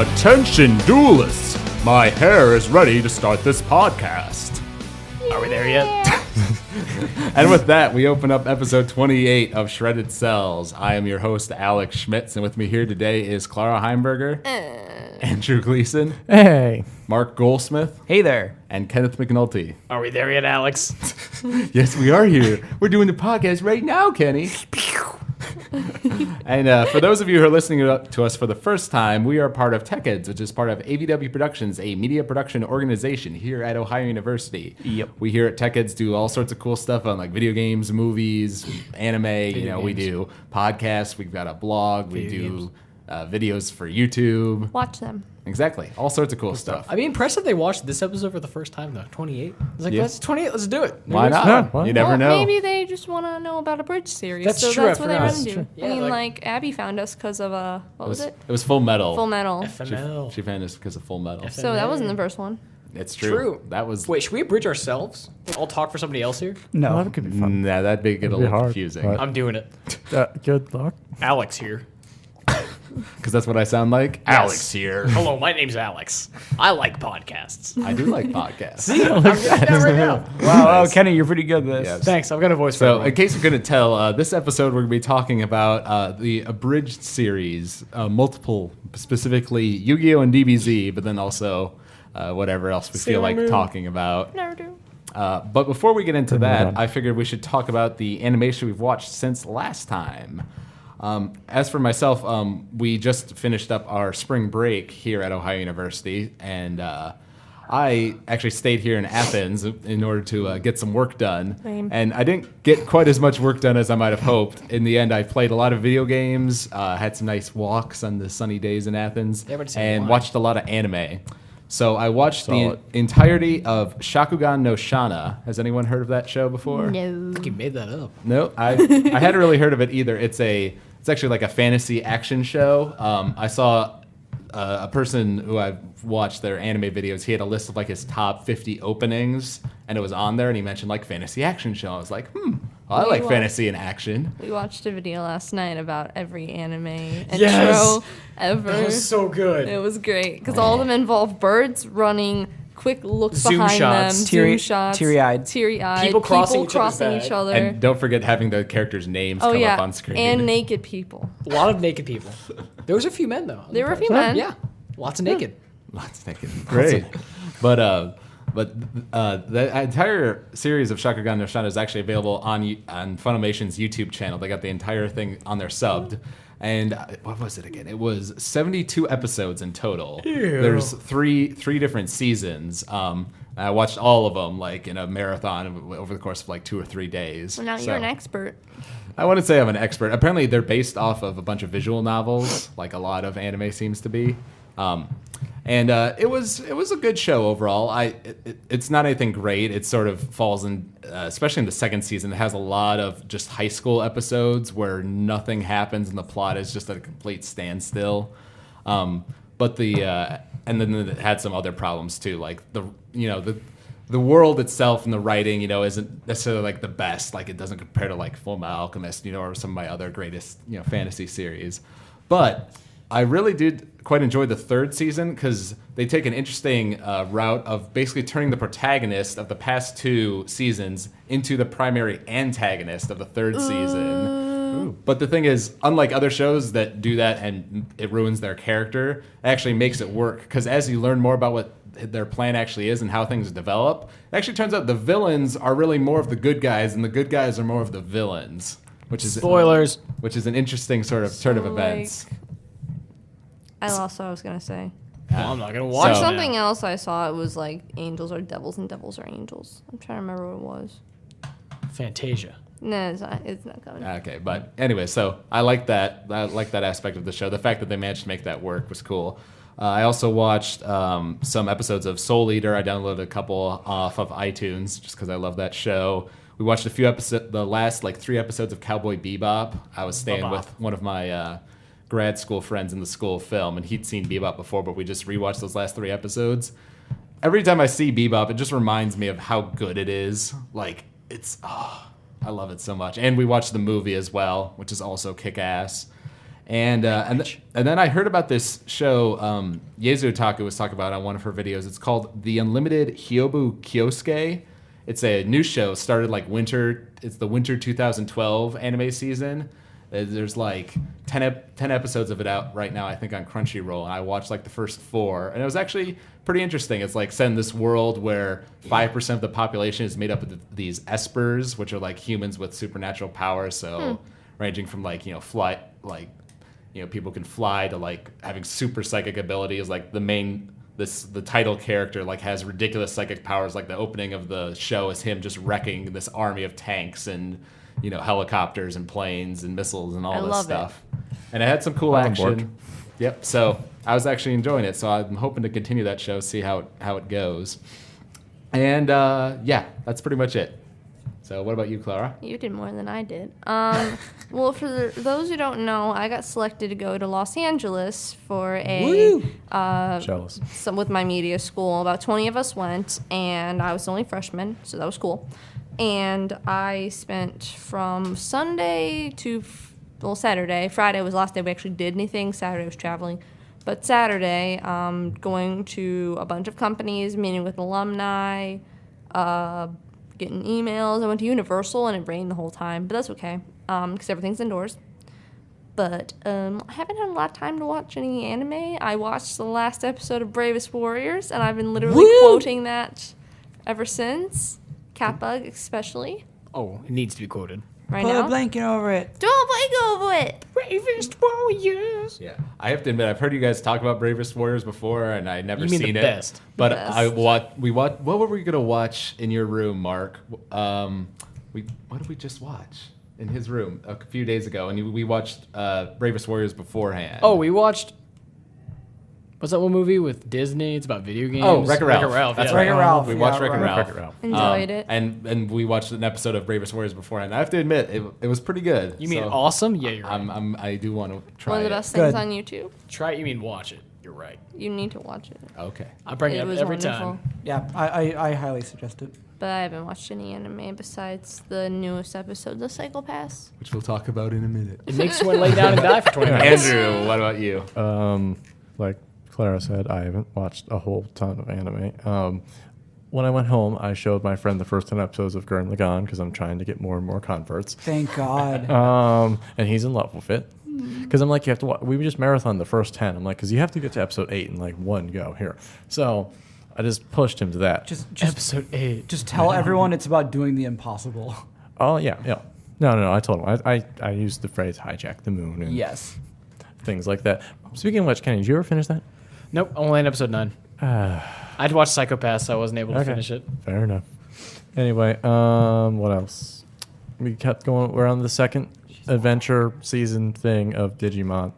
Attention duelists! My hair is ready to start this podcast. Are we there yet? And with that, we open up episode 28 of Shredded Cels. I am your host, Alex Schmitz, and with me here today is Clara Heimberger, Andrew Gleason, Hey. Mark Goldsmith, Hey there. and Kenneth McNulty. Are we there yet, Alex? Yes, we are here. We're doing the podcast right now, Kenny. And for those of you who are listening to us for the first time, we are part of TechEds, which is part of AVW Productions, a media production organization here at Ohio University. Yep. We here at TechEds do all sorts of cool stuff on like video games, movies, anime. We do podcasts. We've got a blog. We do videos for YouTube. Watch them. Exactly. All sorts of cool stuff. I'd be impressed if they watched this episode for the first time, though. 28. It's like, Yeah. Let's 28. Let's do it. Why not? Yeah, why You never Well, know. maybe they just want to know about a bridge series. That's so true, that's I what they forgot. run That's into. true. I mean, Yeah, like Abby found us because of what was it? It was Full Metal. Full Metal. FML. She found us because of Full Metal. So that wasn't the first one. It's true. True. That was. Wait, should we abridge ourselves? I'll talk for somebody else here. No, that could be fun. Nah, that'd get a It'd be little hard, confusing. but- I'm doing it. Good luck. Alex here. Because that's what I sound like. Yes. Alex here. Hello, my name's Alex. I like podcasts. I do like podcasts. I'm getting that right now. Wow, Nice. Kenny, you're pretty good at this. Yes. Thanks. I've got a voice for So, everyone. in case you couldn't tell, this episode we're going to be talking about the Abridged series, multiple, specifically Yu-Gi-Oh and DBZ, but then also whatever else we feel Sailor like Moon. talking about. Never do. But before we get into that, on. I figured we should talk about the animation we've watched since last time. As for myself, we just finished up our spring break here at Ohio University, and I actually stayed here in Athens in order to get some work done. Same. And I didn't get quite as much work done as I might have hoped. In the end, I played a lot of video games, had some nice walks on the sunny days in Athens, They would say and why. watched a lot of anime. So I watched Solid. the entirety of Shakugan no Shana. Has anyone heard of that show before? No. You made that up. No, I hadn't really heard of it either. It's actually like a fantasy action show. I saw a person who I've watched their anime videos. He had a list of like his top 50 openings, and it was on there. And he mentioned like fantasy action show. I was like, I like Wow. fantasy and action. We watched a video last night about every anime intro Yes! ever. That was so good. It was great because all of them involve birds running, quick looks Zoom behind shots. them, Teary- zoom shots, teary-eyed. People crossing each other's crossing back. each other. And don't forget having the characters' names Oh come yeah, up on screen. and naked people. A lot of naked people. There was a few men, though. There were a few men. Yeah. Lots of naked. Lots naked. Great. But the entire series of Shakugan no Shana is actually available on Funimation's YouTube channel. They got the entire thing on their subbed. And what was it again? It was 72 episodes in total. Ew. There's three different seasons. I watched all of them like in a marathon over the course of like 2 or 3 days. Well, now So- you're an expert. I wouldn't say I'm an expert. Apparently, they're based off of a bunch of visual novels, like a lot of anime seems to be. And it was a good show overall. It's not anything great. It sort of falls in, especially in the second season. It has a lot of just high school episodes where nothing happens and the plot is just at a complete standstill. But and then it had some other problems too, like the world itself and the writing, isn't necessarily like the best. Like it doesn't compare to like Fullmetal Alchemist, or some of my other greatest, fantasy series. But I really did quite enjoy the third season because they take an interesting route of basically turning the protagonist of the past 2 seasons into the primary antagonist of the third season. But the thing is, unlike other shows that do that and it ruins their character, it actually makes it work because as you learn more about what their plan actually is and how things develop, it actually turns out the villains are really more of the good guys and the good guys are more of the villains, which is Spoilers. which is an interesting sort of turn of So, events. I lost what I was gonna say. Well, I'm not going to watch Or So- it something now. else I saw. It was like angels are devils and devils are angels. I'm trying to remember what it was. Fantasia. No, it's not. It's not coming. Okay, but anyway, so I like that. I like that aspect of the show. The fact that they managed to make that work was cool. I also watched some episodes of Soul Eater. I downloaded a couple off of iTunes just because I love that show. We watched a few episodes, the last like 3 episodes of Cowboy Bebop. I was staying Bebop. with one of my grad school friends in the school of film, and he'd seen Bebop before, but we just rewatched those last 3 episodes. Every time I see Bebop, it just reminds me of how good it is. Like, I love it so much. And we watched the movie as well, which is also kick-ass. And then I heard about this show Yezu Otaku was talking about on one of her videos. It's called The Unlimited Hyobu Kyosuke. It's a new show. Started like winter. It's the winter 2012 anime season. There's like 10 episodes of it out right now, I think, on Crunchyroll. And I watched like the first 4. And it was actually pretty interesting. It's like set in this world where 5% of the population is made up of these espers, which are like humans with supernatural powers. So ranging from like, fly, like, people can fly to like having super psychic abilities. Like the title character like has ridiculous psychic powers. Like the opening of the show is him just wrecking this army of tanks and helicopters and planes and missiles and all this stuff. And it had some cool action. Yep. So I was actually enjoying it. So I'm hoping to continue that show, see how it goes. And that's pretty much it. So what about you, Clara? You did more than I did. Well, for those who don't know, I got selected to go to Los Angeles for Jealous. with my media school. About 20 of us went, and I was the only freshman, so that was cool. And I spent from Sunday to Saturday. Friday was the last day we actually did anything. Saturday was traveling. But Saturday, going to a bunch of companies, meeting with alumni, getting emails. I went to Universal, and it rained the whole time, but that's okay because everything's indoors. But I haven't had a lot of time to watch any anime. I watched the last episode of Bravest Warriors, and I've been literally quoting that ever since. Catbug especially. Oh, it needs to be quoted. Right Put now. a blanket over it. Don't blanket over it. Bravest Warriors. Yeah, I have to admit, I've heard you guys talk about Bravest Warriors before, and I never You mean seen the it. best. But Best. what were we gonna watch in your room, Mark? What did we just watch in his room a few days ago? And we watched Bravest Warriors beforehand. Oh, we watched. What's that one movie with Disney? It's about video games. Oh, Wreck-It Ralph. Wreck-It Ralph. That's yeah. right. Wreck-It Ralph. We watched Yeah, Wreck-It right. Ralph. Wreck-It Ralph. Enjoyed it. And we watched an episode of Bravest Warriors beforehand. I have to admit, it was pretty good. You mean So awesome? Yeah, you're right. I do want to try One of the it. best things Good. on YouTube. Try it. You mean watch it? You're right. You need to watch it. Okay. I bring it up was every wonderful. time. Yeah, I highly suggest it. But I haven't watched any anime besides the newest episode, The Cycle Pass. Which we'll talk about in a minute. It makes you want to lay down and die for 20 minutes. Andrew, what about you? Like Clara said, I haven't watched a whole ton of anime. When I went home, I showed my friend the first 10 episodes of Gurren Lagann because I'm trying to get more and more converts. Thank God. And he's in love with it. Because I'm like, you have to watch. We just marathon the first 10. I'm like, because you have to get to episode 8 in like one go here. So I just pushed him to that. Just Episode 8. just tell everyone it's about doing the impossible. Oh, yeah. No. I told him. I used the phrase hijack the moon and Yes. things like that. Speaking of which, Kenny, did you ever finish that? Nope, only in episode 9. I'd watched Psychopath, so I wasn't able to finish it. Fair enough. Anyway, what else? We kept going. We're on the second adventure season thing of Digimon.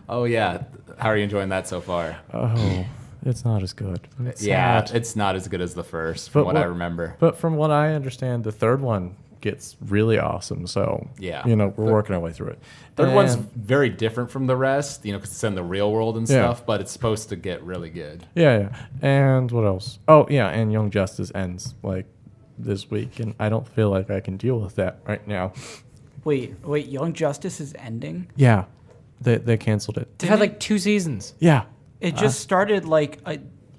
Oh yeah, how are you enjoying that so far? Oh, it's not as good. It's Yeah, sad. it's not as good as the first, from But what I what- remember. But from what I understand, the third one gets really awesome. So Yeah. we're working our way through it. Third one's And- very different from the rest, because it's in the real world and Yeah. stuff. But it's supposed to get really good. Yeah. And what else? Oh, yeah, and Young Justice ends like this week, and I don't feel like I can deal with that right now. Wait, Young Justice is ending? Yeah, they canceled it. They've had like 2 seasons. Yeah, It just started like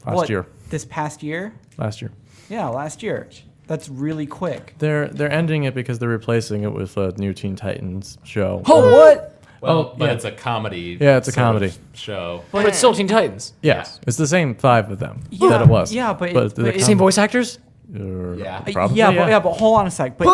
Last year. This past year? last year. Yeah, last year. That's really quick. They're ending it because they're replacing it with a new Teen Titans show. Oh, what? Well, but yeah. it's a comedy. Yeah, it's a sort of comedy. show. But it's still Teen Titans. Yes, it's the same 5 of them Yeah, that it was. yeah, but the Same voice actors? Yeah. probably, yeah, but hold on a sec. But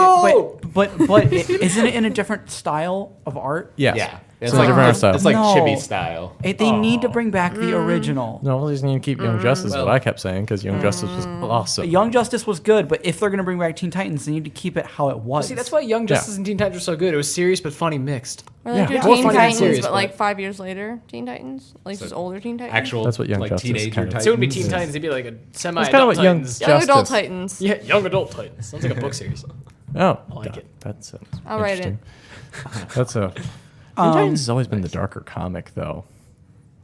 isn't it in a different style of art? Yes. Yeah. It's It's a different style. It's like No. chibi style. They need to bring back the original. No, they just need to keep Young Justice. Is what I kept saying because Young Justice was awesome. Young Justice was good, but if they're going to bring back Teen Titans, they need to keep it how it was. See, that's why Young Justice and Teen Titans were so good. It was serious but funny mixed. Or they Yeah. do More Teen funny than Titans, serious, but but- like 5 years later, Teen Titans? Like just older Teen Titans? Actual That's what Young like Justice teenager kind of- Titans. So it would be Teen Titans. It'd be like a semi-adult kinda what Young Titans. Young Adult Justice. Titans. Yeah, Young Adult Titans. Sounds like a book series. Oh, I like it. That sounds I'll write it. interesting. That's a. Teen Titans has always been the darker comic though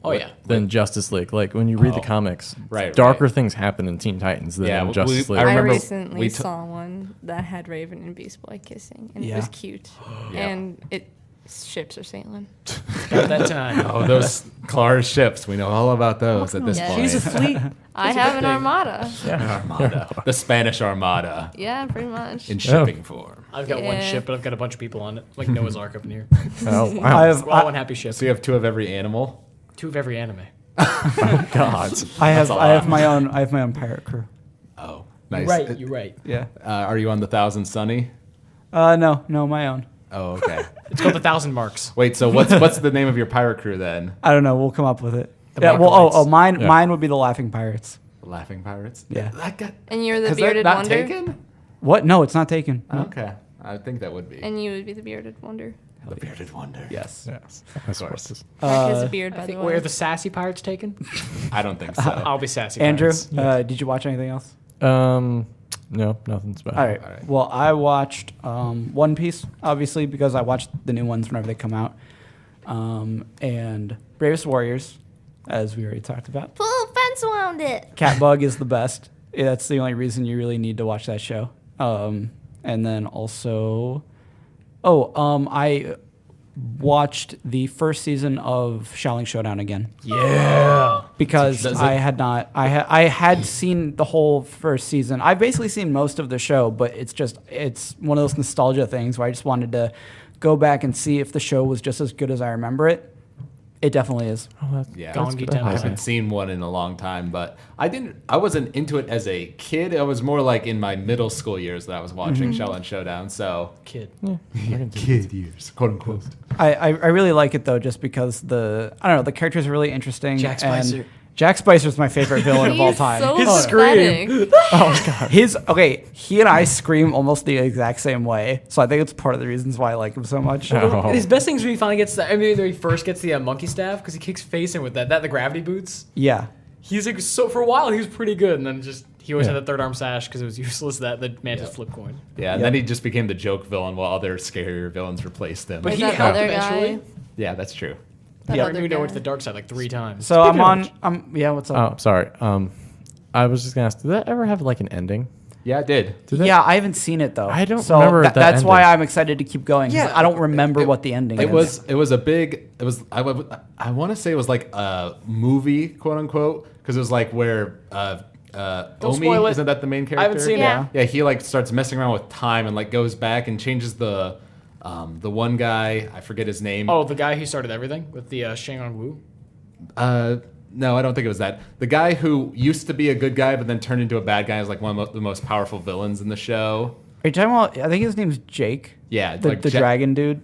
Oh, yeah. than Justice League. Like when you read the comics, Right, darker right. things happen in Teen Titans than Yeah, in we- Justice League. I I remember recently we saw one that had Raven and Beast Boy kissing, and it Yeah. was cute. Yeah. And it Ships are sailing. About that time. Oh, those Clara's ships. We know all about those at this Yeah. point. She's a fleet. I have an armada. Armada. The Spanish Armada Yeah, pretty much. in shipping form. I've got one Yeah. ship, but I've got a bunch of people on it. Like Noah's Ark up in here. Oh, I wow. have We're all one happy ship. So you have 2 of every animal? 2 of every anime. God. I have a I have lot. my own pirate crew. Oh, nice. You're right. Yeah. Are you on the Thousand Sunny? No, my own. Oh, okay. It's called the 1,000 Marks. Wait, so what's the name of your pirate crew then? I don't know. We'll come up with it. The Yeah. Well, Markerites. mine Yeah. mine would be the Laughing Pirates. The Laughing Pirates? Yeah. That got, And you're the has bearded that not wonder. taken? What? No, it's not taken. No. Okay. I think that would be. And you would be the bearded wonder. The Bearded Wonder. Yes. Yes. I suppose. Mark has a beard, by I the think way. where the sassy pirates taken? I don't think so. I'll be sassy. Andrew, Pirates. did you watch anything else? No, nothing's bad. All right. Well, I watched One Piece, obviously, because I watched the new ones whenever they come out. And Bravest Warriors, as we already talked about. Pull a fence around it. Catbug is the best. That's the only reason you really need to watch that show. And then also, I watched the first season of Shaolin Showdown again Yeah. because Does it- I had seen the whole first season. I've basically seen most of the show, but it's one of those nostalgia things where I just wanted to go back and see if the show was just as good as I remember it. It definitely is. Yeah, Gongi I Tensei. haven't seen one in a long time, but I wasn't into it as a kid. I was more like in my middle school years that I was watching Shaolin Showdown. So Kid. kid years, quote unquote. I really like it though, just because the characters are really interesting. Jack and Spicer. Jack Spicer's my favorite villain of all He's time. so His pathetic. He and I scream almost the exact same way, so I think it's part of the reasons why I like him so much. Oh. His best things when he finally gets the. I mean, when he first gets the monkey staff because he kicks facing with that the gravity boots. Yeah, He's like so for a while he was pretty good, and then just he always Yeah. had the third arm sash because it was useless. That the mantis flip coin. Yeah, and then he just became the joke villain while other scarier villains replaced him. But Like he that helped other eventually. guy. Yeah, that's true. That Yeah, other we guy. went to the dark side like 3 times. so Speaking of which- yeah. What's up? Oh, sorry. I was just gonna ask, did that ever have like an ending? Yeah, it did. Did that? Yeah, I haven't seen it though. I don't so remember that that's why ending. I'm excited to keep going. 'Cause I don't remember what the ending is. It was a big. It was I want to say it was like a movie, quote unquote, because it was like where spoil Omi it. isn't that the main character? I haven't seen Yeah. it. Yeah, he like starts messing around with time and like goes back and changes the one guy. I forget his name. Oh, the guy who started everything with the Shang Wu. No, I don't think it was that. The guy who used to be a good guy but then turned into a bad guy is like one of the most powerful villains in the show. Are you talking about? I think his name's Jake. Yeah, the like dragon dude.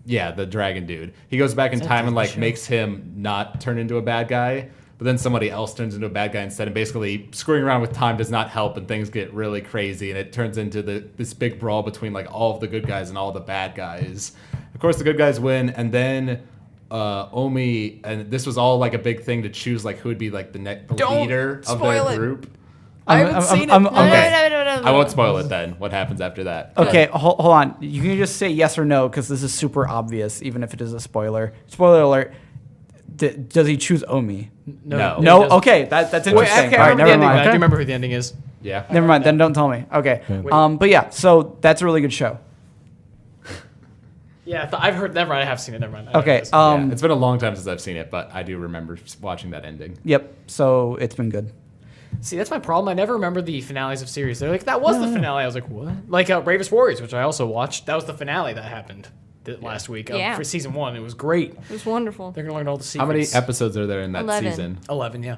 Yeah, the dragon dude. He goes back in time and like makes him not turn into a bad guy, but then somebody else turns into a bad guy instead. And basically, screwing around with time does not help, and things get really crazy. And it turns into this big brawl between like all of the good guys and all the bad guys. Of course, the good guys win, and then Omi, and this was all like a big thing to choose like who would be like the Don't leader of spoil their it. group. I haven't seen it. No, Okay. no. I won't spoil it then. What happens after that? Okay, hold on. You can just say yes or no because this is super obvious, even if it is a spoiler. Spoiler alert. Does he choose Omi? No. he No. doesn't. Okay, that's interesting. Wait, okay, All I right, remember the never ending. mind. I do remember who the ending is. Yeah. Never mind. Then don't tell me. Okay. But yeah, so that's a really good show. Yeah, I've heard. Never mind. I have seen it. Never mind. I know Okay. this. Yeah, it's been a long time since I've seen it, but I do remember watching that ending. Yep. So it's been good. See, that's my problem. I never remember the finales of series. They're like, that was the finale. I was like, what? Like Bravest Warriors, which I also watched. That was the finale that happened last week Yeah. for season 1. It was great. It was wonderful. They're gonna learn all the How secrets. many episodes are there in that 11. season? 11, yeah.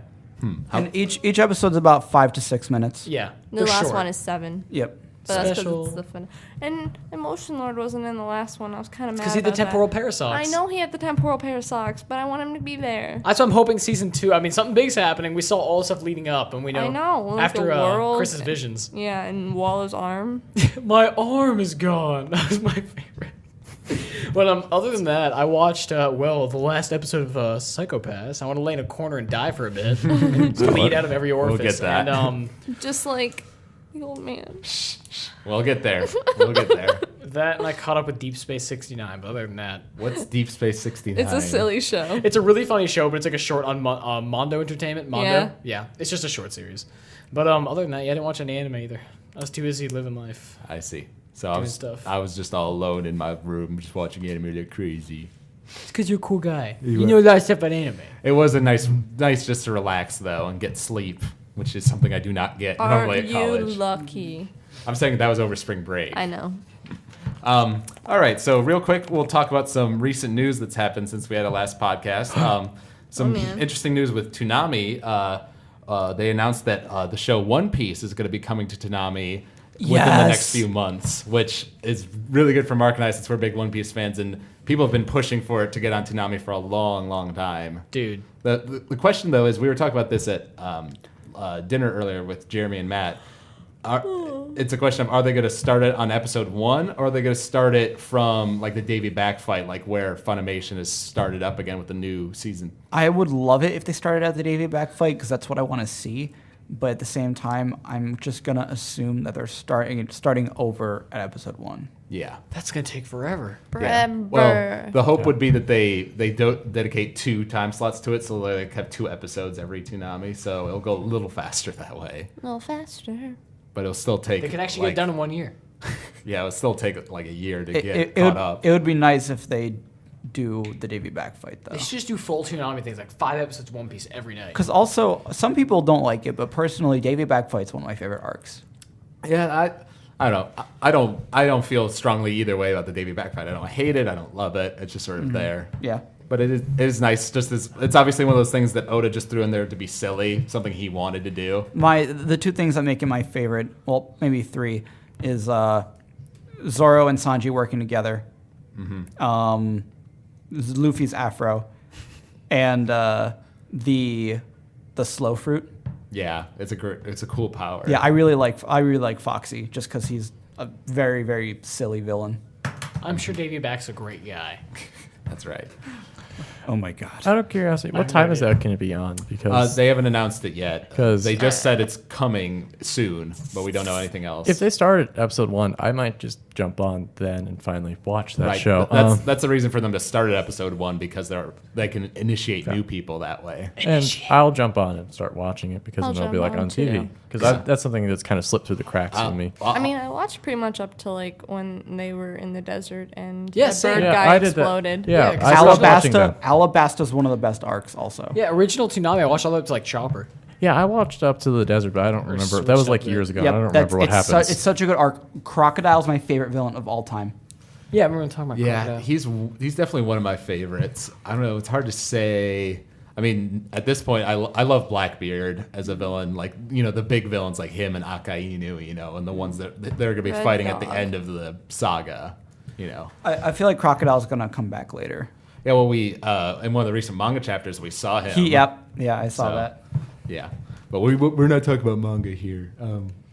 And each episode's about 5 to 6 minutes. Yeah. The they're last short. one is 7. Yep. But that's Special. because it's the fun. And Emotion Lord wasn't in the last one. I was kind of mad Because he had the about temporal that. parasox. I know he had the temporal parasox, but I want him to be there. That's why I'm hoping season 2. I mean, something big's happening. We saw all the stuff leading up, and we know. I know, like after the world Chris's visions. Yeah, and Wallow's arm. My arm is gone. That was my favorite. But other than that, I watched the last episode of Psychopaths. I want to lay in a corner and die for a bit, and bleed out of every orifice. get that. And Just like the old man. We'll get there. We'll get there. that, and I caught up with Deep Space 69. But other than that, What's Deep Space 69? It's a silly show. it's a really funny show. But it's like a short on Mondo Entertainment. Mondo, Yeah. it's just a short series. But other than that, yeah, I didn't watch any anime either. I was too busy living life. I see. So I Doing was stuff. I was just all alone in my room, just watching anime like crazy. It's because you're a cool guy. You know a lot of stuff about anime. It was a nice just to relax though and get sleep, which is something I do not get Are normally at you college. lucky? I'm saying that was over spring break. I know. All right, so real quick, we'll talk about some recent news that's happened since we had our last podcast. Some man. interesting news with Toonami. They announced that the show One Piece is going to be coming to Toonami within the next few months, which is really good for Mark and I since we're big One Piece fans, and people have been pushing for it to get on Toonami for a long, long time. Dude. The question, though, is we were talking about this at dinner earlier with Jeremy and Matt. It's a question of, are they going to start it on episode 1, or are they going to start it from like the Davy Back fight, like where Funimation has started up again with the new season? I would love it if they started at the Davy Back fight because that's what I want to see. But at the same time, I'm just gonna assume that they're starting over at episode 1. Yeah. That's going to take forever. Yeah. Forever. Well, the hope would be that they don't dedicate 2 time slots to it, so they like have 2 episodes every Toonami, so it'll go a little faster that way. A little faster. But it'll still take. They could actually get it done in 1 year. Yeah, it'll still take like a year to get It caught would, up. it would be nice if they do the Davy Back fight though. They should just do full Toonami things, like 5 episodes of One Piece every night. Because also some people don't like it, but personally, Davy Back fight's one of my favorite arcs. Yeah, I don't know. I don't feel strongly either way about the Davy Back fight. I don't hate it. I don't love it. It's just sort of there. Yeah. But it is nice. Just as it's obviously one of those things that Oda just threw in there to be silly, something he wanted to do. The 2 things that make it my favorite, well, maybe 3, is Zoro and Sanji working together. Luffy's afro, and the slow fruit. Yeah, it's a cool power. Yeah, I really like Foxy just because he's a very, very silly villain. I'm sure Davy Back's a great guy. That's right. Oh my god. Out of curiosity, what have time no is that going to be on? Because They haven't announced it yet. 'Cause- They just said it's coming soon, but we don't know anything else. if they start at episode 1, I might just jump on then and finally watch that Right, show. That's the reason for them to start at episode 1, because they can initiate new people that way. And I'll jump on and start watching it because I'll then it'll be jump like on on TV. too. Because that's something that's kind of slipped through the cracks for me. I mean, I watched pretty much up to like when they were in the desert and Yeah, the same. bird Yeah, guy I did that. exploded. Yeah, Yeah, I was watching them. Alabasta's one of the best arcs also. Yeah, original Toonami, I watched all the way up to like Chopper. Yeah, I watched up to the desert, but I don't remember. That switched was like up years there. ago. I don't remember what happens. It's such a good arc. Crocodile's my favorite villain of all time. Yeah, I remember talking about Yeah, Crocodile. he's definitely one of my favorites. I don't know. It's hard to say. I mean, at this point, I love Blackbeard as a villain. Like, the big villains like him and Akainu, and the ones that they're going to be Red fighting at the Dog. end of the saga, I feel like Crocodile's gonna come back later. Yeah, well, we in one of the recent manga chapters, we saw him. Yeah, I saw So, that. Yeah, but we're not talking about manga here,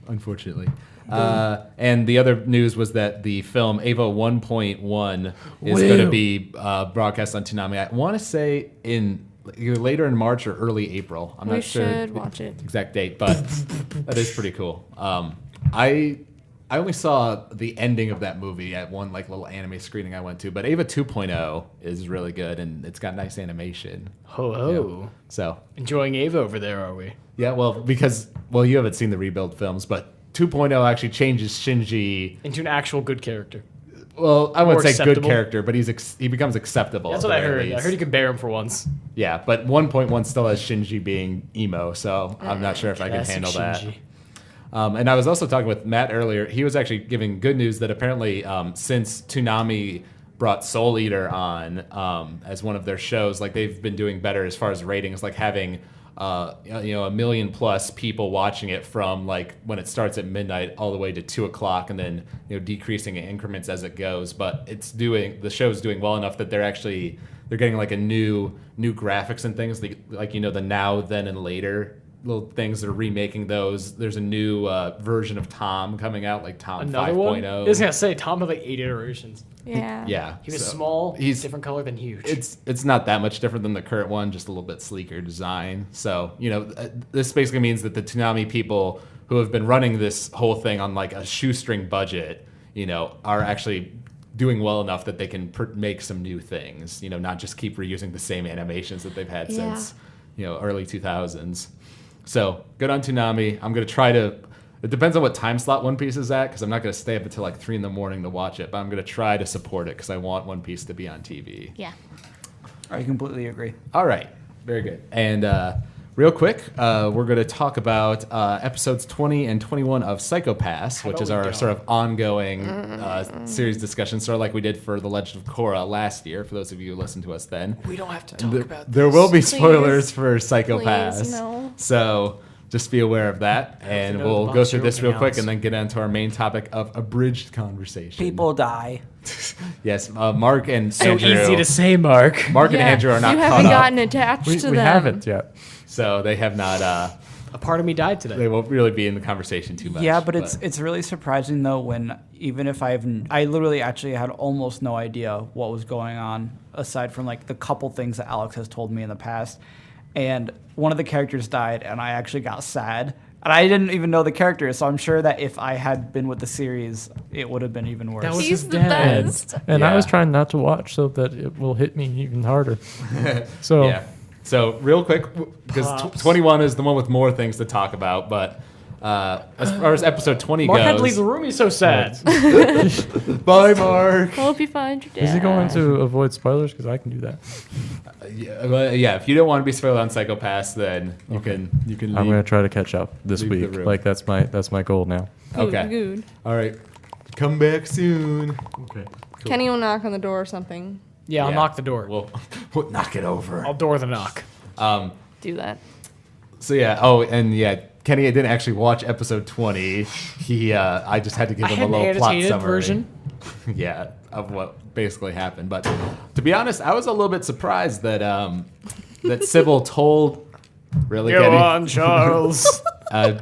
unfortunately. And the other news was that the film Ava 1.1 is going to be broadcast on Toonami. I want to say in either later in March or early April. I'm We not sure should watch it. exact date, but that is pretty cool. I only saw the ending of that movie at one like little anime screening I went to, but Ava 2.0 is really good and it's got nice animation. Ho ho. So Enjoying Ava over there, are we? yeah, because you haven't seen the rebuild films, but 2.0 actually changes Shinji. Into an actual good character. Well, I wouldn't More say good acceptable? character, but he becomes acceptable. That's at what the I very heard. I least. heard you could bear him for once. Yeah, but 1.1 still has Shinji being emo, so I'm not sure if I can Classic handle that. Shinji. And I was also talking with Matt earlier. He was actually giving good news that apparently since Toonami brought Soul Eater on as one of their shows, like they've been doing better as far as ratings, like having a million plus people watching it from like when it starts at midnight all the way to 2:00, and then decreasing in increments as it goes. But the show's doing well enough that they're getting like a new graphics and things like the now, then, and later little things. They're remaking those. There's a new version of Tom coming out, like Tom Another 5.0. one? I was going to say, Tom had like 8 iterations. Yeah. Yeah, He was so small, he's different color than huge. It's not that much different than the current one, just a little bit sleeker design. So this basically means that the Toonami people who have been running this whole thing on like a shoestring budget, are actually doing well enough that they can make some new things. Not just keep reusing the same animations that they've had Yeah. since early 2000s. So good on Toonami. I'm gonna try to It depends on what time slot One Piece is at, because I'm not going to stay up until like 3 in the morning to watch it, but I'm going to try to support it because I want One Piece to be on TV. Yeah. I completely agree. All right. Very good. And real quick, we're going to talk about episodes 20 and 21 of Psycho Pass, which is our sort of ongoing series discussion, sort of like we did for The Legend of Korra last year, for those of you who listened to us then. We don't have to talk about this. There will be spoilers for Psycho Please, Pass. no. So just be aware of that. And know we'll the go box through this real opening quick house. and then get into our main topic of abridged conversation. People die. Yes, Mark and So Andrew. easy to say, Mark. Mark and Andrew are not You caught haven't up, gotten attached We to them. haven't yet. so they have not. A part of me died today. They won't really be in the conversation too much. Yeah, but it's really surprising though when even if I literally actually had almost no idea what was going on aside from like the couple things that Alex has told me in the past, and one of the characters died and I actually got sad. And I didn't even know the character, so I'm sure that if I had been with the series, it would have been even worse. That was He's his the dad. best. And Yeah. I was trying not to watch so that it will hit me even harder. So Yeah. So real quick, because Props. 21 is the one with more things to talk about, but as far as episode 20 Mark had to goes, leave the room. He's so sad. bye, Mark. Hope you find your dad. is he going to avoid spoilers? Because I can do that. Yeah, if you don't want to be spoiled on Psycho Pass, then you can leave. I'm going to try to catch up this Leave the week. room. Like that's my goal now. Good, Okay. Good. All right. Come back soon. Okay. Kenny will knock on the door or something. Yeah, I'll Yeah. knock the door. We'll knock it over. I'll door the knock. Do that. So yeah. Oh, and yeah. Kenny didn't actually watch episode 20. I just had to give I him had a an little plot annotated summary. version. Yeah, of what basically happened. But to be honest, I was a little bit surprised that that Sybil told. Really, Go Kenny? on, Charles.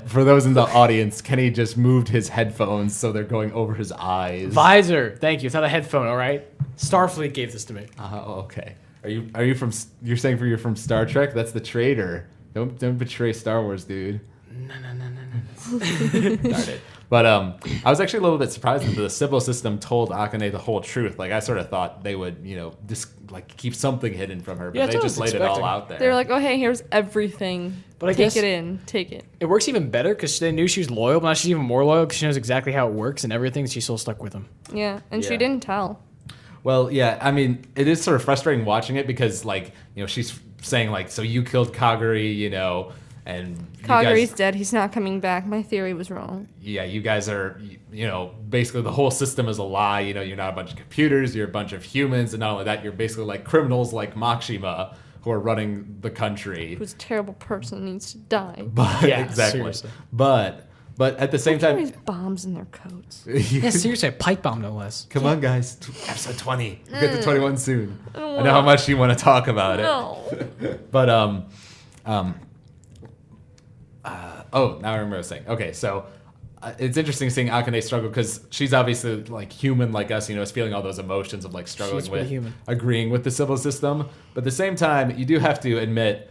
For those in the audience, Kenny just moved his headphones so they're going over his eyes. Visor. Thank you. It's not a headphone, all right? Starfleet gave this to me. Okay. Are you from? You're saying you're from Star Trek? That's the traitor. Don't betray Star Wars, dude. No. Darn it. But I was actually a little bit surprised that the Sybil system told Akane the whole truth. Like I sort of thought they would, just like keep something hidden from her, but Yeah, they that's what I just was laid it all expecting. out there. They're like, oh, hey, here's everything. But I Take guess- it in. Take it. It works even better because they knew she was loyal, but now she's even more loyal because she knows exactly how it works and everything. She's still stuck with him. Yeah, and Yeah. she didn't tell. Well, yeah, I mean, it is sort of frustrating watching it because, like, she's saying, like, so you killed Kaguri, and you Kaguri's guys, dead. He's not coming back. My theory was wrong. yeah, you guys are, basically the whole system is a lie. You're not a bunch of computers, you're a bunch of humans, and not only that, you're basically like criminals like Makishima who are running the country. Who's a terrible person needs to die. But Yeah, exactly. seriously. But at the same Carries time, bombs in their coats. Yeah, seriously, a pipe bomb, no less. come on, guys, episode 20. We'll get to 21 soon. I know how much you want to talk about it. No. But now I remember what I was saying. Okay, so it's interesting seeing Akane struggle because she's obviously like human like us, is feeling all those emotions of like struggling She's pretty with human. agreeing with the civil system. But at the same time, you do have to admit,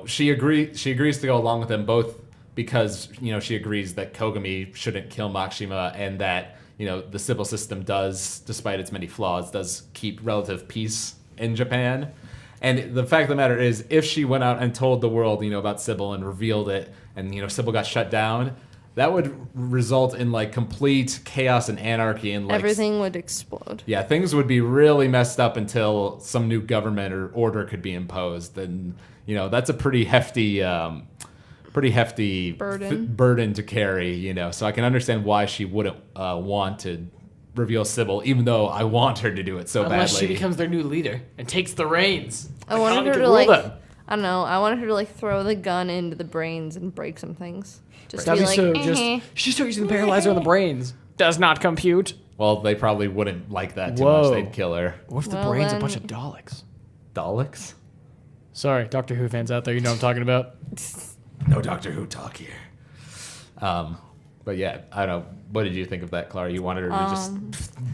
she agrees to go along with them both because she agrees that Kogami shouldn't kill Makishima and that the civil system does, despite its many flaws, does keep relative peace in Japan. And the fact of the matter is, if she went out and told the world, about Sybil and revealed it, and Sybil got shut down, that would result in like complete chaos and anarchy and like Everything would explode. yeah, things would be really messed up until some new government or order could be imposed, and that's a pretty hefty burden to carry. So I can understand why she wouldn't want to reveal Sybil, even though I want her to do it so Unless badly. she becomes their new leader and takes the reins. I wanted Akane her could to rule like, them. I don't know. I wanted her to like throw the gun into the brains and break some things. Just That'd be be like, so just. She starts using the paralyzer on the brains. Does not compute. Well, they probably wouldn't like that too Whoa. much. They'd kill her. What if the Well, brain's a then- bunch of Daleks? Daleks? Sorry, Doctor Who fans out there, you know what I'm talking about. No Doctor Who talk here. But yeah, I don't know. What did you think of that, Clara? You wanted her to just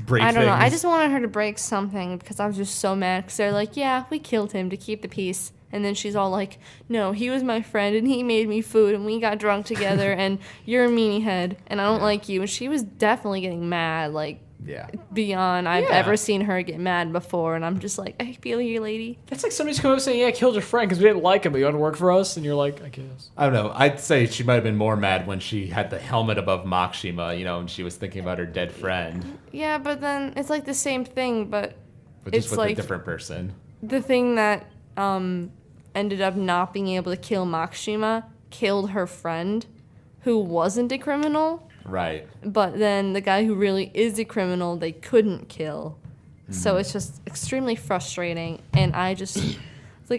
break I don't know. I things? just wanted her to break something because I was just so mad because they're like, yeah, we killed him to keep the peace. And then she's all like, no, he was my friend and he made me food and we got drunk together and you're a meanie head and I don't like you. And she was definitely getting mad, like, beyond I've ever seen her get mad before. And I'm just like, I feel you, lady. That's like somebody's coming up saying, yeah, I killed your friend because we didn't like him, but you want to work for us? And you're like, I guess. I don't know. I'd say she might have been more mad when she had the helmet above Makishima, you know, and she was thinking about her dead friend. Yeah, but then it's like the same thing, but But just it's with like a different person. the thing that ended up not being able to kill Makishima killed her friend who wasn't a criminal. Right. But then the guy who really is a criminal, they couldn't kill. So it's just extremely frustrating. And I just,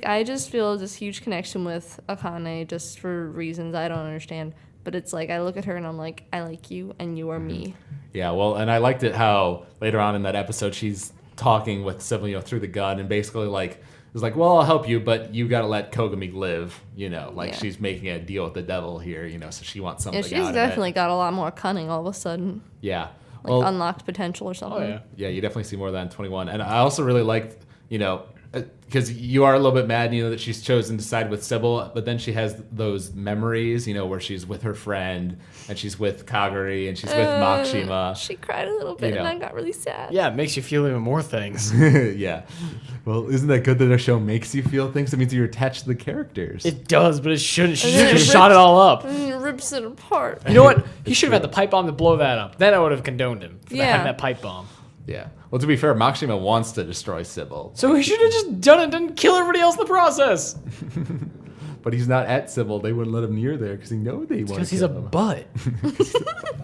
I just feel this huge connection with Akane just for reasons I don't understand. But it's like, I look at her and I'm like, I like you and you are me. Yeah, well, and I liked it how later on in that episode she's talking with Sybil, you know, through the gun and basically like, it was like, well, I'll help you, but you got to let Kogami live, you know, like she's making a deal with the devil here, you know, so she wants something Yeah, she's out of definitely it. got a lot more cunning all of a sudden. Yeah. Like unlocked potential or something. Oh, yeah. Yeah, you definitely see more of that in 21. And I also really liked, you know, because you are a little bit mad, you know, that she's chosen to side with Sybil, but then she has those memories, you know, where she's with her friend and she's with Kaguri and she's with Makishima. She cried a little bit You know. and I got really sad. Yeah, it makes you feel even more things. Yeah. Well, isn't that good that a show makes you feel things? It means you're attached to the characters. It does, but it shouldn't. She And should then have it just shot it rips- all up. And it rips it apart. You know what? He should have had the pipe bomb to blow that up. Then I would have condoned him for Yeah. having that pipe bomb. Yeah. Well, to be fair, Makishima wants to destroy Sybil, So he should have just done it and didn't kill everybody else in the process. but he's not at Sybil. They wouldn't let him near there because he knows they want to Because he's a butt.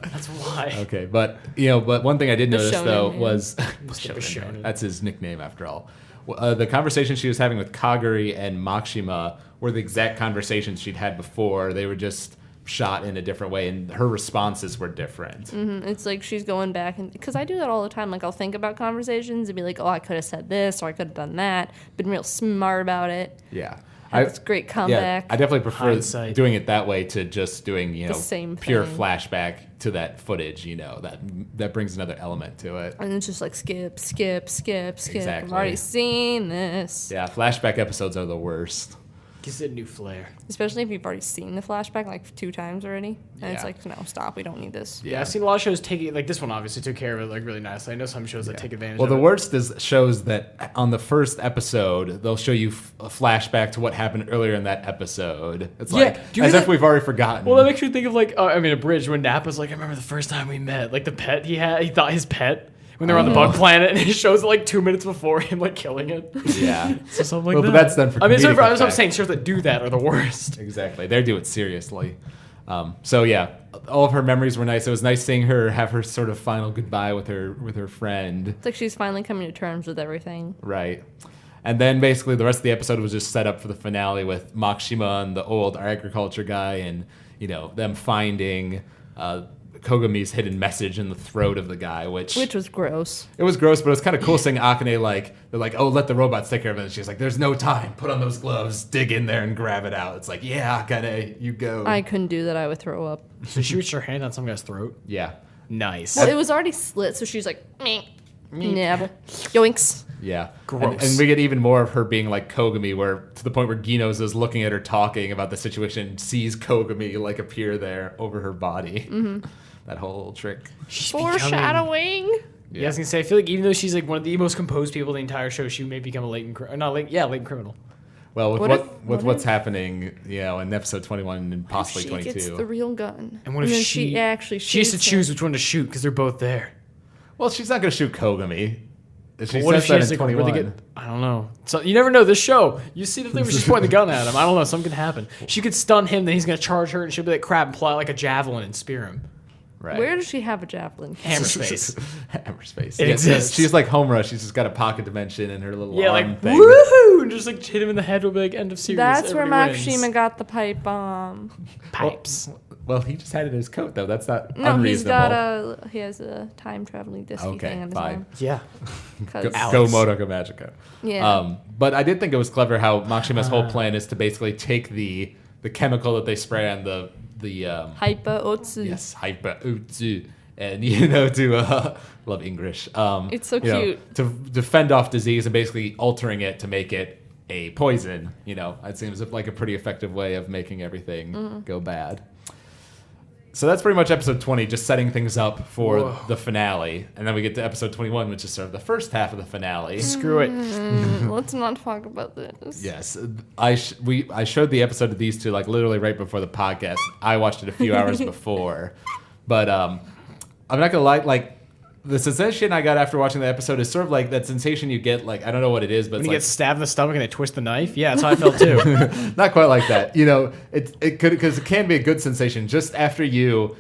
That's why. Okay, but you know, but one thing I did notice shonen though man. was Shonen. that's his nickname after all. The conversation she was having with Kaguri and Makishima were the exact conversations she'd had before. They were just shot in a different way, and her responses were different. Mm-hmm. It's like she's going back and because I do that all the time. Like I'll think about conversations and be like, oh, I could have said this or I could have done that. Been real smart about it. Yeah. It's great comeback. Yeah, I definitely prefer Hindsight. doing it that way to just doing, you know, same pure thing. flashback to that footage, you know, that brings another element to it. And it's just like skip, skip, skip, skip. Exactly. I've already seen this. Yeah, flashback episodes are the worst. Gives it a new flair. Especially if you've already seen the flashback like 2 times already. And it's Yeah. like, no, stop. We don't need this. Yeah, I've seen a lot of shows take it, like this one obviously took care of it like really nicely. I know some shows that take advantage Well, of the it. worst is shows that on the first episode they'll show you a flashback to what happened earlier in that episode. It's Yeah, like do you as hear if that- we've already forgotten. Well, that makes me think of like, Abridged when Nappa's like, I remember the first time we met, like the pet he had, he thought his pet when they were on the bug planet, and it shows it like 2 minutes before him like killing it. yeah, So something like Well, that. but that's done for I mean, comedic I'm effect. saying shows that do that are the worst. exactly. They do it seriously. So yeah, all of her memories were nice. It was nice seeing her have her sort of final goodbye with her friend. It's like she's finally coming to terms with everything. Right. And then basically the rest of the episode was just set up for the finale with Makishima and the old agriculture guy and, you know, them finding Kogami's hidden message in the throat of the guy, which was gross. it was gross, but it was kind of cool seeing Akane like, they're like, oh, let the robots take care of it. And she's like, there's no time. Put on those gloves, dig in there and grab it out. It's like, yeah, Akane, you go. I couldn't do that. I would throw up. So she reached her hand on some guy's throat. Yeah. Nice. Well, it was already slit, so she's like, meh. Nab. Yoinks. Yeah. Gross. And we get even more of her being like Kogami, where to the point where Ginos is looking at her talking about the situation, and sees Kogami like appear there over her body. Mm-hmm. That whole trick. She's Foreshadowing. Yeah, I was gonna say, I feel like even though she's like one of the most composed people in the entire show, she may become a latent criminal. Well, with What what's if- happening, you know, in episode 21 and possibly She 22. gets the real gun. And what if then she actually she has to shoots him. choose which one to shoot because they're both there. Well, she's not going to shoot Kogami. She But what if says she that has in like a 21. really good? I don't know. So you never know. This show, you see the thing where she's pointing the gun at him. I don't know. Something could happen. She could stun him, then he's gonna charge her, and she'll be like crap and pull out like a javelin and spear him. Right. Where does she have a javelin? Hammer space. Hammer space. It Yeah, exists. She's like Homura. She's just got a pocket dimension in her little Yeah, arm like thing. woohoo, and just like hit him in the head with like end of series. That's where Everybody Makishima wins. got the pipe bomb. Pipes. Well, he just had it in his coat, though. That's not No, unreasonable. he has a time traveling disc Okay, thing on his fine. arm. Yeah. Go, 'Cause- go Modoka Magica. Yeah. But I did think it was clever how Makshima's whole plan is to basically take the chemical that they spray on the Hyper Otsu. yes, hyper utsu, and you know to love English. It's so you know, cute. to fend off disease and basically altering it to make it a poison. It seems like a pretty effective way of making everything go bad. So that's pretty much episode 20, just setting things up for the finale. And then we get to episode 21, which is sort of the first half of the finale. Screw it. Let's not talk about this. Yes. I showed the episode to these two, like, literally right before the podcast. I watched it a few hours before. But I'm not going to lie, like, the sensation I got after watching the episode is sort of like that sensation you get, like, I don't know what it is, but When it's you like, get stabbed in the stomach and they twist the knife? Yeah, that's how I felt too. not quite like that. It could, because it can be a good sensation just after you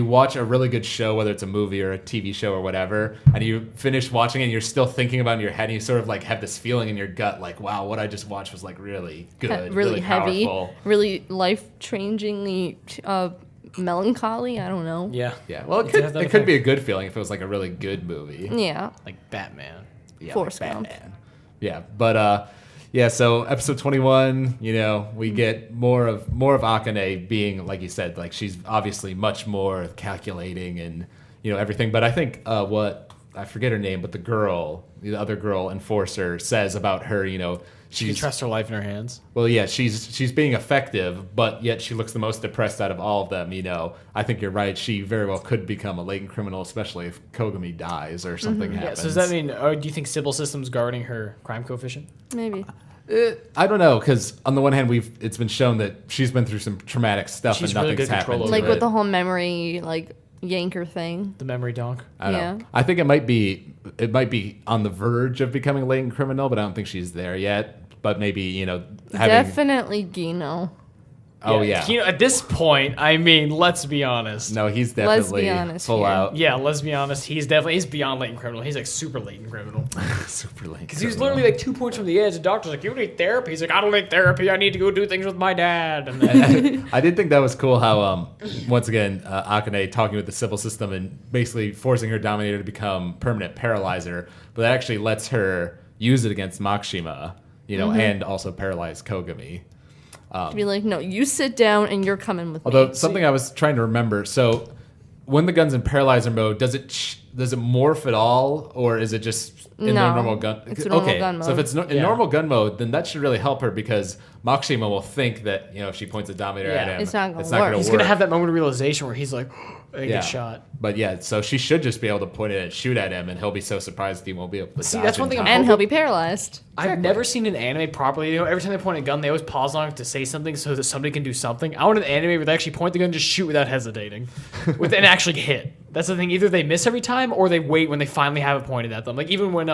watch a really good show, whether it's a movie or a TV show or whatever, and you finish watching it and you're still thinking about it in your head, and you sort of like have this feeling in your gut, like, wow, what I just watched was like really good, Really heavy, powerful. really life-changingly melancholy. I don't know. Yeah. Yeah, well, It could have that it could effect. be a good feeling if it was like a really good movie. Yeah. Like Batman. Yeah, Forrest like Gump. Batman. Yeah, but so episode 21, we get more of Akane being, like you said, like she's obviously much more calculating and everything. But I think I forget her name, but the other girl enforcer says about her, She can trust her life in her hands. well, yeah, she's being effective, but yet she looks the most depressed out of all of them. I think you're right. She very well could become a latent criminal, especially if Kogami dies or something Yeah, happens. so does that mean, do you think Sybil System's guarding her crime coefficient? Maybe. I don't know, because on the one hand, it's been shown that she's been through some traumatic stuff She's and really nothing's good control happened. over to Like it. with the whole memory, like, yanker thing. The memory donk? I don't know. Yeah. I think it might be on the verge of becoming a latent criminal, but I don't think she's there yet. But maybe having. Definitely Gino. Oh yeah. At this point, I mean, let's be honest. No, he's Let's be definitely honest full here. out. Yeah, let's be honest. He's beyond latent criminal. He's like super latent criminal. Super latent. Because he was criminal. literally like 2 points from the edge. The doctor's like, you need therapy. He's like, I don't need therapy. I need to go do things with my dad. And then, I did think that was cool how, once again, Akane talking with the civil system and basically forcing her dominator to become permanent paralyzer, but that actually lets her use it against Makishima, and also paralyze Kogami. To be like, no, you sit down and you're coming with Although me. something I was trying to remember, so when the gun's in paralyzer mode, does it morph at all, or is it just in No, the normal gun? it's a normal gun So if mode. it's in normal gun mode, then that should really help her because Makishima will think that if she points a dominator Yeah. at him, It's not gonna work. gonna he's work. going to have that moment of realization where he's like, and Yeah. gets shot. But yeah, so she should just be able to point it and shoot at him, and he'll be so surprised he won't be able to. See, dodge that's in one thing time. I'm and he'll be paralyzed. I've never seen an anime properly. Every time they point a gun, they always pause long enough to say something so that somebody can do something. I want an anime where they actually point the gun and just shoot without hesitating, and actually hit. That's the thing. Either they miss every time, or they wait when they finally have it pointed at them. Like even when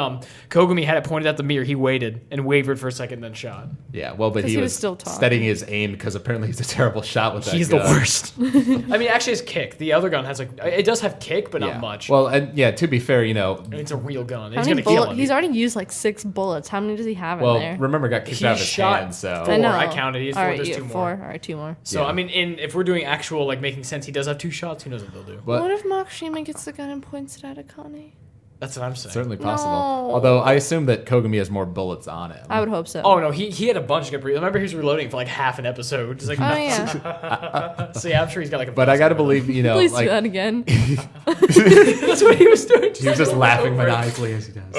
Kogami had it pointed at the mirror, he waited and wavered for a second, and then shot. Yeah, well, but 'Cause he he was was still talking. steadying his aim because apparently he's a terrible shot with that. He's the gun. worst. I mean, actually, his kick. The other gun has it does have kick, but Yeah. not much. Well, and yeah, to be fair, It's a real gun. How He's many gonna kill bullets? him. He's already used like 6 bullets. How many does he have in there? remember, got kicked He out of his shot hand, so four. I know. I counted. He's All four, right, there's yeah, 2 more. 4. All right, 2 more. So Yeah. I mean, if we're doing actual like making sense, he does have 2 shots. Who knows what they'll do? but What if Makishima gets the gun and points it at Akane? That's what I'm saying. certainly possible. No. Although I assume that Kogami has more bullets on him. I would hope so. Oh no, he had a bunch of good. Remember, he was reloading for like half an episode. Just like, Oh, yeah. so yeah, I'm sure he's got like a. But I got to believe, Please like do that again. that's what he was doing. he was just laughing maniacally as he does.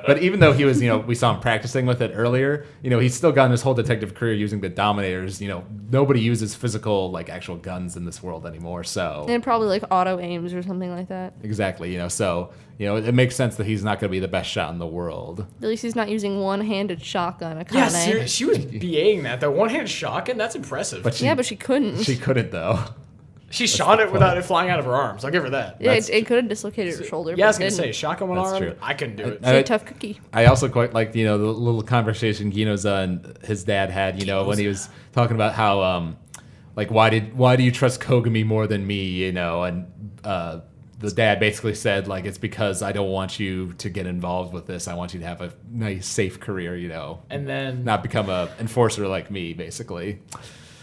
But even though he was, we saw him practicing with it earlier, he's still gotten his whole detective career using the Dominators. Nobody uses physical, like actual guns in this world anymore. So And probably like auto aims or something like that. exactly, so it makes sense that he's not going to be the best shot in the world. At least he's not using one-handed shotgun. Akane. Yeah, seriously, she was BAing that. The one-hand shotgun, that's impressive. But she, Yeah, but she couldn't. she couldn't though. she shot it without it flying out of her arms. I'll give her that. yeah, That's it could have dislocated her shoulder. Yeah, I was but it gonna say didn't. shotgun one That's arm. true. I couldn't do it. She's a tough cookie. I also quite like the little conversation Ginoza and his dad had when he was talking about how like why do you trust Kogami more than me and the dad basically said like it's because I don't want you to get involved with this. I want you to have a nice safe career, And then not become a enforcer like me basically.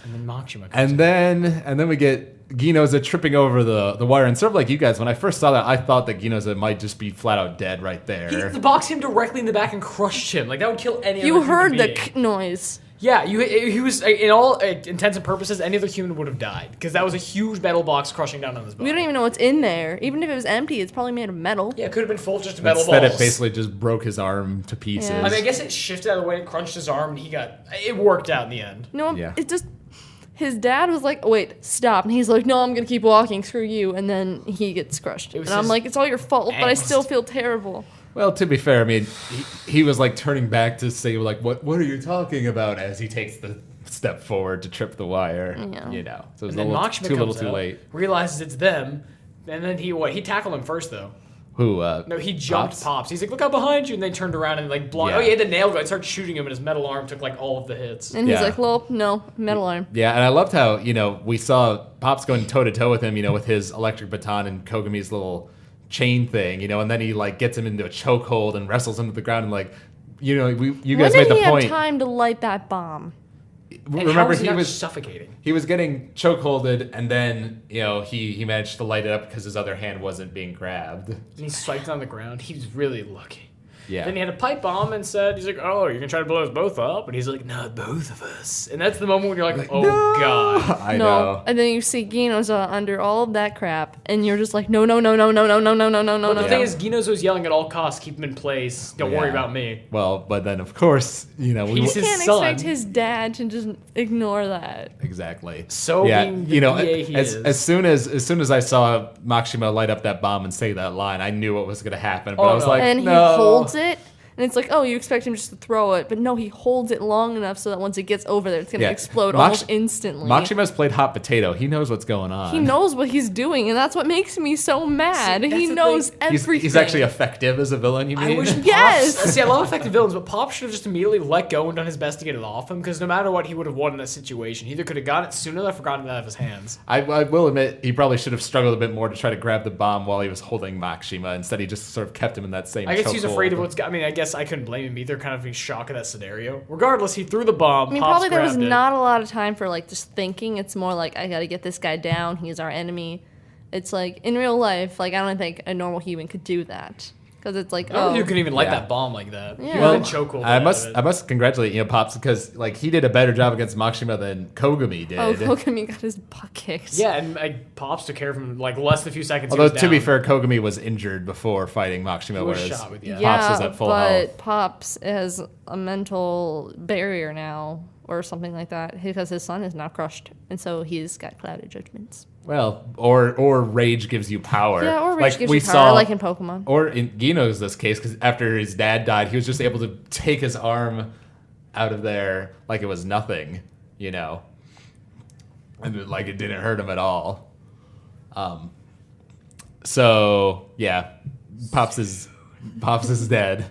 and then Makishima. And then we get Ginoza tripping over the wire, and sort of like you guys, when I first saw that, I thought that Ginoza might just be flat out dead right there. He boxed him directly in the back and crushed him. Like that would kill any. You other human heard the being. noise. Yeah, he was, in all intents and purposes, any other human would have died. Because that was a huge metal box crushing down on his body. We don't even know what's in there. Even if it was empty, it's probably made of metal. Yeah, it could have been full of just metal Instead, balls. it basically just broke his arm to pieces. Yeah. I mean, I guess it shifted out of the way, it crunched his arm, and it worked out in the end. No, Yeah. it just. His dad was like, wait, stop. And he's like, no, I'm going to keep walking. Screw you. And then he gets crushed. It was And I'm his like, it's all your fault, but I angst. still feel terrible. Well, to be fair, I mean, he was like turning back to say like, "What are you talking about?" As he takes the step forward to trip the wire. Yeah. You know, so it was And then Makshima too little, comes too out, late. realizes it's them, and then he tackled him first though. Who? No, he jumped Pops. He's like, look out behind you, and they turned around and like blocked. Yeah. Oh, he had the nail gun. Started shooting him, and his metal arm took like all of the hits. And he's Yeah. like, well, no, metal arm. Yeah, and I loved how we saw Pops going toe to toe with him, with his electric baton and Kogami's little chain thing, and then he like gets him into a chokehold and wrestles him to the ground and like, you guys when made did the he point. have time to light that bomb? And how Remember, was he not was suffocating. he was getting chokeholded, and then he managed to light it up because his other hand wasn't being grabbed. And he swiped on the ground. He was really lucky. Yeah. Then he had a pipe bomb and said, he's like, oh, you're going to try to blow us both up? And he's like, not both of us. And that's the moment when you're like, oh, God. I no. know. And then you see Gino's under all of that crap, and you're just like, no, no, no, no, no, no, no, no, no, no, But no. the thing is, Gino's was yelling at all costs, keep him in place. Don't worry Yeah. about me. Well, but then of course, He's you his can't son. expect his dad to just ignore that. exactly. So yeah, being the BA he is. as soon as I saw Makshima light up that bomb and say that line, I knew what was going to happen. But Oh, I was no. like, And no. he holds it, and it's like, oh, you expect him just to throw it, but no, he holds it long enough so that once it gets over there, it's gonna Yeah. explode Maksh- almost instantly. Makshima's played hot potato. He knows what's going on. He knows what he's doing, and that's what makes me so mad. See, that's He the knows thing. everything. He's actually effective as a villain. You I mean? wish Pops, Yes! See, I love effective villains, but Pop should have just immediately let go and done his best to get it off him, because no matter what, he would have won in that situation. He either could have gotten it sooner or forgotten it out of his hands. I will admit he probably should have struggled a bit more to try to grab the bomb while he was holding Makshima. Instead, he just sort of kept him in that same. I guess he's chokehold. afraid of what's. I mean, I guess I couldn't blame him either. Kind of in shock of that scenario. Regardless, he threw the bomb. I mean, Pops probably there was grabbed it. not a lot of time for like just thinking. It's more like I gotta get this guy down. He's our enemy. It's like in real life, like I don't think a normal human could do that because it's like, I don't oh, think you could even light Yeah. that bomb like that. Yeah. He Well, was in chokehold. I out must of I it. must congratulate Pops because like he did a better job against Makshima than Kogami did. oh, Kogami got his butt kicked. Yeah, and Pops took care of him like less than a few seconds. he Although was to be down. fair, Kogami was injured before fighting Makshima, He was whereas shot with- yeah. Pops was at full but health. Pops has a mental barrier now or something like that because his son is now crushed, and so he's got clouded judgments. Well, or rage gives you power. Yeah, or rage gives we you power, saw- like in Pokemon. Or in Gino's this case, because after his dad died, he was just able to take his arm out of there like it was nothing, and like it didn't hurt him at all. So yeah, Pops is dead.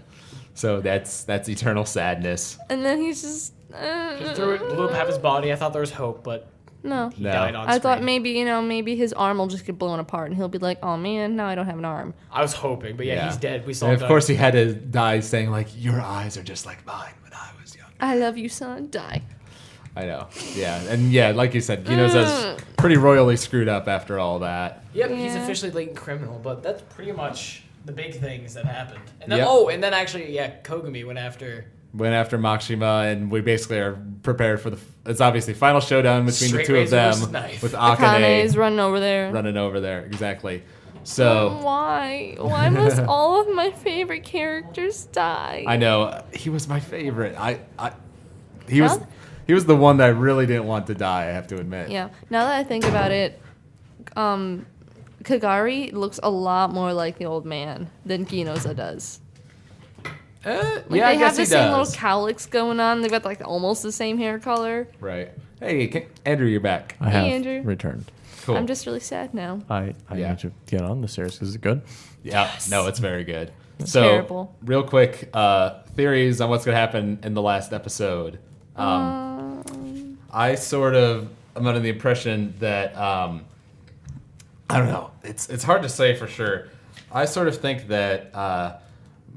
So that's eternal sadness. And then he's just. He threw it, blew up half his body. I thought there was hope, but No. he No. died on I thought screen. maybe his arm will just get blown apart and he'll be like, oh man, now I don't have an arm. I was hoping, but yeah, he's dead. We saw And him of course, he had to die saying like, "Your eyes are just like mine when I was young." I love you, son. Die. I know. Yeah, and yeah, like you said, Gino's as pretty royally screwed up after all that. Yep, he's Yeah. officially latent criminal, but that's pretty much the big things that happened. And then, Yep. and then actually, Kogami went after. Went after Makshima, and we basically are prepared for it's obviously final showdown between Straight the two of razor them versus knife. with Akane is Akane running over there. running over there. Exactly. So Why? Why must all of my favorite characters die? I know he was my favorite. He was the one that I really didn't want to die. I have to admit. Yeah. Now that I think about it, Kagari looks a lot more like the old man than Ginoza does. Like yeah, I they guess have the he same little does. cowlicks going on. They've got like almost the same hair color. Right. Hey, Andrew, you're back. I Hey, have Andrew. returned. Cool. I'm just really sad now. I Yeah. need to get on the series. Is it good? Yeah, no, it's very good. So, terrible. real quick, theories on what's going to happen in the last episode. I sort of am under the impression that I don't know. It's hard to say for sure. I sort of think that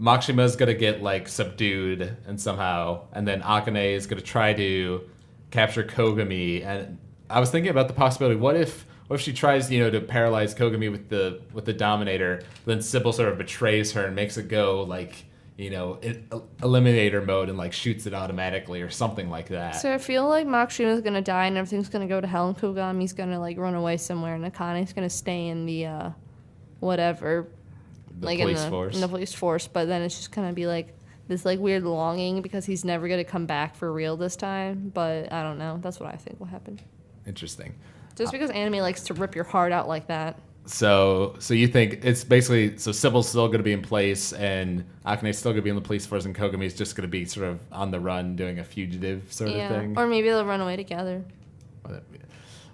Makshima's going to get like subdued and somehow, and then Akane is going to try to capture Kogami. And I was thinking about the possibility: what if she tries, to paralyze Kogami with the Dominator, then Sybil sort of betrays her and makes it go like, eliminator mode and like shoots it automatically or something like that. So I feel like Makshima's gonna die and everything's gonna go to hell, and Kogami's gonna like run away somewhere, and Akane's gonna stay in the whatever, The like police in force. the police force. But then it's just gonna be like this like weird longing because he's never gonna come back for real this time. But I don't know. That's what I think will happen. Interesting. Just because anime likes to rip your heart out like that. So you think it's basically Sybil's still going to be in place and Akane's still going to be in the police force and Kogami's just going to be sort of on the run doing a fugitive sort of thing? Or maybe they'll run away together.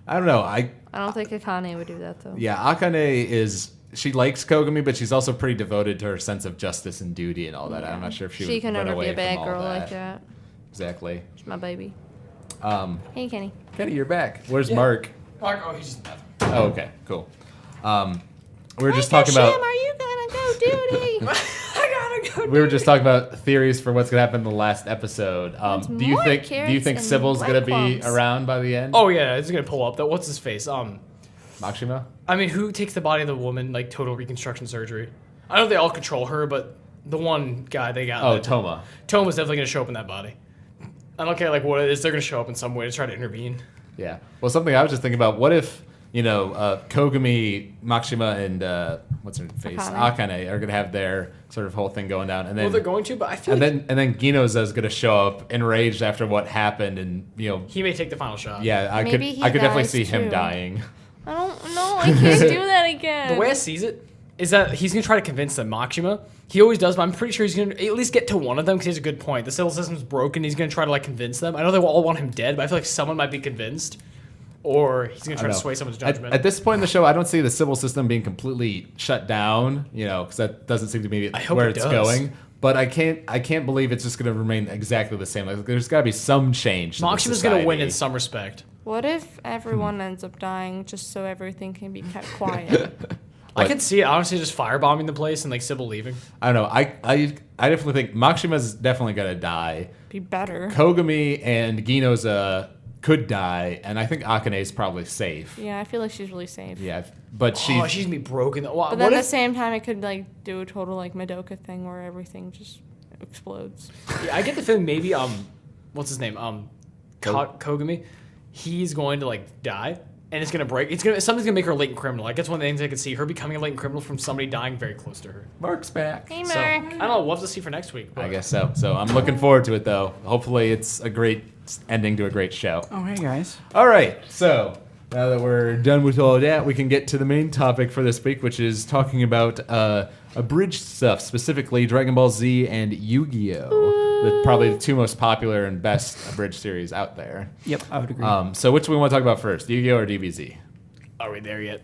I don't know. I don't think Akane would do that though. Yeah, Akane she likes Kogami, but she's also pretty devoted to her sense of justice and duty and all that. I'm not sure if she would can run never away be a bad from all girl that. like that. Exactly. She's my baby. Hey Kenny. Kenny, you're back. Where's Mark? Mark, oh, he's just in the bathroom. Oh, okay, cool. We were just talking about. Are you gonna go duty? I gotta go. We were just talking about theories for what's gonna happen in the last episode. Do you more think carrots and Sybil's gonna be breadcrumbs. around by the end? Oh yeah, it's gonna pull up. That what's his face? Makishima? I mean, who takes the body of the woman like total reconstruction surgery? I know they all control her, but the one guy they got. Oh, Toma. Toma's definitely gonna show up in that body. I don't care like what it is. They're gonna show up in some way to try to intervene. Yeah. Well, something I was just thinking about. What if Kogami, Makishima, and what's her face, Akane are gonna have their sort of whole thing going down, and then Well, they're going to, but I feel and like then Ginoza is gonna show up enraged after what happened, and he may take the final shot. yeah, I Maybe he could definitely dies, see him too. dying. I don't know. I can't do that again. The way I sees it is that he's gonna try to convince them Makishima. He always does, but I'm pretty sure he's gonna at least get to one of them because he has a good point. The civil system's broken. He's gonna try to like convince them. I know they all want him dead, but I feel like someone might be convinced, or he's gonna try to sway someone's judgment. At this point in the show, I don't see the civil system being completely shut down, because that doesn't seem to be hope where it it's does. going. But I can't believe it's just going to remain exactly the same. Like, there's got to be some change. Makshima's gonna win in some respect. What if everyone ends up dying just so everything can be kept quiet? I could see it honestly just firebombing the place and like Sybil leaving. I don't know. I definitely think Makshima's definitely going to die. Be better. Kogami and Ginoza could die, and I think Akane's probably safe. Yeah, I feel like she's really safe. Yeah, but She's gonna be broken. But What then at the if, same time, it could like do a total like Madoka thing where everything just explodes. yeah, I get the feeling maybe what's his name Kogami, he's going to like die. And it's gonna break. Something's gonna make her a latent criminal. I guess one of the things I could see her becoming a latent criminal from somebody dying very close to her. Mark's back. Hey, So Mark. I don't know. We'll have to see for next week. I but- guess so. So I'm looking forward to it, though. Hopefully, it's a great ending to a great show. Oh, hey guys. All right, so now that we're done with all that, we can get to the main topic for this week, which is talking about abridged stuff, specifically Dragon Ball Z and Yu-Gi-Oh, probably the two most popular and best abridged series out there. Yep, I would agree. So which we want to talk about first, Yu-Gi-Oh or DBZ? Are we there yet?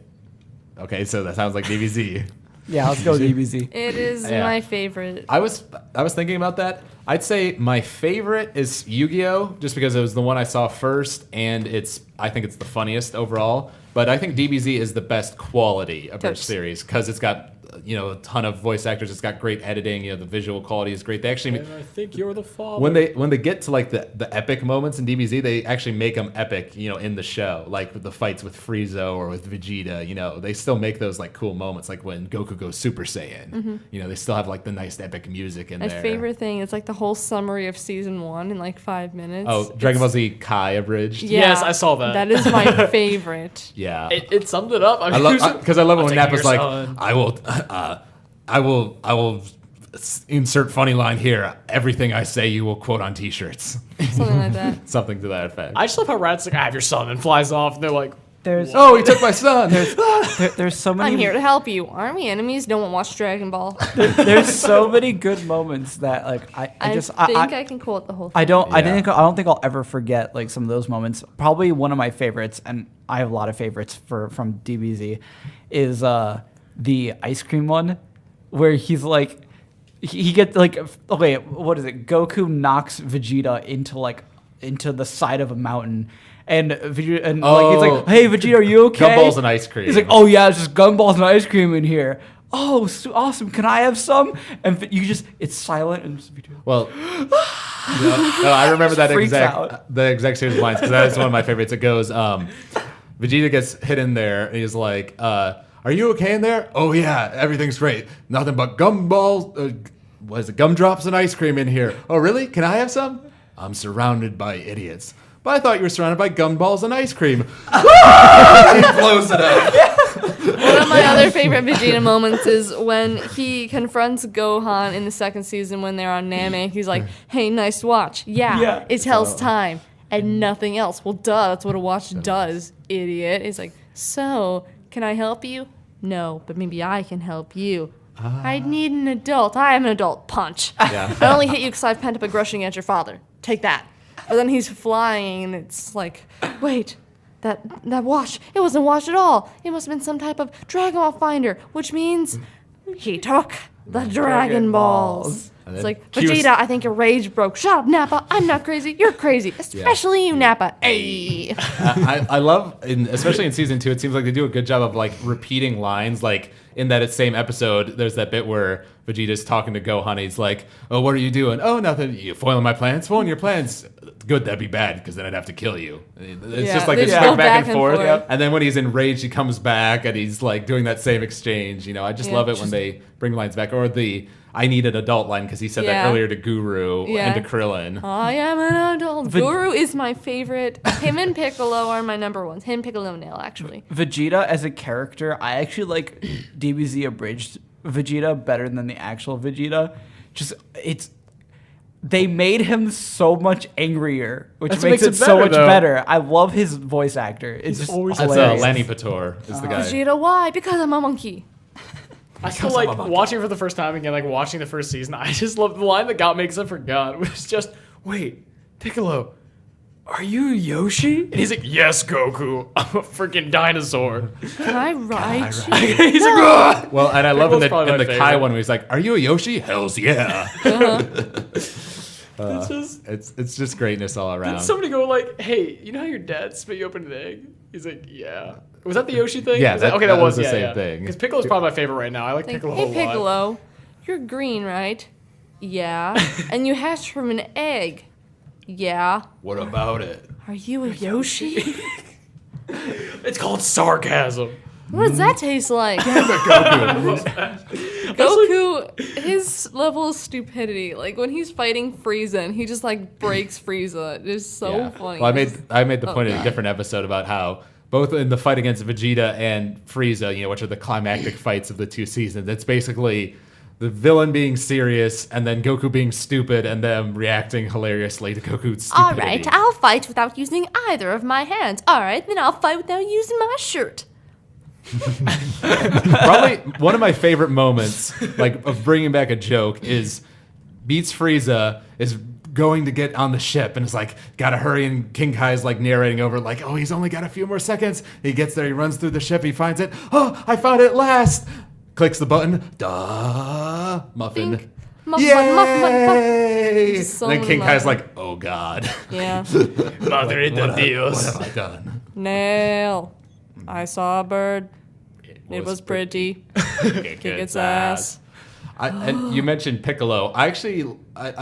Okay, so that sounds like DBZ. Yeah, let's go with DBZ. It is Yeah. my favorite. I was thinking about that. I'd say my favorite is Yu-Gi-Oh, just because it was the one I saw first, and I think it's the funniest overall. But I think DBZ is the best quality abridged Totes. series because it's got a ton of voice actors. It's got great editing. The visual quality is great. They actually And I think you're the father. when they get to like the epic moments in DBZ, they actually make them epic, in the show, like with the fights with Frieza or with Vegeta. They still make those like cool moments, like when Goku goes Super Saiyan. They still have like the nice epic music in My there. favorite thing is like the whole summary of season 1 in like 5 minutes. Oh, Dragon Ball Z Kai abridged. Yeah, Yes, I saw that. That is my favorite. Yeah. It summed it up. I love because I love it I'll when take Nappa's your like, son. I will insert funny line here. Everything I say, you will quote on T-shirts. Something like that. Something to that effect. I just love how Rad's like, I have your son, and flies off. And they're like, There's Oh, he took my son. there's so many I'm here to help you. Aren't we enemies? Don't watch Dragon Ball. there's so many good moments that like I think I can quote the whole thing. I don't Yeah. I don't think I'll ever forget like some of those moments. Probably one of my favorites, and I have a lot of favorites from DBZ, is the ice cream one, where he's like he gets like okay, what is it? Goku knocks Vegeta into the side of a mountain. And Vegeta, and like he's like, "Hey Vegeta, are you okay?" Gumballs and ice cream. He's like, "Oh yeah, it's just gumballs and ice cream in here." Oh, so awesome! Can I have some? And it's silent and just Vegeta. Well, no, I remember that Freaks out. exact series of lines because that is one of my favorites. It goes, Vegeta gets hit in there, and he's like, "Are you okay in there?" "Oh yeah, everything's great. Nothing but gumballs, was it gumdrops and ice cream in here? Oh, really? Can I have some? I'm surrounded by idiots. But I thought you were surrounded by gumballs and ice cream. He blows it up. One of my other favorite Vegeta moments is when he confronts Gohan in the second season when they're on Namek. He's like, hey, nice watch. Yeah. It's Hell's time. And nothing else. Well, duh, that's what a watch does, idiot. He's like, so, can I help you? No, but maybe I can help you. I need an adult. I am an adult. Punch. Yeah. I only hit you because I've pent up aggression against your father. Take that. But then he's flying, and it's like, wait, that watch, it wasn't a watch at all. It must have been some type of Dragon Ball finder, which means he took the Dragon Balls. It's like, Vegeta, I think your rage broke. Shut up, Nappa. I'm not crazy. You're crazy. Especially you, Nappa. Ay. I love, especially in season 2, it seems like they do a good job of like repeating lines. Like in that same episode, there's that bit where Vegeta's talking to Gohan. He's like, "Oh, what are you doing? Oh, nothing. You foiling my plans? Foiling your plans? Good, that'd be bad because then I'd have to kill you." It's just like they this just quick go back and forth. forth. And then when he's enraged, he comes back and he's like doing that same exchange. You know, I just love it when they bring lines back, or the "I need an adult" line because he said that earlier to Guru and to Krillin. I am an adult. Guru is my favorite. Him and Piccolo are my number ones. Him, Piccolo, and Nail, actually. Vegeta as a character, I actually like DBZ Abridged Vegeta better than the actual Vegeta. They made him so much angrier, which makes it so much better. I love his voice actor. It's just always hilarious. Lanny Pator is the guy. Vegeta, why? Because I'm a monkey. I still like watching it for the first time again, like watching the first season. I just love the line that got me because I forgot. It was just, wait, Piccolo, are you Yoshi? And he's like, yes, Goku. I'm a freaking dinosaur. Can I ride you? He's like, "Ah!" Well, and I love in Piccolo's the probably my Kai favorite. one where he's like, "Are you a Yoshi? Hell's yeah!" It's just greatness all around. Did somebody go like, hey, you know how your dad spit you open an egg? He's like, yeah. Was that the Yoshi thing? Yeah, Was that was the same thing. Because Piccolo's probably my favorite right now. I like Piccolo a Hey, lot. Piccolo, you're green, right? Yeah. And you hatched from an egg. Yeah. What about it? Are you a Yoshi? It's called sarcasm. What does that taste like? Goku, his level of stupidity, like when he's fighting Frieza and he just like breaks Frieza, it is so funny. Well, I made the point in a different episode about how both in the fight against Vegeta and Frieza, you know, which are the climactic fights of the 2 seasons, it's basically the villain being serious and then Goku being stupid and them reacting hilariously to Goku's stupidity. All right, I'll fight without using either of my hands. All right, then I'll fight without using my shirt. Probably one of my favorite moments, like of bringing back a joke, is beats Frieza, is going to get on the ship and it's like, gotta hurry, and King Kai's like narrating over like, oh, he's only got a few more seconds. He gets there, he runs through the ship, he finds it. Oh, I found it last. Clicks the button. Duh. Muffin. Bink. Muffin. Yay! So And then King muffin. Kai's like, oh god. Yeah. Madre de Dios. What have I done? Nail. I saw a bird. It was pretty. Kick its ass. And you mentioned Piccolo. I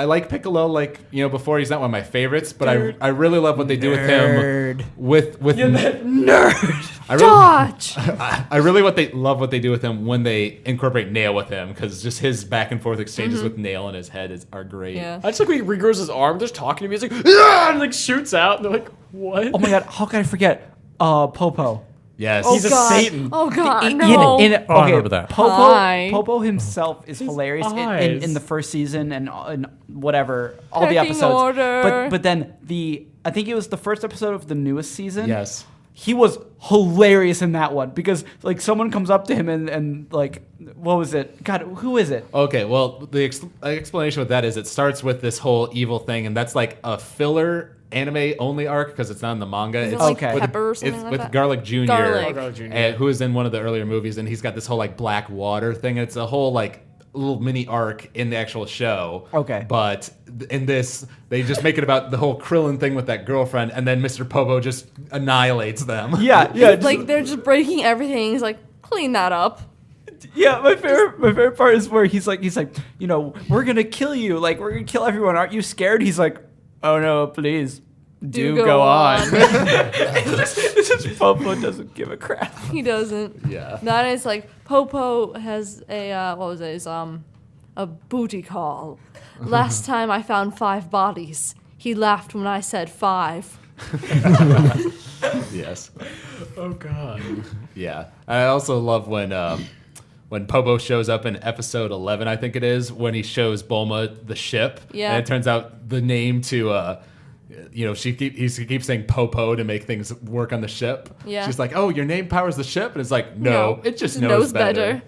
like Piccolo. Like, you know, before he's not one of my favorites, but I really love what they do with him. With Nerd. Dodge. I really love what they do with him when they incorporate Nail with him, because just his back and forth exchanges with Nail in his head are great. Yeah. I just like when he regrows his arm, just talking to me. He's like, "Ah!" and like shoots out. And they're like, what? Oh my god, how can I forget? Popo. Yes. He's a God. Satan. Oh god, In- no. in- Oh, I remember that. Hi. Popo himself is hilarious eyes. in the first season and whatever, all the Pecking episodes. order. But then I think it was the first episode of the newest season. Yes. He was hilarious in that one because like someone comes up to him and like, what was it? God, who is it? Okay, well, the explanation with that is it starts with this whole evil thing, and that's like a filler anime only arc because it's not in the manga. Is it It's like okay. Pepper or something it's like with that? Garlic Jr. Garlic. Garlic Jr. Who is in one of the earlier movies, and he's got this whole like black water thing. It's a whole like little mini arc in the actual show. Okay. But in this, they just make it about the whole Krillin thing with that girlfriend, and then Mr. Popo just annihilates them. Yeah. Like they're just breaking everything. He's like, clean that up. Yeah, my favorite part is where he's like, you know, we're gonna kill you, like we're gonna kill everyone. Aren't you scared? He's like, oh no, please do go on. It's just Popo doesn't give a crap. He doesn't. Yeah. That is like Popo has a what was it? His a a booty call. Last time I found 5 bodies. He laughed when I said 5. Yes. Oh God. Yeah. I also love when Popo shows up in episode 11, I think it is, when he shows Bulma the ship. Yeah. And it turns out the name to, he keeps saying Popo to make things work on the ship. Yeah. She's like, oh, your name powers the ship? And it's like, no, it just knows better.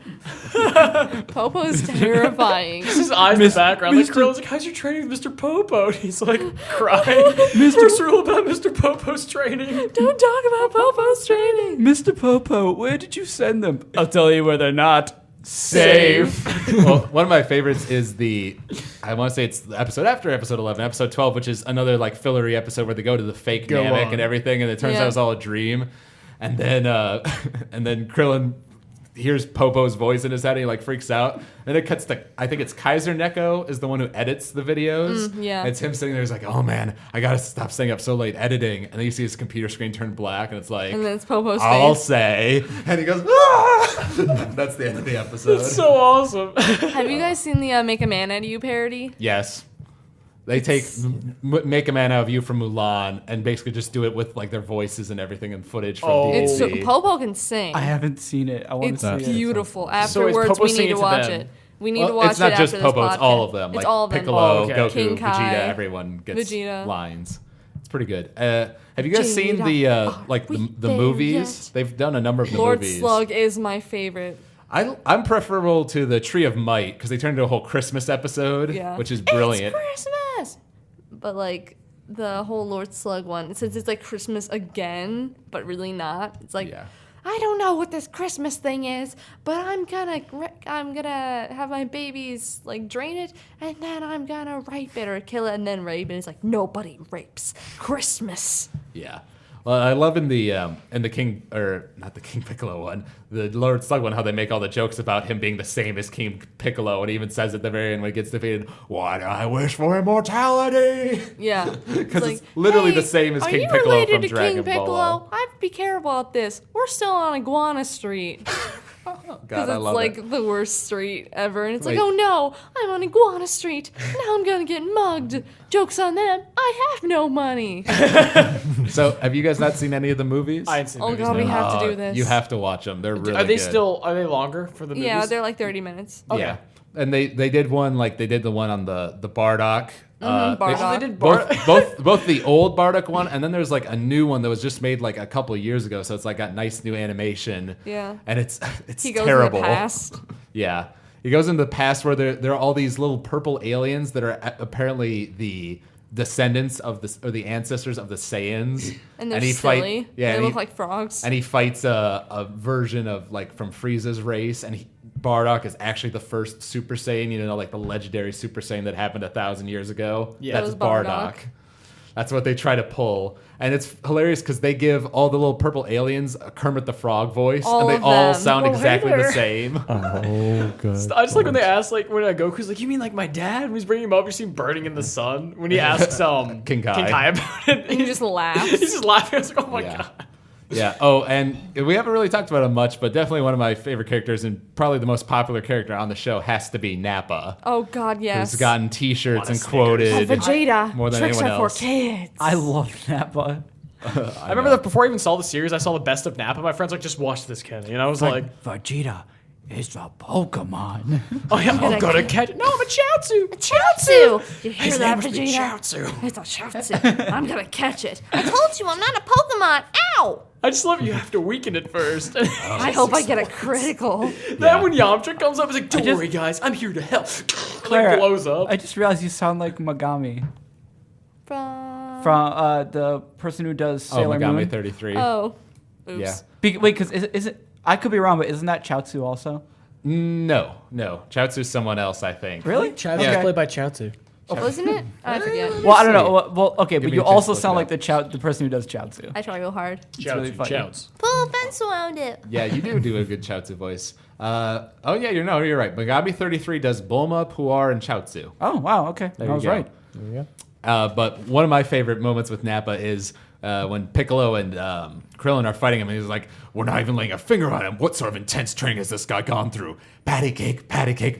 Popo is terrifying. His eyes in the background. Like Krillin's like, how's your training with Mr. Popo? And he's like crying. First rule about Mr. Popo's training. Don't talk about Popo's training. Mr. Popo, where did you send them? I'll tell you where they're not. Safe. Well, one of my favorites is I want to say it's the episode after episode 11, episode 12, which is another like fillery episode where they go to the fake Namek and everything, and it turns out it was all a dream. And then Krillin hears Popo's voice in his head and he like freaks out. And it cuts to, I think it's Kaiser Neko is the one who edits the videos. Yeah. And it's him sitting there, he's like, oh man, I gotta stop staying up so late editing. And then you see his computer screen turn black and it's like, And then it's Popo's I'll face. say. And he goes, ah! That's the end of the episode. It's so awesome. Have you guys seen the Make a Man Out of You parody? Yes. They take Make a Man Out of You from Mulan and basically just do it with like their voices and everything and footage from It's DBZ. Popo can sing. I haven't seen it. I want It's to see it. beautiful. So is Afterwards, Popo we need singing to to watch them? it. We need to watch it. It's not just after this Popo, it's podcast. all of them. It's Like all of them. Piccolo, Oh, okay. Goku, King Kai, Vegeta, everyone gets Vegeta. lines. It's pretty good. Have you guys seen Vegeta, the are we the there movies? yet? They've done a number of the Lord movies. Slug is my favorite. I'm preferable to the Tree of Might because they turned into a whole Christmas episode, Yeah. which is brilliant. It's Christmas! But like the whole Lord Slug one, since it's like Christmas again, but really not. It's like Yeah. I don't know what this Christmas thing is, but I'm gonna have my babies like drain it, and then I'm gonna rape it or kill it and then rape it. It's like nobody rapes Christmas. Yeah. Well, I love in the King, or not the King Piccolo one, the Lord Slug one, how they make all the jokes about him being the same as King Piccolo, and he even says at the very end when he gets defeated, "Why do I wish for immortality?" Yeah, Because it's literally the same as King Piccolo Are you from related to Dragon King Piccolo? Ball. I have to be careful about this. We're still on Iguana Street. God, Because I it's love like it. the worst street ever. And it's Wait. like, oh no, I'm on Iguana Street. Now I'm gonna get mugged. Joke's on them. I have no money. So, have you guys not seen any of the movies? I ain't seen Oh movies, god, we no. have to do this. You have to watch them. They're really Are they good. are they longer for the movies? Yeah, they're like 30 minutes. Okay. Yeah. And they did one, like they did the one on the Bardock. Bardock. Oh, they did Bar- both the old Bardock one, and then there's like a new one that was just made like a couple years ago, so it's like got nice new animation. Yeah. And it's He goes terrible. in the past. Yeah. He goes into the past where there are all these little purple aliens that are apparently the descendants of the ancestors of the Saiyans. And they're he silly. Yeah, They and look he- like frogs. and he fights a version of like from Frieza's race, and Bardock is actually the first Super Saiyan, like the legendary Super Saiyan that happened 1,000 years ago. Yeah. That's That was Bardock. Bardock. That's what they try to pull, and it's hilarious because they give all the little purple aliens a Kermit the Frog voice, All and they of all them. sound Oh, hey exactly the there. same. Oh, good. I just like when they ask, like, when Goku's like, you mean like my dad? When he's bringing him up, you see him burning in the sun. When he asks King Kai. about it, And he just laughs. he's just laughing. I was like, oh my Yeah. god. Yeah. Oh, and we haven't really talked about him much, but definitely one of my favorite characters and probably the most popular character on the show has to be Nappa. Oh god, yes. Who's gotten T-shirts and Snickers. quoted Vegeta. more than Tricks anyone are else. for kids. I love Nappa. I remember that before I even saw the series, I saw the best of Nappa. My friends like, just watch this, Kenny. And I was like, Vegeta is a Pokemon. oh yeah, I'm gonna gonna catch it. No, I'm a Chaozu. Chaozu! You hear His that, name must be Vegeta? Chaozu. It's a Chaozu. I'm gonna catch it. I told you I'm not a Pokemon. Ow! I just love you have to weaken it first. I hope I get a critical. Then when Yamcha comes up, he's like, don't worry, guys, I'm here to help. Clara, Like, blows up. I just realized you sound like Megami From... from the person who does Oh, Sailor Megami Moon. 33. Oh. Oops. Yeah. Wait, because is it? I could be wrong, but isn't that Chaozu also? No. Chaozu's someone else, I think. Really? Chaozu Yeah. is played by Chaozu. Wasn't it? I forget. Well, I don't know. Well, okay, Give but me you a chance also to look sound it like up. the person who does Chaozu. I try real hard. really funny. Chaozu. Pull a pencil around it. Yeah, you do a good Chaozu voice. Oh yeah, you're right. Megami 33 does Bulma, Puar, and Chaozu. Oh wow, okay, I you was go. right. There you go. But one of my favorite moments with Nappa is when Piccolo and Krillin are fighting him, and he's like, "We're not even laying a finger on him. What sort of intense training has this guy gone through? Patty cake,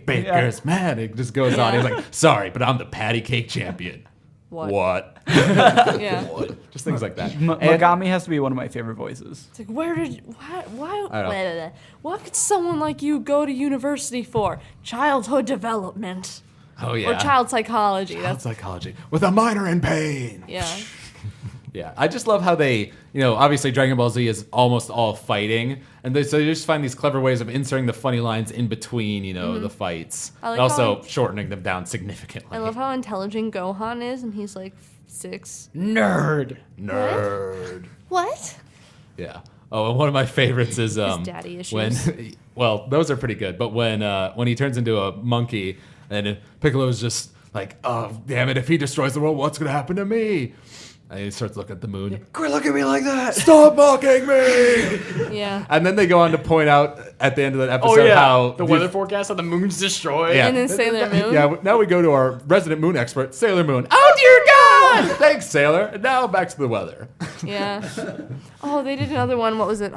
bakers, man." It just goes on. He's like, "Sorry, but I'm the patty cake champion." What? Yeah. What? Just things like that. Megami has to be one of my favorite voices. It's like, why I don't know. what could someone like you go to university for? Childhood development. Oh yeah. Or child psychology. Child psychology with a minor in pain. Yeah. Yeah, I just love how they, obviously Dragon Ball Z is almost all fighting, and so they just find these clever ways of inserting the funny lines in between, the fights, I like and also how- shortening them down significantly. I love how intelligent Gohan is, and he's like 6. Nerd. Nerd. What? Yeah. Oh, and one of my favorites is daddy issues. when, well, those are pretty good, but when he turns into a monkey, and Piccolo's just like, "Oh, damn it! If he destroys the world, what's gonna happen to me?" And he starts looking at the moon. Quit looking at me like that. Stop mocking me! Yeah. And then they go on to point out at the end of that episode how the weather forecast how the moon's destroyed. Yeah. And then Sailor Moon. Yeah, now we go to our resident moon expert, Sailor Moon. Oh dear God! Thanks, Sailor. And now back to the weather. Yeah. Oh, they did another one. What was it?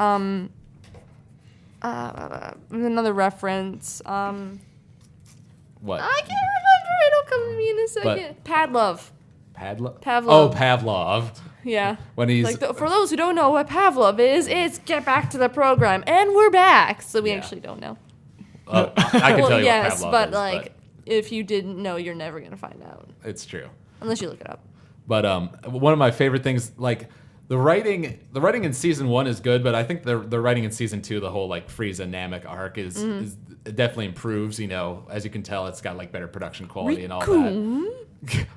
Another reference. What? I can't remember. It'll come to me in a second. Pavlov. Pavlov. Pavlov. Oh, Pavlov. Yeah. When he's Like for those who don't know what Pavlov is, it's get back to the program, and we're back. So we actually don't know. I can Well, tell you yes, what Pavlov but is, like if you didn't know, you're never gonna find out it's true. unless you look it up. But one of my favorite things, like the writing in season 1 is good, but I think the writing in season 2, the whole like Frieza Namek arc is it definitely improves. As you can tell, it's got like better production quality and all that.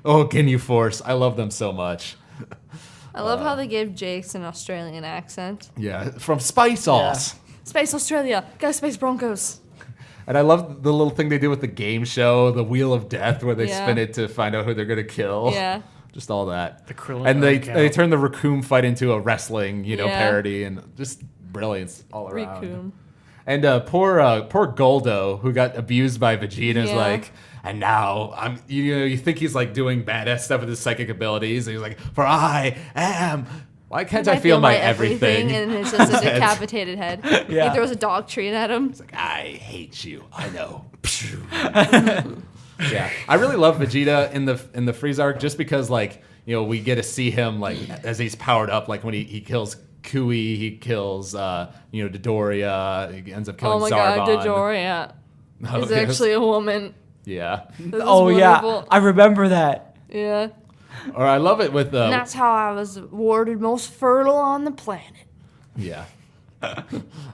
Oh, Ginyu Force, I love them so much. I love how they gave Jake's an Australian accent. Yeah, from Spice Sauce. Space Australia, go Space Broncos. And I love the little thing they do with the game show, the Wheel of Death, where they Yeah. spin it to find out who they're gonna kill. Yeah. Just all that. The Krillin And they Earth turn the Raccoon fight into a wrestling, Yeah. parody, and just brilliance all around. Riku. And poor Goldo, who got abused by Vegeta, is Yeah. like, and now I'm, you think he's like doing badass stuff with his psychic abilities, and he's like, for I am. Why can't I feel my everything? And it's just a decapitated head. Yeah. He throws a dog treat at him. It's like, I hate you. I know. Yeah, I really love Vegeta in the Frieza arc just because we get to see him as he's powered up, like when he kills Kui, he kills Dodoria, he ends up killing Oh my Zarbon. god, Dodoria Oh, is yes. actually a woman. Yeah. This is Oh wonderful. yeah, I remember that. Yeah. Or I love it with And that's how I was awarded most fertile on the planet. yeah.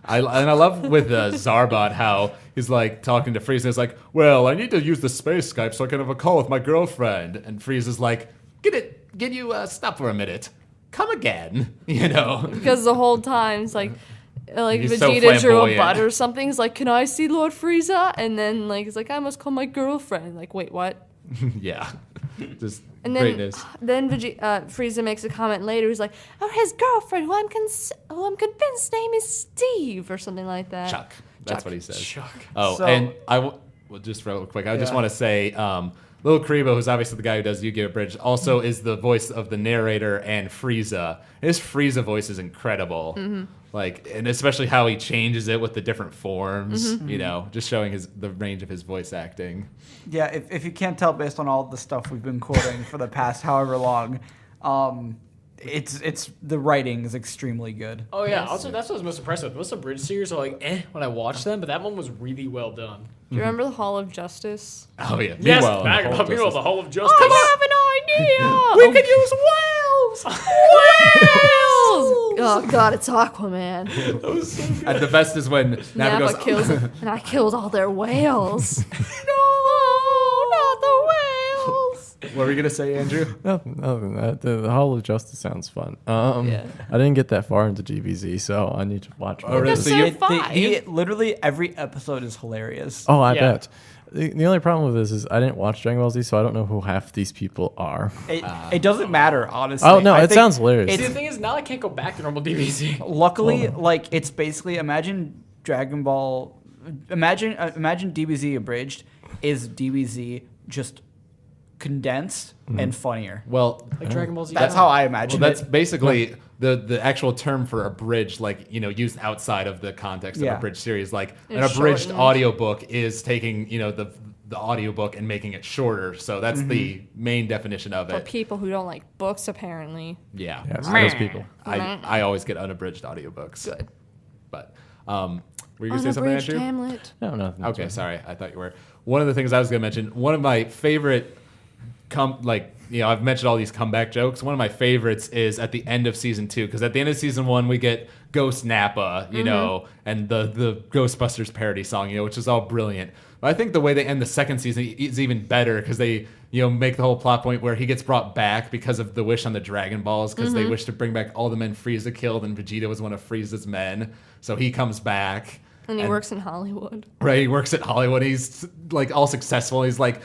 I love with Zarbon how he's like talking to Frieza. He's like, "Well, I need to use the space Skype so I can have a call with my girlfriend." And Frieza's like, "Can you stop for a minute? Come again?" Because the whole time it's like He's so Vegeta drew a flamboyant. butt or something. He's like, "Can I see Lord Frieza?" And then he's like, "I must call my girlfriend." Like, wait, what? Yeah. Just And then, greatness. Frieza makes a comment later. He's like, "Oh, his girlfriend, who I'm convinced name is Steve or something like that." Chuck. That's Chuck. what he says. Chuck. Oh, So- and well, just real quick, I just Yeah. want to say, Lil Karibo, who's obviously the guy who does Yu-Gi-Oh! Abridged, also is the voice of the narrator and Frieza. His Frieza voice is incredible. And especially how he changes it with the different forms, just showing the range of his voice acting. Yeah, if you can't tell based on all the stuff we've been quoting for the past however long, it's the writing is extremely good. Oh yeah. Yes. Also, that's what I was most impressed with. Most of the Bridge series are when I watch them, but that one was really well done. Do you remember the Hall of Justice? Oh, yeah. Yes, Meanwhile, back the whole up. Meanwhile, Justice- the Hall of Justice. I have an idea. We could use whales. Whales! Oh god, it's Aquaman. And the best is when Navi Nappa goes, kills, and I killed all their whales. No, not the whales. What were you going to say, Andrew? Nothing other than that. The Hall of Justice sounds fun. Yeah. I didn't get that far into DBZ, so I need to watch more. really? That's So so you- five. Literally every episode is hilarious. Oh, I Yeah. bet. The only problem with this is I didn't watch Dragon Ball Z, so I don't know who half these people are. It doesn't matter, honestly. Oh, no, I it think sounds hilarious. See, the thing is, now I can't go back to normal DBZ. Luckily, it's basically imagine Dragon Ball. Imagine DBZ Abridged is DBZ just condensed and funnier. Well, Like Dragon Ball Z. That's how I imagine well, that's it. basically the actual term for abridged, like, used outside of the context of Yeah. abridged series. Like an It's abridged shortened. audiobook is taking, the audiobook and making it shorter. So that's the main definition of For it. people who don't like books, apparently. Yeah. Yes, those people. I always get unabridged audiobooks. Good. But were you going to say something, Unabridged Andrew? Hamlet. No, nothing. Okay, sorry. I thought you were. One of the things I was going to mention, one of my favorite, I've mentioned all these comeback jokes. One of my favorites is at the end of season 2, because at the end of season 1, we get Ghost Nappa, and the Ghostbusters parody song, which is all brilliant. But I think the way they end the second season is even better, because they, make the whole plot point where he gets brought back because of the wish on the Dragon Balls, because they wish to bring back all the men Frieza killed, and Vegeta was one of Frieza's men. So he comes back. And he works in Hollywood. Right, he works at Hollywood. He's like all successful. He's like,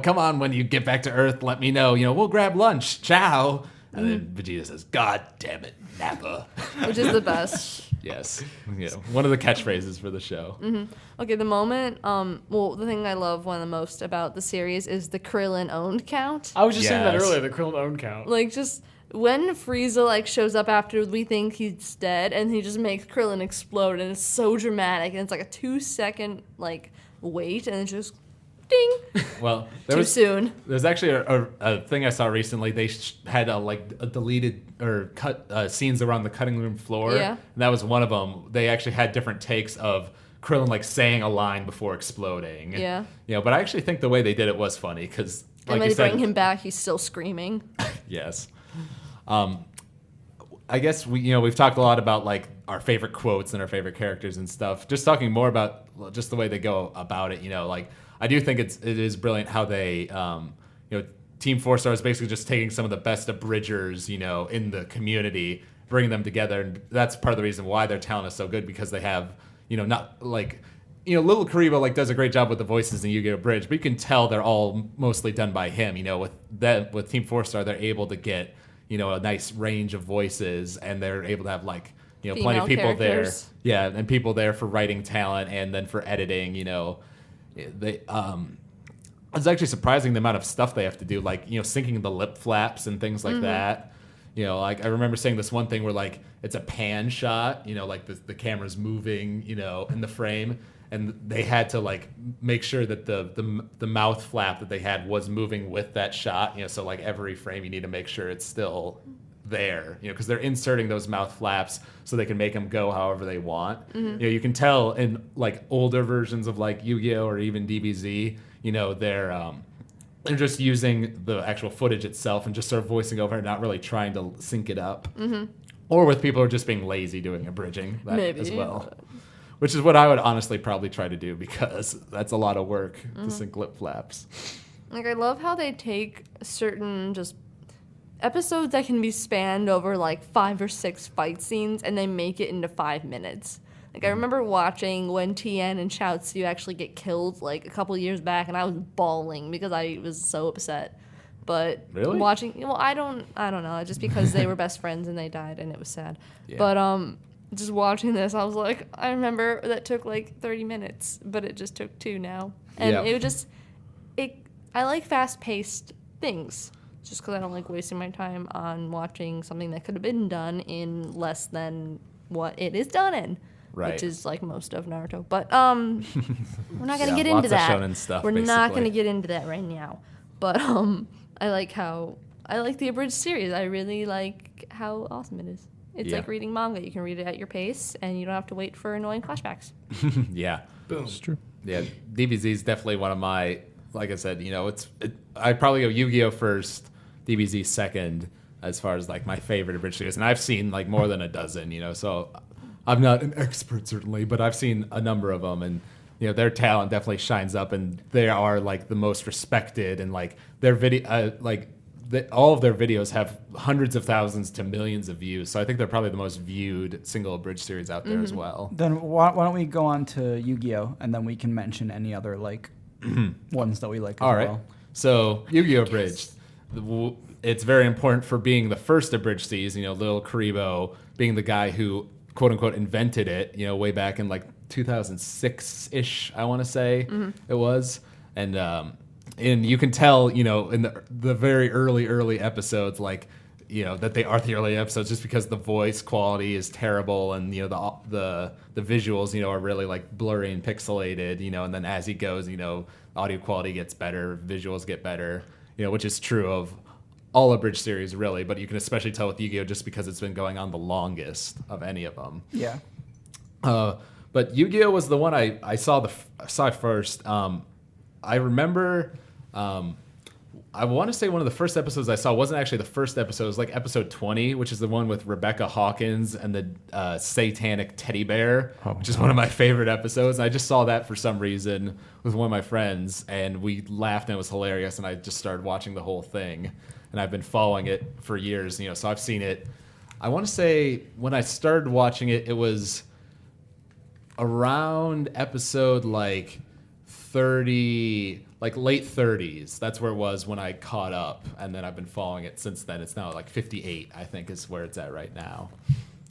come on, when you get back to Earth, let me know. We'll grab lunch. Ciao. And then Vegeta says, "God damn it, Nappa." Which is the best. Yes, one of the catchphrases for the show. Okay, the moment, the thing I love one of the most about the series is the Krillin owned count. I was just saying that Yes. earlier, the Krillin own count. Like, just when Frieza, shows up after we think he's dead, and he just makes Krillin explode, and it's so dramatic, and it's like a 2-second, wait, and it's just ding. Well, Too soon. There's actually a thing I saw recently. They had a deleted or cut scenes around the cutting room floor. Yeah. And that was one of them. They actually had different takes of Krillin saying a line before exploding. Yeah. But I actually think the way they did it was funny, because And when they bring him back, he's still screaming. Yes. I guess we've talked a lot about our favorite quotes and our favorite characters and stuff. Just talking more about just the way they go about it. I do think it is brilliant how they TeamFourStar is basically just taking some of the best abridgers in the community, bringing them together, and that's part of the reason why their talent is so good, because they have not Little Karibo does a great job with the voices in Yu-Gi-Oh Abridged, but you can tell they're all mostly done by him. With TeamFourStar, they're able to get a nice range of voices, and they're able to have plenty Female of people characters. there. Yeah, and people there for writing talent, and then for editing. They it's actually surprising the amount of stuff they have to do, syncing the lip flaps and things like that. I remember saying this one thing where it's a pan shot, the camera's moving, in the frame, and they had to make sure that the mouth flap that they had was moving with that shot. So every frame you need to make sure it's still there, because they're inserting those mouth flaps so they can make them go however they want. You can tell in older versions of Yu-Gi-Oh or even DBZ, they're just using the actual footage itself and just sort of voicing over it, not really trying to sync it up. Or with people who are just being lazy doing abridging that Maybe. as well. Which is what I would honestly probably try to do, because that's a lot of work to sync lip flaps. I love how they take certain just episodes that can be spanned over 5 or 6 fight scenes, and they make it into 5 minutes. I remember watching when Tien and Chaozu actually get killed a couple years back, and I was bawling because I was so upset. But Really? watching, I don't know, just because they were best friends and they died, and it was sad. Yeah. But just watching this, I was like, I remember that took 30 minutes, but it just took 2 now, and Yeah. it was just I like fast-paced things. Just because I don't like wasting my time on watching something that could have been done in less than what it is done in. Right. Which is most of Naruto. But we're not going to Yeah, get lots into of that. shonen stuff, We're not basically. going to get into that right now. But I like the abridged series. I really like how awesome it is. It's Yeah. like reading manga. You can read it at your pace, and you don't have to wait for annoying flashbacks. Yeah. Boom. It's true. Yeah, DBZ is definitely one of my, like I said, I'd probably go Yu-Gi-Oh first, DBZ second, as far as my favorite abridged series. And I've seen more than a dozen, so I'm not an expert certainly, but I've seen a number of them, and their talent definitely shines up, and they are the most respected, and their video, all of their videos have hundreds of thousands to millions of views. So I think they're probably the most viewed single abridged series out there as well. Then why don't we go on to Yu-Gi-Oh, and then we can mention any other ones that we like as All right. well. So Yu-Gi-Oh Abridged. It's very important for being the first abridged series. Lil Karibo being the guy who quote unquote invented it. Way back in 2006-ish, I want to say it was, and and you can tell, you know, in the very early episodes, like, you know, that they are the early episodes just because the voice quality is terrible, and you know the visuals, you know, are really like blurry and pixelated, you know, and then as he goes, you know, audio quality gets better, visuals get better, you know, which is true of all Abridged series really, but you can especially tell with Yu-Gi-Oh just because it's been going on the longest of any of them. Yeah. But Yu-Gi-Oh was the one I saw first. I remember. I want to say one of the first episodes I saw wasn't actually the first episode. It was like episode 20, which is the one with Rebecca Hawkins and the satanic teddy bear, which is one of my favorite episodes. And I just saw that for some reason with one of my friends, and we laughed and it was hilarious. And I just started watching the whole thing, and I've been following it for years. You know, so I've seen it. I want to say when I started watching it, it was around episode like 30. Like late 30s. That's where it was when I caught up, and then I've been following it since then. It's now like 58, I think, is where it's at right now.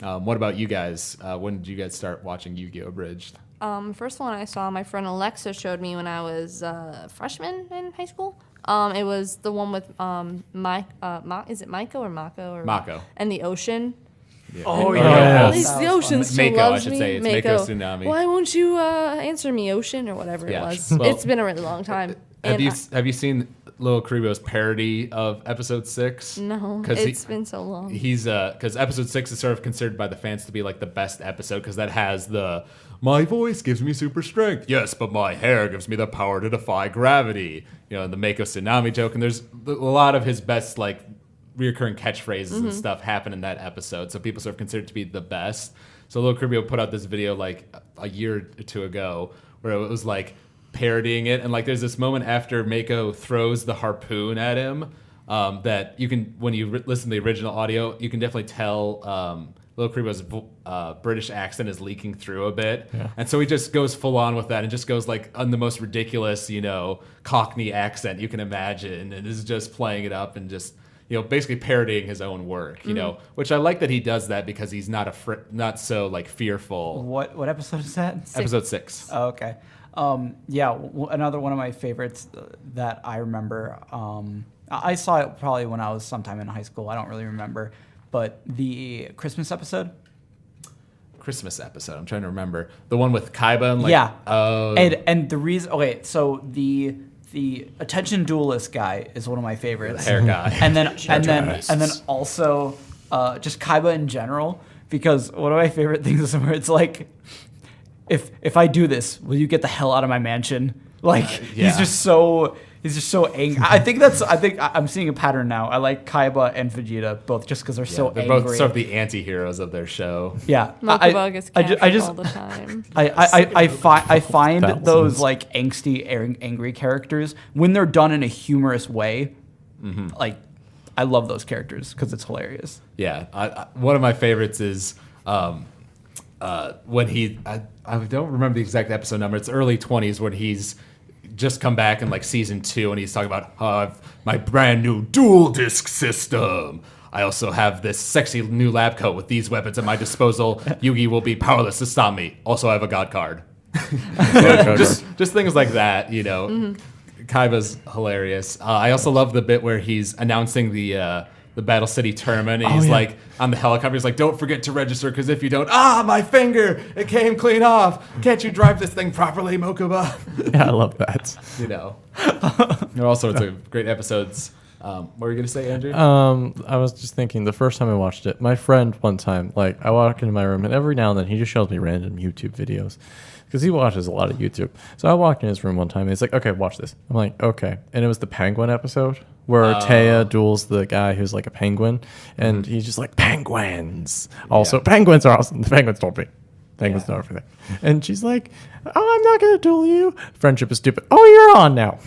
What about you guys? When did you guys start watching Yu-Gi-Oh Abridged? First one I saw, my friend Alexa showed me when I was a freshman in high school. It was the one with is it Maiko or Mako? Or Mako. And the ocean. Yeah. Oh, And yeah. at least the ocean still Mako, I loves should me. say. It's Mako Tsunami. Why won't you answer me, ocean, or whatever Yeah. it was? Well, It's been a really long time. Have you seen Lil Karibo's parody of episode 6? No, 'Cause it's been so long. He's because episode 6 is sort of considered by the fans to be like the best episode because that has the "my voice gives me super strength, yes, but my hair gives me the power to defy gravity," you know, the Mako Tsunami joke, and there's a lot of his best like reoccurring catchphrases and stuff happen in that episode, so people sort of consider it to be the best. So Lil Karibio put out this video like a year or two ago where it was like parodying it, and like there's this moment after Mako throws the harpoon at him that you can, when you listen to the original audio, you can definitely tell Lil Karibio's British accent is leaking through a bit, and so he just goes full on with that and just goes like on the most ridiculous, you know, Cockney accent you can imagine, and is just playing it up and just, you know, basically parodying his own work, you know, which I like that he does that because he's not not so like fearful. What episode is that? Episode 6. Oh, okay. Another one of my favorites that I remember. I saw it probably when I was sometime in high school. I don't really remember, but the Christmas episode. Christmas episode. I'm trying to remember the one with Kaiba and like. Yeah. Oh. And the reason. Okay, so the attention duelist guy is one of my favorites. The hair guy. And then also just Kaiba in general, because one of my favorite things is where it's like, if I do this, will you get the hell out of my mansion? Like he's just so angry. I think I'm seeing a pattern now. I like Kaiba and Vegeta both just because they're so they're angry. both sort of the anti-heroes of their show. Yeah, Mokubug is I just all the time. I find Thousands. those like angsty, angry characters when they're done in a humorous way. Like, I love those characters because it's hilarious. Yeah, one of my favorites is when I don't remember the exact episode number. It's early 20s when he's just come back in like season 2, and he's talking about my brand new dual disc system. I also have this sexy new lab coat with these weapons at my disposal. Yugi will be powerless to stop me. Also, I have a god card. just things like that, you know. Kaiba's hilarious. I also love the bit where he's announcing the Battle City tournament, and he's like on the helicopter. He's like, "Don't forget to register, because if you don't, my finger, it came clean off. Can't you drive this thing properly, Mokuba?" Yeah, I love that. You know, there are all sorts of great episodes. What were you gonna say, Andrew? I was just thinking the first time I watched it, my friend one time, like I walk into my room and every now and then he just shows me random YouTube videos because he watches a lot of YouTube. So I walked in his room one time and he's like, "Okay, watch this." I'm like, "Okay," and it was the penguin episode where Taya duels the guy who's like a penguin, and he's just like, "Penguins." Also, penguins are awesome. The penguins told me. Penguins know everything. And she's like, "Oh, I'm not gonna duel you. Friendship is stupid. Oh, you're on now."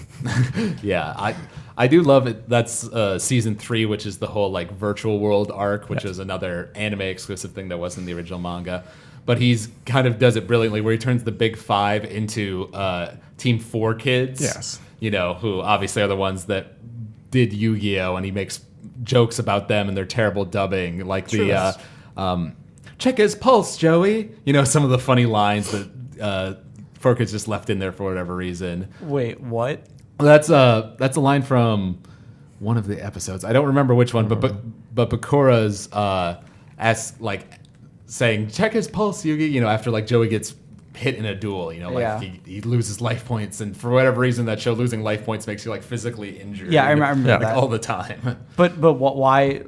Yeah, I do love it. That's season 3, which is the whole like virtual world arc, which is another anime exclusive thing that wasn't in the original manga. But he's kind of does it brilliantly, where he turns the big 5 into Team 4 kids. Yes. You know, who obviously are the ones that did Yu-Gi-Oh, and he makes jokes about them and their terrible dubbing, like the check his pulse, Joey. You know, some of the funny lines that 4 kids just left in there for whatever reason. Wait, what? That's a line from one of the episodes. I don't remember which one, but Bakura's saying, check his pulse, Yugi, after like Joey gets hit in a duel, he loses life points, and for whatever reason that show losing life points makes you like physically injured. Yeah, I remember that. All the time. But why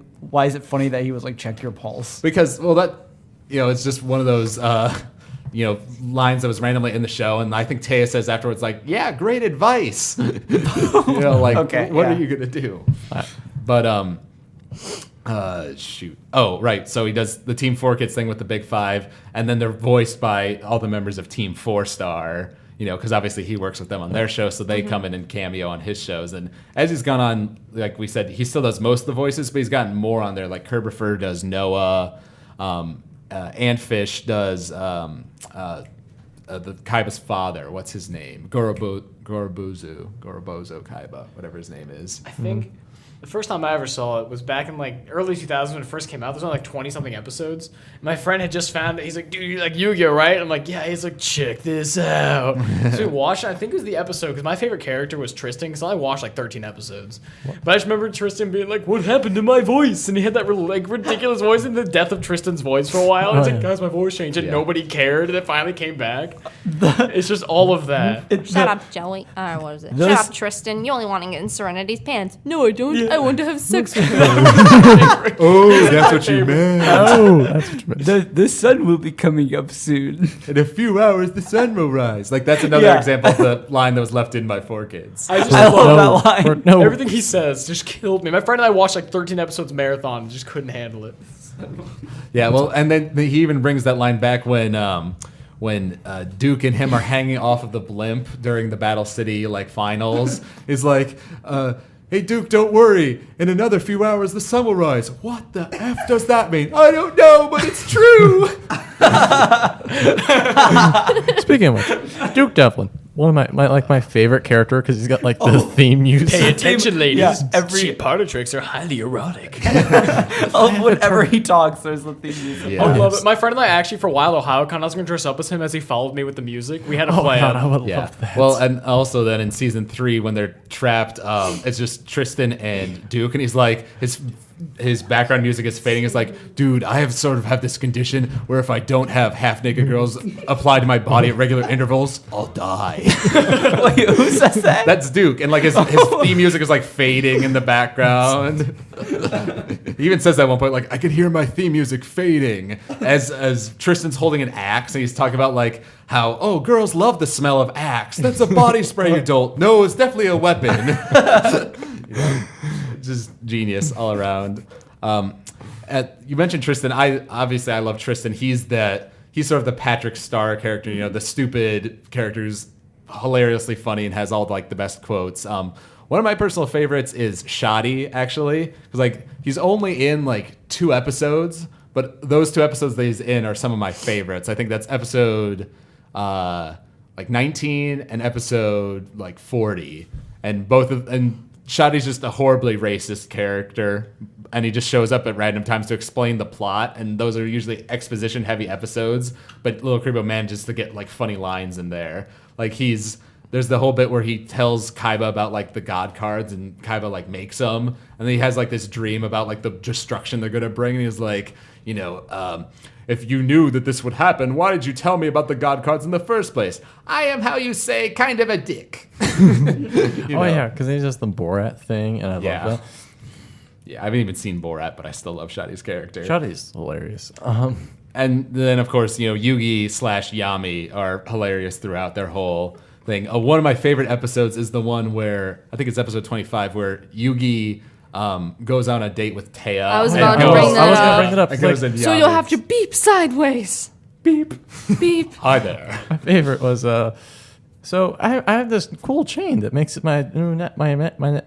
is it funny that he was like, check your pulse? Because it's just one of those lines that was randomly in the show, and I think Taya says afterwards, like, yeah, great advice. Okay, what are you gonna do? But shoot. Oh, right. So he does the Team 4 Kids thing with the Big Five, and then they're voiced by all the members of TeamFourStar. Because obviously he works with them on their show, so they come in and cameo on his shows. And as he's gone on, like we said, he still does most of the voices, but he's gotten more on there. Like Kerbifer does Noah. Antfish does the Kaiba's father. What's his name? Gorobozo Kaiba, whatever his name is. I think the first time I ever saw it was back in like early 2000s when it first came out. There's only like 20 something episodes. My friend had just found it. He's like, dude, you like Yu-Gi-Oh, right? I'm like, yeah. He's like, check this out. So we watched it. I think it was the episode because my favorite character was Tristan because I watched like 13 episodes. But I just remember Tristan being like, what happened to my voice? And he had that like ridiculous voice and the death of Tristan's voice for a while. And it's like, guys, my voice changed. And nobody cared. And it finally came back. It's just all of that. Shut up, Joey. What was it? Shut up, Tristan. You only want to get in Serenity's pants. No, I don't. Yeah. I want to have sex with you. Oh, that's what you meant. Oh, that's what you meant. The sun will be coming up soon. In a few hours, the sun will rise. Like, that's another example of the line that was left in by 4 Kids. I love that line. Everything he says just killed me. My friend and I watched like 13 episodes marathon and just couldn't handle it. Yeah, well, and then he even brings that line back when Duke and him are hanging off of the blimp during the Battle City finals. He's like, hey Duke, don't worry. In another few hours, the sun will rise. What the F does that mean? I don't know, but it's true. Speaking of which, Duke Devlin, one of my favorite character because he's got the theme music. Pay attention, ladies. Yeah, cheap party tricks are highly erotic. Whenever he talks, there's the theme music. Yeah. I love it. My friend and I actually, for a while, OhioCon, I was going to dress up as him as he followed me with the music. We had a plan. God, I would love that. Well, and also then in season 3 when they're trapped, it's just Tristan and Duke, and he's like his background music is fading. It's like, dude, I have sort of have this condition where if I don't have half-naked girls applied to my body at regular intervals, I'll die. Wait, who says that? That's Duke, and his theme music is fading in the background. He even says that at one point, I can hear my theme music fading as Tristan's holding an axe, and he's talking about how girls love the smell of axe. That's a body spray, you don't. No, it's definitely a weapon. Just genius all around. You mentioned Tristan. I love Tristan. He's sort of the Patrick Star character. The stupid character who's hilariously funny and has all the best quotes. One of my personal favorites is Shoddy, actually, because he's only in 2 episodes, but those 2 episodes that he's in are some of my favorites. I think that's episode 19 and episode 40, and Shoddy's just a horribly racist character, and he just shows up at random times to explain the plot, and those are usually exposition-heavy episodes, but Little Creepo manages to get funny lines in there. There's the whole bit where he tells Kaiba about the god cards, and Kaiba makes them, and then he has this dream about the destruction they're gonna bring, and he's like, if you knew that this would happen, why did you tell me about the god cards in the first place? I am, how you say, kind of a dick. Yeah, because he's just the Borat thing, and I love that. Yeah, I haven't even seen Borat, but I still love Shoddy's character. Shoddy's hilarious. And then, of course, Yugi/Yami are hilarious throughout their whole thing. One of my favorite episodes is the one where, I think it's episode 25, where Yugi goes on a date with Taya. I was about to bring that up. So you'll have to beep sideways. Beep. Beep. Hi there. My favorite was so I have this cool chain that makes it my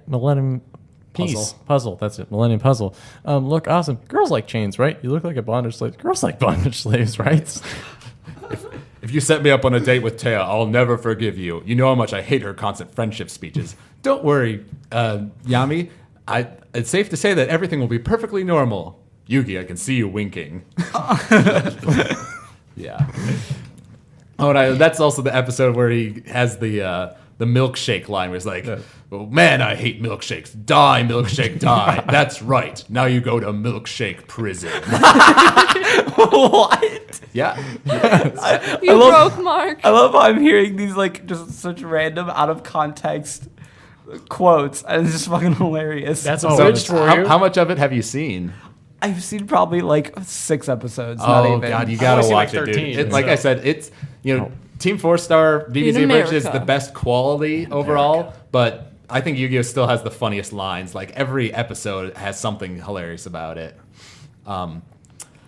Millennium puzzle. That's it, Millennium Puzzle. Look awesome. Girls like chains, right? You look like a bondage slave. Girls like bondage slaves, right? If you set me up on a date with Taya, I'll never forgive you. You know how much I hate her constant friendship speeches. Don't worry, Yami. It's safe to say that everything will be perfectly normal. Yugi, I can see you winking. Yeah. Oh, and that's also the episode where he has the the milkshake line was like, "Oh man, I hate milkshakes. Die, milkshake, die." That's right. Now you go to milkshake prison. What? Yeah. You broke Mark. I love how I'm hearing these like just such random out of context quotes, and it's just fucking hilarious. That's So abridged for you. how much of it have you seen? I've seen probably like 6 episodes. Oh not even. God, you I've gotta only seen, watch like, it, 13, dude. Like so- I said, it's Team 4-Star DBZ Abridged is America. the best quality overall, but I think Yu-Gi-Oh still has the funniest lines. Like every episode has something hilarious about it.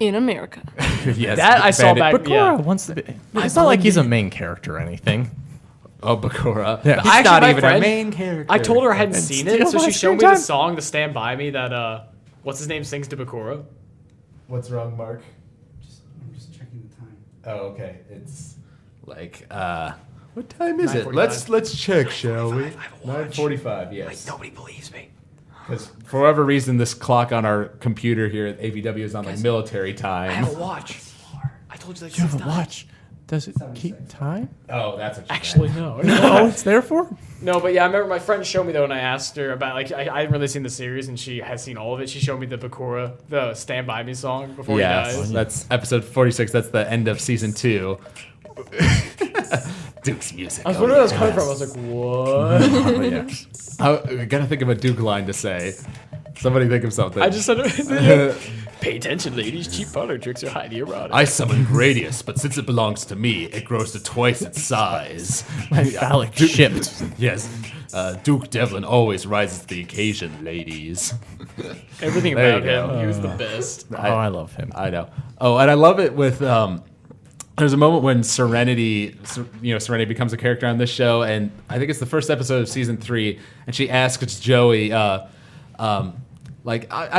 In America. Yes, That I saw Bandit- back. But Clara wants to be. It's not like he's a main character or anything. Oh, Bakura. Yeah. He's Actually, not my even friend- a main character. I told her I hadn't And seen steal it, so my she showed me screen the time. song to Stand By Me that, what's his name, sings to Bakura. What's wrong, Mark? I'm just checking the time. Oh, okay. It's like what time is it? 9:45. Let's check, shall we? 9:45. Yes. Nobody believes me. Because for whatever reason, this clock on our computer here at AVW is on like military I time. have a watch. I told you like You have 6 a times. watch. Does it keep time? Oh, that's what you Actually, meant. no. Oh, it's there for? No, but yeah, I remember my friend showed me though, and I asked her about like I hadn't really seen the series, and she had seen all of it. She showed me the Bakura, the "Stand By Me" song before he Yes, dies. that's episode 46. That's the end of season 2. Duke's music. I was wondering where that was coming from. I was like, what? Oh, yeah. I gotta think of a Duke line to say. Somebody think of something. I just said, pay attention, ladies. Cheap parlor tricks are highly erotic. I summon Gradius, but since it belongs to me, it grows to twice its size. My phallic shipped. Yes, Duke Devlin always rises to the occasion, ladies. Everything There about you go. him, he was the best. Oh, I love him. I know. Oh, and I love it with there's a moment when Serenity becomes a character on this show, and I think it's the first episode of season 3, and she asks Joey, I'm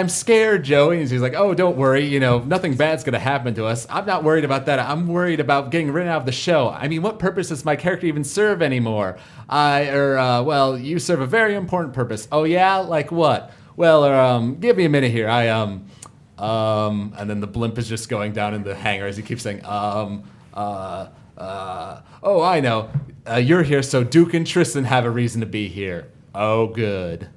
scared, Joey. And she's like, oh, don't worry, nothing bad's gonna happen to us. I'm not worried about that. I'm worried about getting rid of the show. I mean, what purpose does my character even serve anymore? You serve a very important purpose. Oh yeah, like what? Well, give me a minute here. And then the blimp is just going down in the hangar as he keeps saying, oh, I know. You're here, so Duke and Tristan have a reason to be here. Oh, good.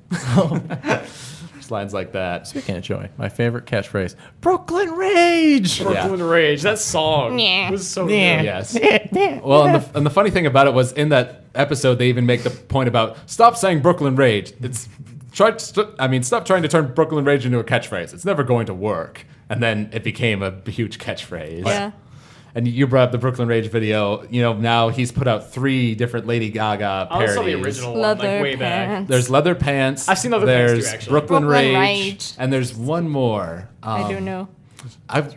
Just lines like that. Speaking of Joey, my favorite catchphrase, Brooklyn Rage! Brooklyn Rage, that song Yeah. was so Yeah. good. Yes. Well, and the funny thing about it was in that episode, they even make the point about stop saying Brooklyn Rage. Stop trying to turn Brooklyn Rage into a catchphrase. It's never going to work. And then it became a huge catchphrase. Yeah. And you brought up the Brooklyn Rage video. Now he's put out 3 different Lady Gaga I parodies. saw the original one, Leather like way back. pants. There's Leather Pants. I've seen Leather Pants, too, There's actually. Brooklyn Brooklyn Rage. Rage. And there's one more. I don't know. I've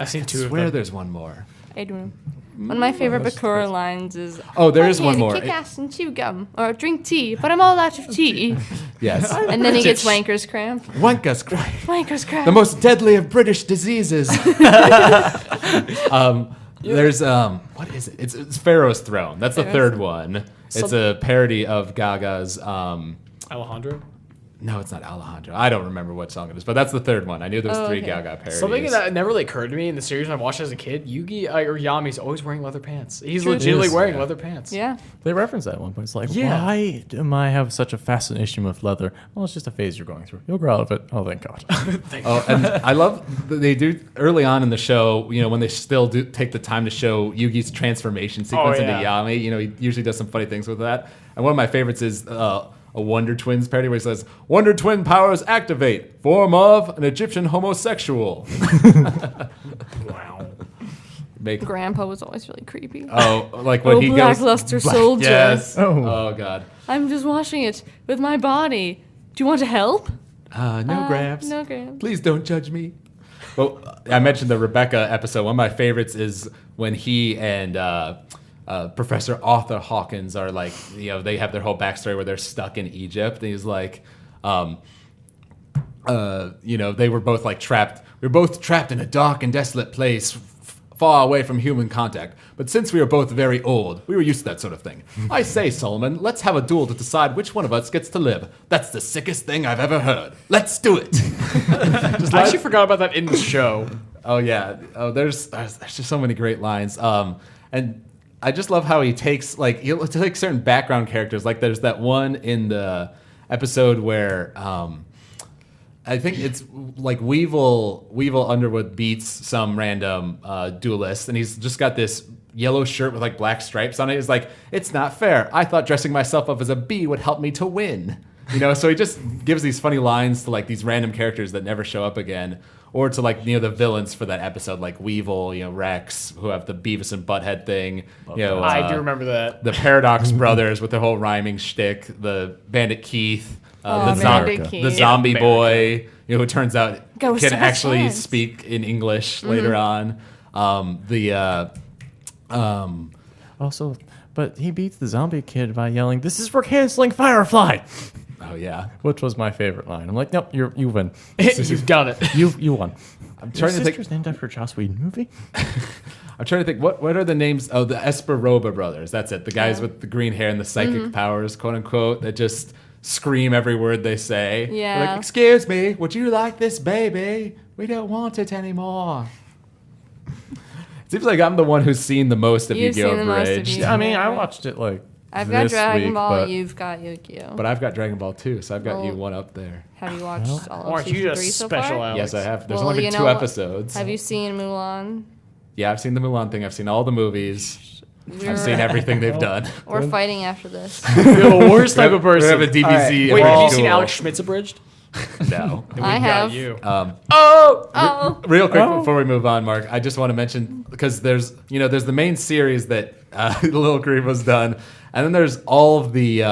seen 2 of swear them. there's one more. I don't know. One of my favorite Bakura lines is, Oh, there "I'm is here one to more. kick ass and chew gum or drink tea, but I'm all out of tea." Yes. And then he gets wanker's cramp. Wanka's cry. Wanker's cramp. The most deadly of British diseases. There's what is it? It's Pharaoh's Throne. That's the Pharaoh's third one. It's a parody of Gaga's. Alejandro. No, it's not Alejandro. I don't remember what song it is, but that's the third one. I knew there was 3 okay. Gaga parodies. Something that never really occurred to me in the series when I watched it as a kid, Yugi or Yami's always wearing leather pants. He's True. legitimately It is, wearing yeah. leather pants. Yeah. They reference that at one point. It's like, Yeah. why am I have such a fascination with leather? Well, it's just a phase you're going through. You'll grow out of it. Oh, thank God. Oh, and I love that they do early on in the show. When they still do take the time to show Yugi's transformation sequence into yeah. Yami. He usually does some funny things with that. And one of my favorites is a Wonder Twins parody where he says, "Wonder Twin powers activate. Form of an Egyptian homosexual." Wow. Grandpa was always really creepy. Like when Oh, he goes. blackluster soldier. Yes. Oh. Oh God. I'm just washing it with my body. Do you want to help? No, Gramps. No, Gramps. Please don't judge me. Well, I mentioned the Rebecca episode. One of my favorites is when he and Professor Arthur Hawkins are like, they have their whole backstory where they're stuck in Egypt. And he's like, they were both like trapped. We were both trapped in a dark and desolate place, far away from human contact. But since we were both very old, we were used to that sort of thing. I say, Solomon, let's have a duel to decide which one of us gets to live. That's the sickest thing I've ever heard. Let's do it. I actually forgot about that in the show. Oh yeah. Oh, there's just so many great lines. And I just love how he takes like he'll take certain background characters. Like there's that one in the episode where I think it's like Weevil Underwood beats some random duelist, and he's just got this yellow shirt with like black stripes on it. He's like, it's not fair. I thought dressing myself up as a bee would help me to win. You know, so he just gives these funny lines to like these random characters that never show up again, or to like the villains for that episode, like Weevil, Rex, who have the Beavis and Butthead thing. I do remember that. The Paradox Brothers with their whole rhyming shtick. The Bandit Keith, Bandit Keith. the zombie Yeah, boy, who turns out Ghost can of actually Friends. speak in English later on. Also, but he beats the zombie kid by yelling, "This is for canceling Firefly," Oh yeah, which was my favorite line. I'm like, nope, you win. You've done it. You won. I'm Your trying to think. sister's named after a Joss Whedon movie. I'm trying to think. What are the names? Oh, the Esperoba brothers. That's it. The guys with the green hair and the psychic powers, quote unquote, that just scream every word they say. They're Yeah. like, excuse me, would you like this baby? We don't want it anymore. It seems like I'm the one who's seen the most of You've Yu-Gi-Oh! seen the most of Abridged. Yu-Gi-Oh! I mean, I watched it like I've got this Dragon week, Ball. but You've got Yu-Gi-Oh. But I've got Dragon Ball too, so I've got you Well, one up there. Have you watched all of Marc, you season just 3 so special far? out. Yes, I have. There's Well, only you been two know, episodes. Have you seen Mulan? Yeah, I've seen the Mulan thing. I've seen all the movies. We're, I've seen everything they've done. we're fighting after this. You're the worst type of We person. have a DBZ. All right. in Wait, our have you school. seen Alex Schmidt's Abridged? No. Then I we've have. Got you. Oh, Real quick before we move on, Mark, I just want to mention because there's the main series that Lil Creep was done, and then there's all the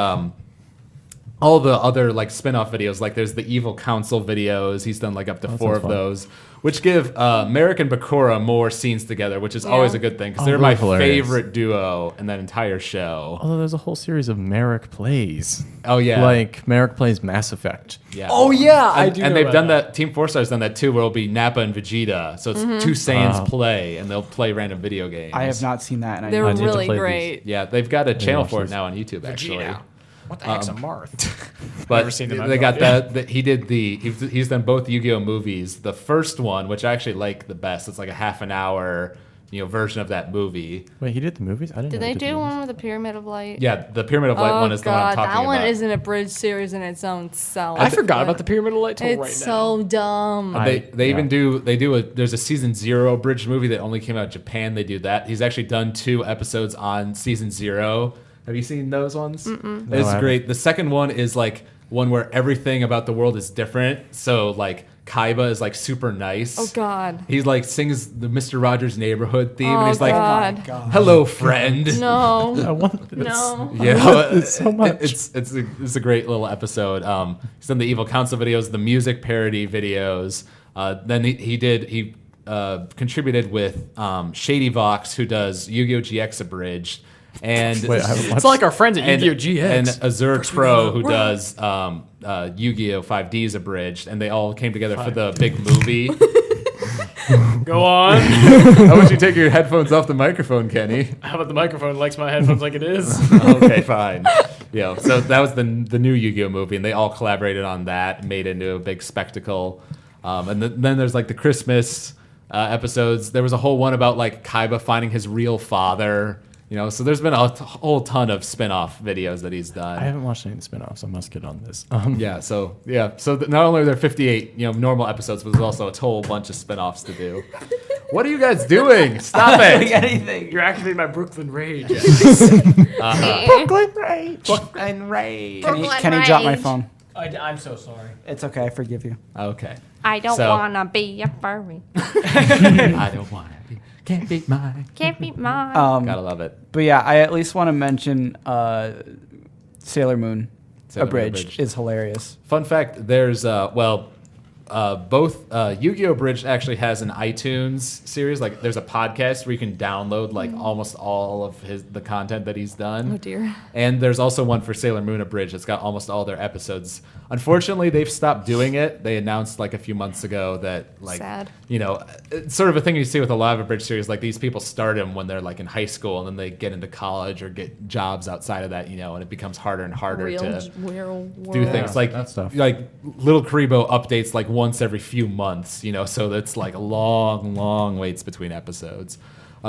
other like spin-off videos. Like there's the Evil Council videos. He's done like up to 4 of fun. those, which give Merrick and Bakura more scenes together, which is always a good thing because they're my really hilarious. favorite duo in that entire show. although there's a whole series of Merrick plays. Oh yeah, Like Merrick plays Mass Effect. yeah. Oh yeah, I And, do. and know they've about done that. TeamFourStar's done that too, where it'll be Nappa and Vegeta. So it's two Saiyans play, and they'll play random video games. I have not seen that, and I they're I need to really play these. great. Yeah, they've got a channel watch for it this. now on YouTube, actually. Vegeta. What the heck's a Marth? But Never seen them, I they have got no idea. that. He did he's done both Yu-Gi-Oh movies. The first one, which I actually like the best, it's like a half an hour, version of that movie. Wait, he did the movies? I didn't Did know they he do the movies. one with the Pyramid of Light? Yeah, the Pyramid of Light Oh one is the one I'm god, talking that one about. is an abridged series in its own self. I forgot about the Pyramid of Light till It's right so dumb. They even do there's a season 0 abridged movie that only came out in Japan. They do that. He's actually done 2 episodes on season 0. Have you seen those ones? No, It's I haven't. great. The second one is like one where everything about the world is different. So like Kaiba is like super nice. Oh god. He like sings the Mr. Rogers Neighborhood theme, and Oh he's like, god. "Hello, friend." No. I want this. No. Yeah, so much. It's a great little episode. He's done the Evil Council videos, the music parody videos. Then he contributed with Shady Vox, who does Yu-Gi-Oh GX Abridged, and Wait, I haven't watched. It's like our friends at and, Yu-Gi-Oh GX. and Azure Pro, who does Yu-Gi-Oh 5D's Abridged, and they all came together for the big movie. Go on. How would you take your headphones off the microphone, Kenny? How about the microphone likes my headphones like it is? Okay, fine. So that was the new Yu-Gi-Oh movie, and they all collaborated on that, made it into a big spectacle. And then there's like the Christmas episodes. There was a whole one about like Kaiba finding his real father. So there's been a whole ton of spin-off videos that he's done. I haven't watched any of the spin-offs. I must get on this. So not only are there 58 normal episodes, but there's also a whole bunch of spin-offs to do. What are you guys doing? Stop it! anything. You're activating my Brooklyn rage. Brooklyn Rage. Kenny dropped my phone. I'm so sorry. It's okay. I forgive you. Okay. I don't So- wanna be a furry. I don't want to be. Can't beat mine. Can't be mine. Gotta love it. But yeah, I at least want to mention Sailor Moon Sailor Moon Abridged Abridged. is hilarious. Fun fact: there's both Yu-Gi-Oh! Abridged actually has an iTunes series. Like, there's a podcast where you can download like almost all of the content that he's done. Oh dear. And there's also one for Sailor Moon Abridged. It's got almost all their episodes. Unfortunately, they've stopped doing it. They announced like a few months ago that like Sad. it's sort of a thing you see with a lot of Abridged series. Like, these people start them when they're like in high school, and then they get into college or get jobs outside of that. And it becomes harder and harder Real to world. do things like that stuff. like Little Karibo updates like once every few months, so that's like long waits between episodes.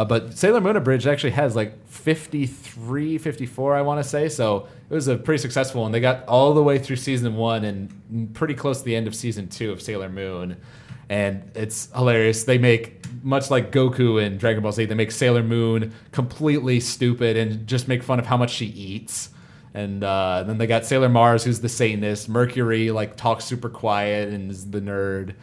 But Sailor Moon Abridged actually has like 53, 54, I want to say. So it was a pretty successful one. They got all the way through season 1 and pretty close to the end of season 2 of Sailor Moon. And it's hilarious. They make, much like Goku in Dragon Ball Z, they make Sailor Moon completely stupid and just make fun of how much she eats. And then they got Sailor Mars, who's the Satanist. Mercury, like, talks super quiet and is the nerd.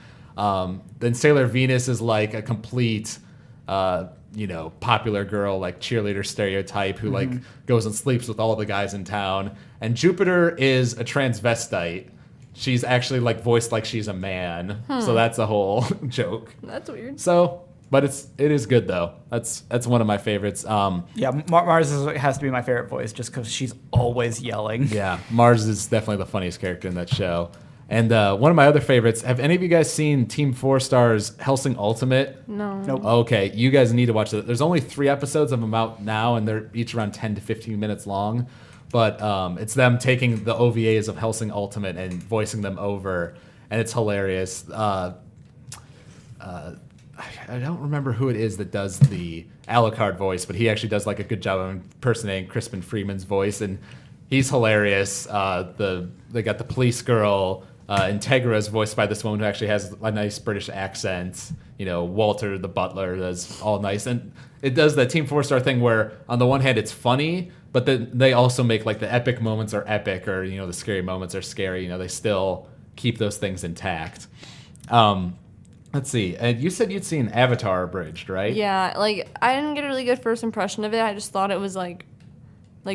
Then Sailor Venus is like a complete, popular girl, like cheerleader stereotype who like goes and sleeps with all the guys in town. And Jupiter is a transvestite. She's actually like voiced like she's a man. So that's a whole joke. That's weird. So, but it is good though. That's one of my favorites. Mars has to be my favorite voice just because she's always yelling. Yeah, Mars is definitely the funniest character in that show. And one of my other favorites, have any of you guys seen TeamFourStar's Hellsing Ultimate? No. Nope. Okay, you guys need to watch it. There's only 3 episodes of them out now, and they're each around 10 to 15 minutes long. But it's them taking the OVAs of Hellsing Ultimate and voicing them over, and it's hilarious. I don't remember who it is that does the Alucard voice, but he actually does like a good job of impersonating Crispin Freeman's voice, and he's hilarious. They got the police girl. Integra is voiced by this woman who actually has a nice British accent. Walter the butler does all nice. And it does the TeamFourStar thing where, on the one hand, it's funny, but then they also make, like, the epic moments are epic or, the scary moments are scary. They still keep those things intact. Let's see. And you said you'd seen Avatar Abridged, right? Yeah, like, I didn't get a really good first impression of it. I just thought it was, like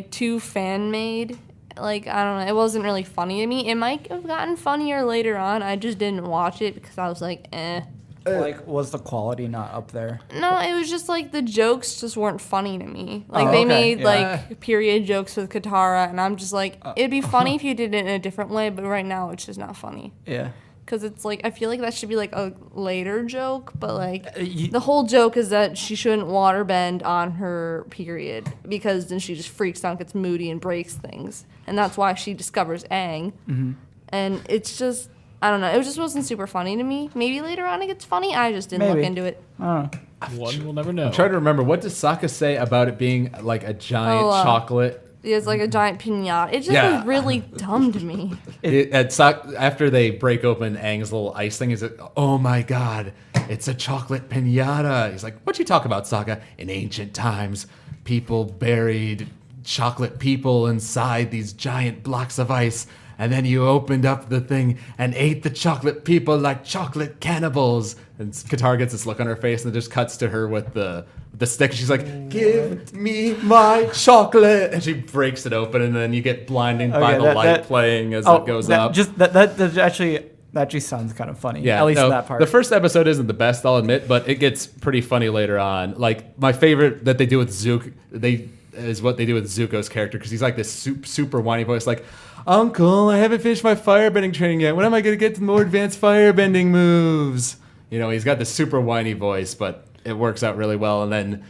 too fan-made. Like, I don't know. It wasn't really funny to me. It might have gotten funnier later on. I just didn't watch it because I was like, eh. Like, was the quality not up there? No, it was just like the jokes just weren't funny to me. Like, Oh, they okay, made yeah. like period jokes with Katara, and I'm just like, it'd be funny if you did it in a different way, but right now it's just not funny. Yeah. Because it's like, I feel like that should be like a later joke, but like, you- the whole joke is that she shouldn't waterbend on her period because then she just freaks out, gets moody, and breaks things. And that's why she discovers Aang. Mm-hmm. And it's just, I don't know, it just wasn't super funny to me. Maybe later on it gets funny, I just didn't look Maybe. into it. Oh. One will never know. I'm trying to remember. What does Sokka say about it being like a giant chocolate? It's like a giant pinata. It just Yeah. was really dumb to me. After they break open Aang's little ice thing, he's like, oh my god, it's a chocolate pinata. He's like, what you talk about, Sokka? In ancient times, people buried chocolate people inside these giant blocks of ice, and then you opened up the thing and ate the chocolate people like chocolate cannibals. And Katara gets this look on her face, and it just cuts to her with the stick. She's like, give me my chocolate. And she breaks it open, and then you get blinded by the light playing as it goes up. That actually sounds kind of funny. Yeah, At least that part. The first episode isn't the best, I'll admit, but it gets pretty funny later on. Like, my favorite that they do with is what they do with Zuko's character, because he's like this super whiny voice, like, Uncle, I haven't finished my firebending training yet. When am I going to get to more advanced firebending moves? He's got this super whiny voice, but it works out really well. And then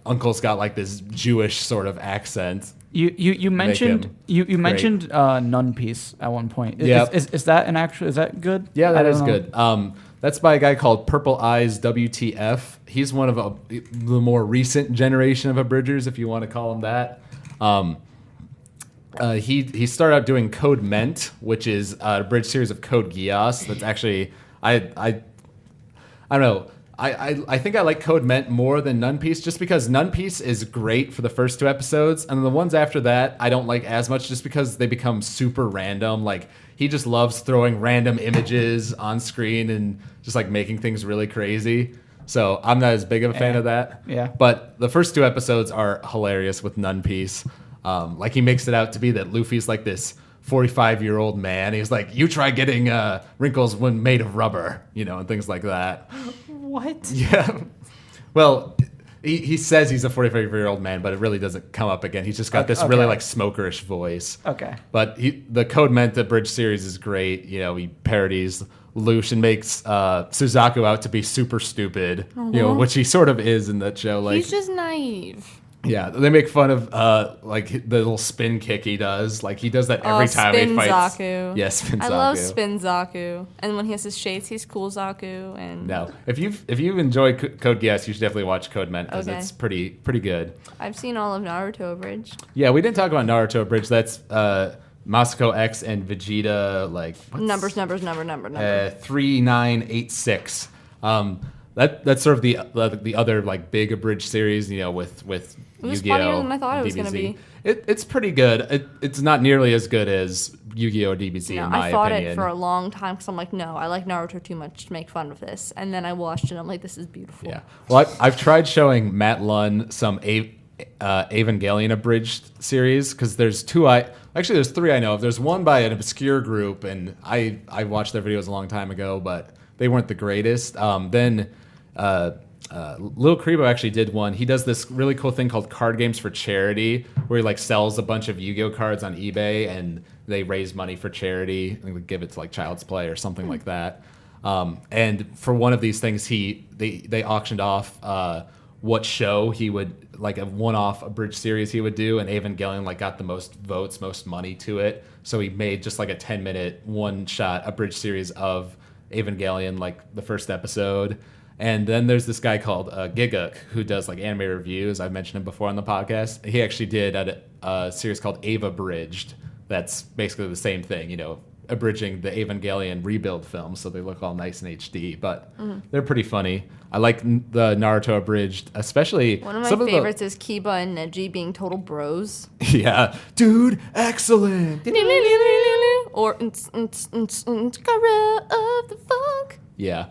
Uncle's got like this Jewish sort of accent. You mentioned mentioned Nun Piece at one point. Yep. Is that is that good? Yeah, that I is don't know. good. That's by a guy called Purple Eyes WTF. He's one of the more recent generation of abridgers, if you want to call him that. He started out doing Code Ment, which is an abridged series of Code Geass. That's actually I don't know. I think I like Code Ment more than Nun Piece, just because Nun Piece is great for the first 2 episodes, and the ones after that I don't like as much, just because they become super random. Like, he just loves throwing random images on screen and just like making things really crazy. So I'm not as big of a fan of that. Yeah. But the first 2 episodes are hilarious with Nun Piece. Like, he makes it out to be that Luffy's like this 45-year-old man. He's like, you try getting wrinkles when made of rubber, and things like that. What? Yeah. Well, he says he's a 45-year-old man, but it really doesn't come up again. He's just got this really like smokerish voice. Okay. But the Code Ment Abridged series is great. He parodies Lush and makes Suzaku out to be super stupid, which he sort of is in that show. Like, He's just naive. Yeah, they make fun of like the little spin kick he does. Like he does that every time he fights. Zaku. Yeah, Spin Zaku. I love Spin Zaku. And when he has his shades, he's Cool Zaku. And No, if you enjoy Code Geass, you should definitely watch Code Men because Okay. it's pretty good. I've seen all of Naruto Abridged. Yeah, we didn't talk about Naruto Abridged. That's Masako X and Vegeta like Number. 3986. That's sort of the other like big abridged series, you know, with It was Yu-Gi-Oh! funnier than I thought it was gonna DBZ. be. It's pretty good. It's not nearly as good as Yu-Gi-Oh! DBZ No, in my I fought opinion. it for a long time because I'm like, no, I like Naruto too much to make fun of this. And then I watched it and I'm like, this is beautiful. Yeah. Well, I've tried showing Matt Lunn some Evangelion abridged series because there's there's three I know of. There's one by an obscure group, and I watched their videos a long time ago, but they weren't the greatest. Then Lil Kribo actually did one. He does this really cool thing called Card Games for Charity, where he like sells a bunch of Yu-Gi-Oh cards on eBay, and they raise money for charity and give it to like Child's Play or something like that. And for one of these things, they auctioned off what show he would, like a one-off abridged series he would do, and Evangelion like got the most votes, most money to it. So he made just like a 10-minute one-shot abridged series of Evangelion, like the first episode. And then there's this guy called YuGiOh who does like anime reviews. I've mentioned him before on the podcast. He actually did a series called Ava Abridged. That's basically the same thing, you know, abridging the Evangelion rebuild film, so they look all nice in HD. But they're pretty funny. I like the Naruto abridged, especially. One of my some favorites is Kiba and Neji being total bros. Yeah, dude, excellent. Or Clara of the funk. Yeah.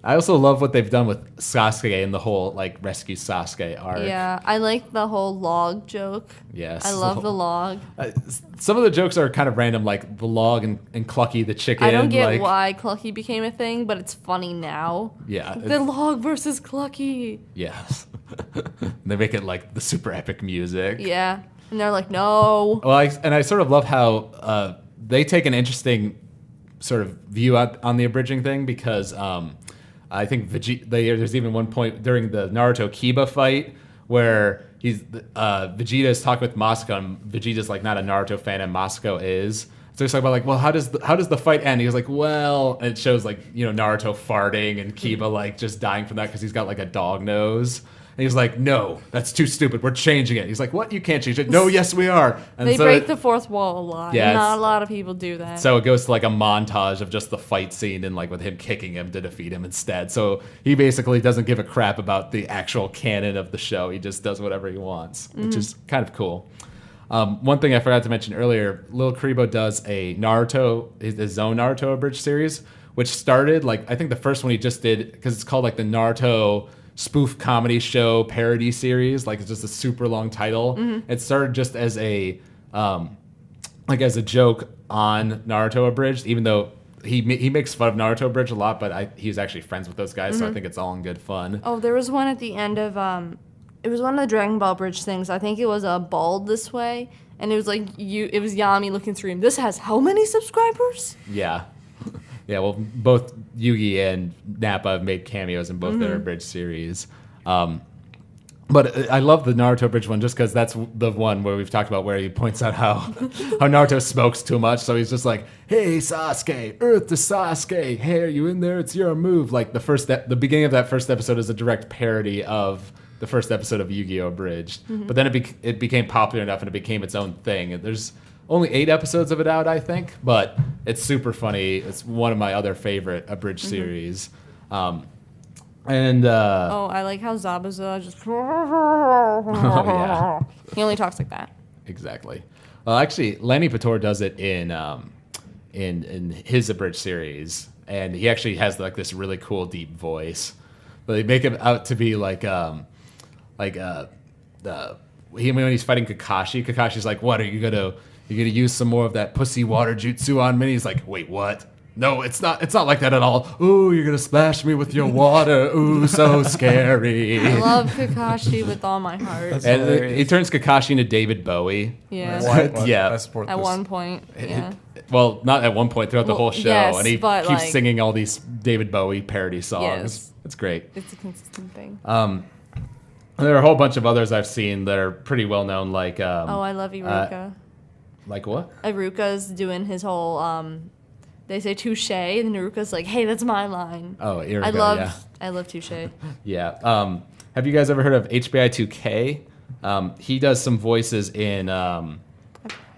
I also love what they've done with Sasuke and the whole like rescue Sasuke arc. Yeah, I like the whole log joke. Yes. I love the log. Some of the jokes are kind of random, like the log and Clucky the chicken. I don't get like, why Clucky became a thing, but it's funny now. Yeah. The log versus Clucky. Yes. They make it like the super epic music. Yeah. And they're like, no. Well, I sort of love how they take an interesting sort of view on the abridging thing because I think there's even one point during the Naruto Kiba fight where Vegeta is talking with Masako, and Vegeta's like not a Naruto fan, and Masako is. So he's talking about like, well, how does the fight end? He was like, well, and it shows like, you know, Naruto farting and Kiba like just dying from that because he's got like a dog nose. And he's like, no, that's too stupid. We're changing it. He's like, what? You can't change it. No, yes, we are. And They so break the fourth wall a lot. Yeah, Not it's- a lot of people do that. So it goes to like a montage of just the fight scene and like with him kicking him to defeat him instead. So he basically doesn't give a crap about the actual canon of the show. He just does whatever he wants, which is kind of cool. One thing I forgot to mention earlier, Lil Kribo does his own Naruto abridged series, which started like, I think the first one he just did, because it's called like the Naruto spoof comedy show parody series. Like it's just a super long title. It started just as a as a joke on Naruto Abridged, even though he makes fun of Naruto Abridged a lot, but he's actually friends with those guys, so I think it's all in good fun. Oh, there was one at the end of it was one of the Dragon Ball Bridge things. I think it was Bald This Way, and it was like it was Yami looking through him. This has how many subscribers? Yeah. Yeah, well, both Yugi and Nappa have made cameos in both their abridged series. But I love the Naruto Abridged one just because that's the one where we've talked about where he points out how Naruto smokes too much. So he's just like, hey, Sasuke, Earth to Sasuke. Hey, are you in there? It's your move. Like the beginning of that first episode is a direct parody of the first episode of Yu-Gi-Oh! Abridged. But then it became popular enough and it became its own thing. And there's only 8 episodes of it out, I think, but it's super funny. It's one of my other favorite abridged series. I I like how Zabuza just. yeah, He only talks like that. exactly. Well, actually, Lenny Pator does it in his abridged series, and he actually has like this really cool deep voice. But they make him out to be when he's fighting Kakashi. Kakashi's like, "What are you gonna use some more of that pussy water jutsu on me?" He's like, "Wait, what? No, it's not like that at all. Ooh, you're gonna splash me with your water. Ooh, so scary." I love Kakashi with all my heart. And hilarious. he turns Kakashi into David Bowie. Yeah. What? Yeah. I support At this. one point. Yeah. Well, not at one point throughout the Well, whole show, yes, and he but, keeps like- singing all these David Bowie parody songs. Yes. It's great. It's a consistent thing. And there are a whole bunch of others I've seen that are pretty well known, like Oh, I love Iruka. like what? Iruka's doing his whole they say touche, and Iruka's like, "Hey, that's my line." Oh, Iruka, I love touche. yeah. Have you guys ever heard of HBI 2K? He does some voices in I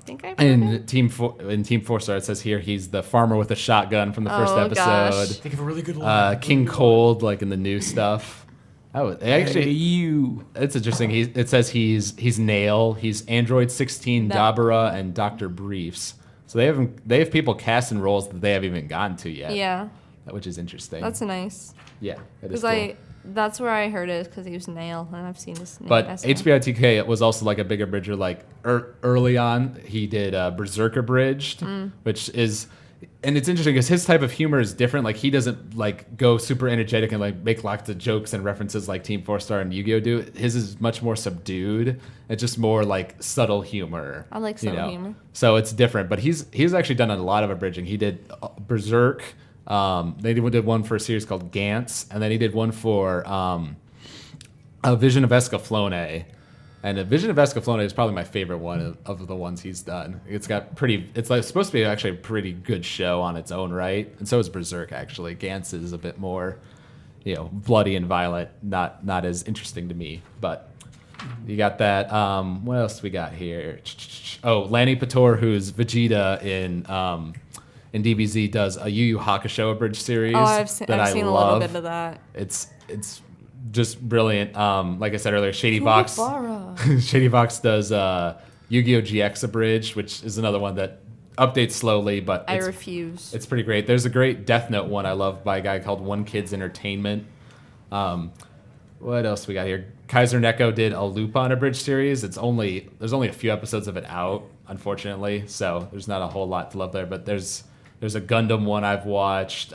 think I've heard it. TeamFourStar. It says here he's the farmer with a shotgun from the first Oh, episode. gosh. Think of a really good line. King Cold, like in the new stuff. Oh, actually, Hey, you. it's interesting. It says he's Nail, he's Android 16, Dabura, and Dr. Briefs. So they have people casting roles that they haven't even gotten to yet. Yeah, Which is interesting. that's nice. Yeah, it is Because cool. that's where I heard it, because he was Nail, and I've seen this name. But as Nail. HBI 2K was also like a bigger bridger. Like early on, he did Berserk Abridged, which is, and it's interesting because his type of humor is different. Like he doesn't like go super energetic and like make lots of jokes and references like TeamFourStar and YuGiOh do. His is much more subdued. It's just more like subtle humor. I like subtle humor. So it's different. But he's actually done a lot of abridging. He did Berserk. They did one for a series called Gantz, and then he did one for A Vision of Escaflowne. And A Vision of Escaflowne is probably my favorite one of the ones he's done. It's like supposed to be actually a pretty good show on its own right, and so is Berserk actually. Gantz is a bit more, bloody and violent, not as interesting to me. But you got that. What else we got here? Oh, Lanny Pator, who's Vegeta in DBZ, does a Yu Yu Hakusho abridged series. Oh, I've that seen I a love. little bit of that. It's just brilliant. Like I said earlier, Shady Vox Kuwabara. Shady Vox does Yu-Gi-Oh GX Abridged, which is another one that updates slowly, but I refuse. it's pretty great. There's a great Death Note one I love by a guy called One Kids Entertainment. What else we got here? Kaiser Neko did a Lupin Abridged series. There's only a few episodes of it out, unfortunately, so there's not a whole lot to love there. But there's a Gundam one I've watched.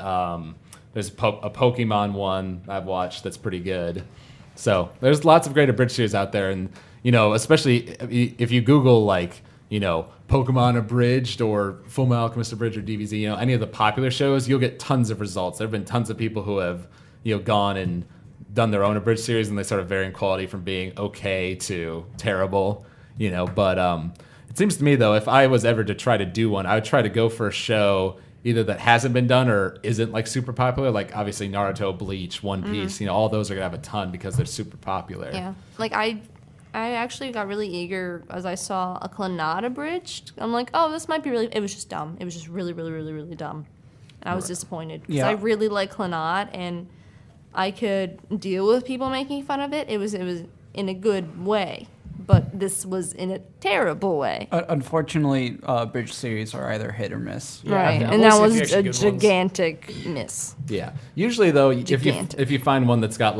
There's a Pokemon one I've watched that's pretty good. So there's lots of great abridged series out there, and especially if you Google Pokemon Abridged or Fullmetal Alchemist Abridged or DBZ, any of the popular shows, you'll get tons of results. There have been tons of people who have gone and done their own abridged series, and they sort of vary in quality from being okay to terrible. But it seems to me though, if I was ever to try to do one, I would try to go for a show either that hasn't been done or isn't like super popular, like obviously Naruto, Bleach, One Piece, all those are gonna have a ton because they're super popular. Yeah, like I actually got really eager as I saw a Clannad abridged. I'm like, oh, this might be really. It was just dumb. It was just really, really, really, really dumb, and I was disappointed because Yeah. I really like Clannad, and I could deal with people making fun of it. It was in a good way, but this was in a terrible way. Unfortunately, bridge series are either hit or miss. Right, yeah, and that mostly was if you a actually good ones. gigantic miss. Yeah. Usually though, Gigantic. if you find one that's got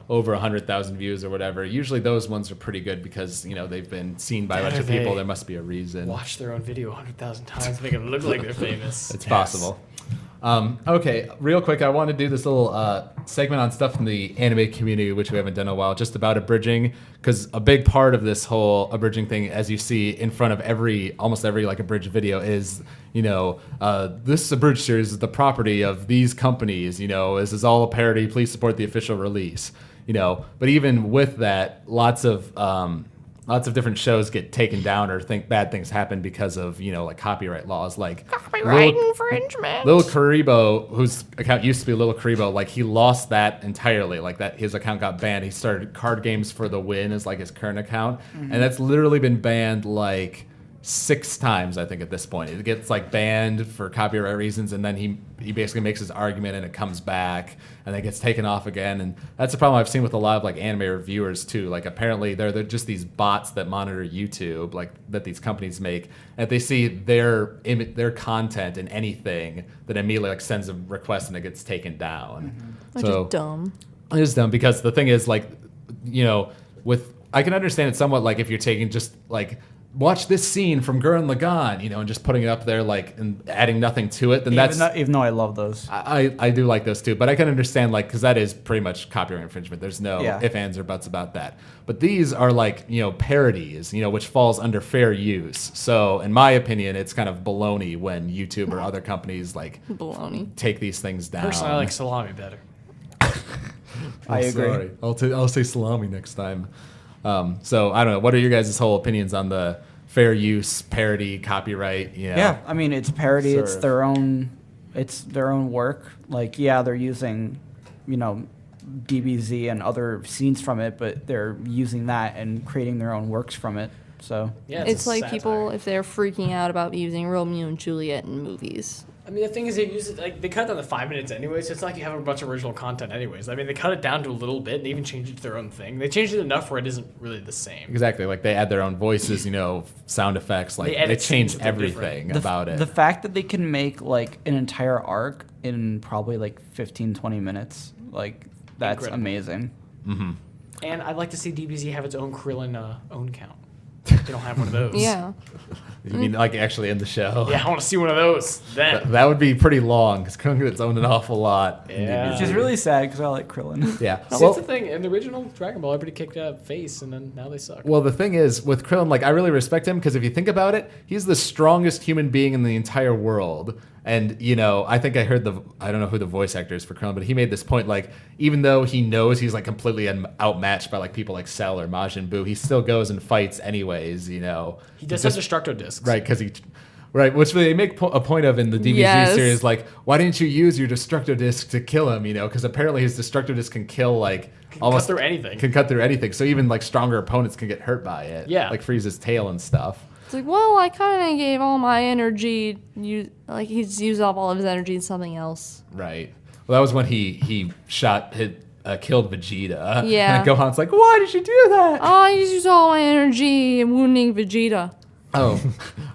over 100,000 views or whatever, usually those ones are pretty good because they've been seen by a bunch of people. They There must be a reason. Watch their own video 100,000 times, make it look like they're famous. It's possible. Okay, real quick, I want to do this little segment on stuff in the anime community, which we haven't done in a while, just about abridging, because a big part of this whole abridging thing, as you see in front of almost every abridged video, is this abridged series is the property of these companies. This is all a parody. Please support the official release. But even with that, lots of different shows get taken down or bad things happen because of copyright laws, like Copyright infringement. Lil Karibo, whose account used to be Lil Karibo, he lost that entirely. His account got banned. He started Card Games for the Win as his current account, and that's literally been banned 6 times, I think, at this point. It gets banned for copyright reasons, and then he basically makes his argument and it comes back and then gets taken off again. And that's the problem I've seen with a lot of anime reviewers too. Apparently they're just these bots that monitor YouTube, that these companies make, and if they see their content in anything, then immediately sends a request and it gets taken down. Which is dumb. It is dumb because the thing is, I can understand it somewhat, if you're taking just watch this scene from Gurren Lagann, and just putting it up there and adding nothing to it, then Even though I love those. I do like those too, but I can understand because that is pretty much copyright infringement. There's no Yeah. ifs, ands, or buts about that. But these are parodies, which falls under fair use. So in my opinion, it's kind of baloney when YouTube or other companies Baloney. take these things down. Personally, I like salami better. I agree. Sorry. I'll say salami next time. So I don't know. What are your guys' whole opinions on the fair use, parody, copyright? You know? Yeah, I mean it's parody. Sort It's of. their own work. Like yeah, they're using, DBZ and other scenes from it, but they're using that and creating their own works from it. So Yeah, It's a like satire. people if they're freaking out about using Romeo and Juliet in movies. I mean, the thing is, they use it like they cut down to 5 minutes anyway, so it's not like you have a bunch of original content anyways. I mean, they cut it down to a little bit. They even changed it to their own thing. They changed it enough where it isn't really the same. Exactly. Like they add their own voices, sound effects. Like They they edit change scenes that are everything different. about it. the fact that they can make like an entire arc in probably like 15-20 minutes, like that's Incredible. amazing. And I'd like to see DBZ have its own Krillin own count. They don't have one of those. Yeah. You mean like actually in the show? Yeah, I want to see one of those. Then. That would be pretty long because Krillin owned an awful lot. in Yeah. DBZ. Which is really sad because I like Krillin. Yeah. See, that's the thing. In the original Dragon Ball, everybody kicked face, and then now they suck. Well, the thing is, with Krillin, like, I really respect him because if you think about it, he's the strongest human being in the entire world. And, I think I heard I don't know who the voice actor is for Krillin, but he made this point, like, even though he knows he's, like, completely outmatched by, like, people like Cell or Majin Buu, he still goes and fights anyways, He does Just- have Destructo discs. Right, because Right, which they make a point of in the DBZ Yes. series, like, why didn't you use your Destructo Disc to kill him, Because apparently his Destructo Disc can kill, like, cut through anything. Can cut through anything. So even, like, stronger opponents can get hurt by it. Yeah. Like, freeze his tail and stuff. It's like, well, I kind of gave all my energy. He's used up all of his energy in something else. Right. Well, that was when he killed Vegeta. Yeah. And Gohan's like, why did you do that? Oh, I just used all my energy in wounding Vegeta. Oh,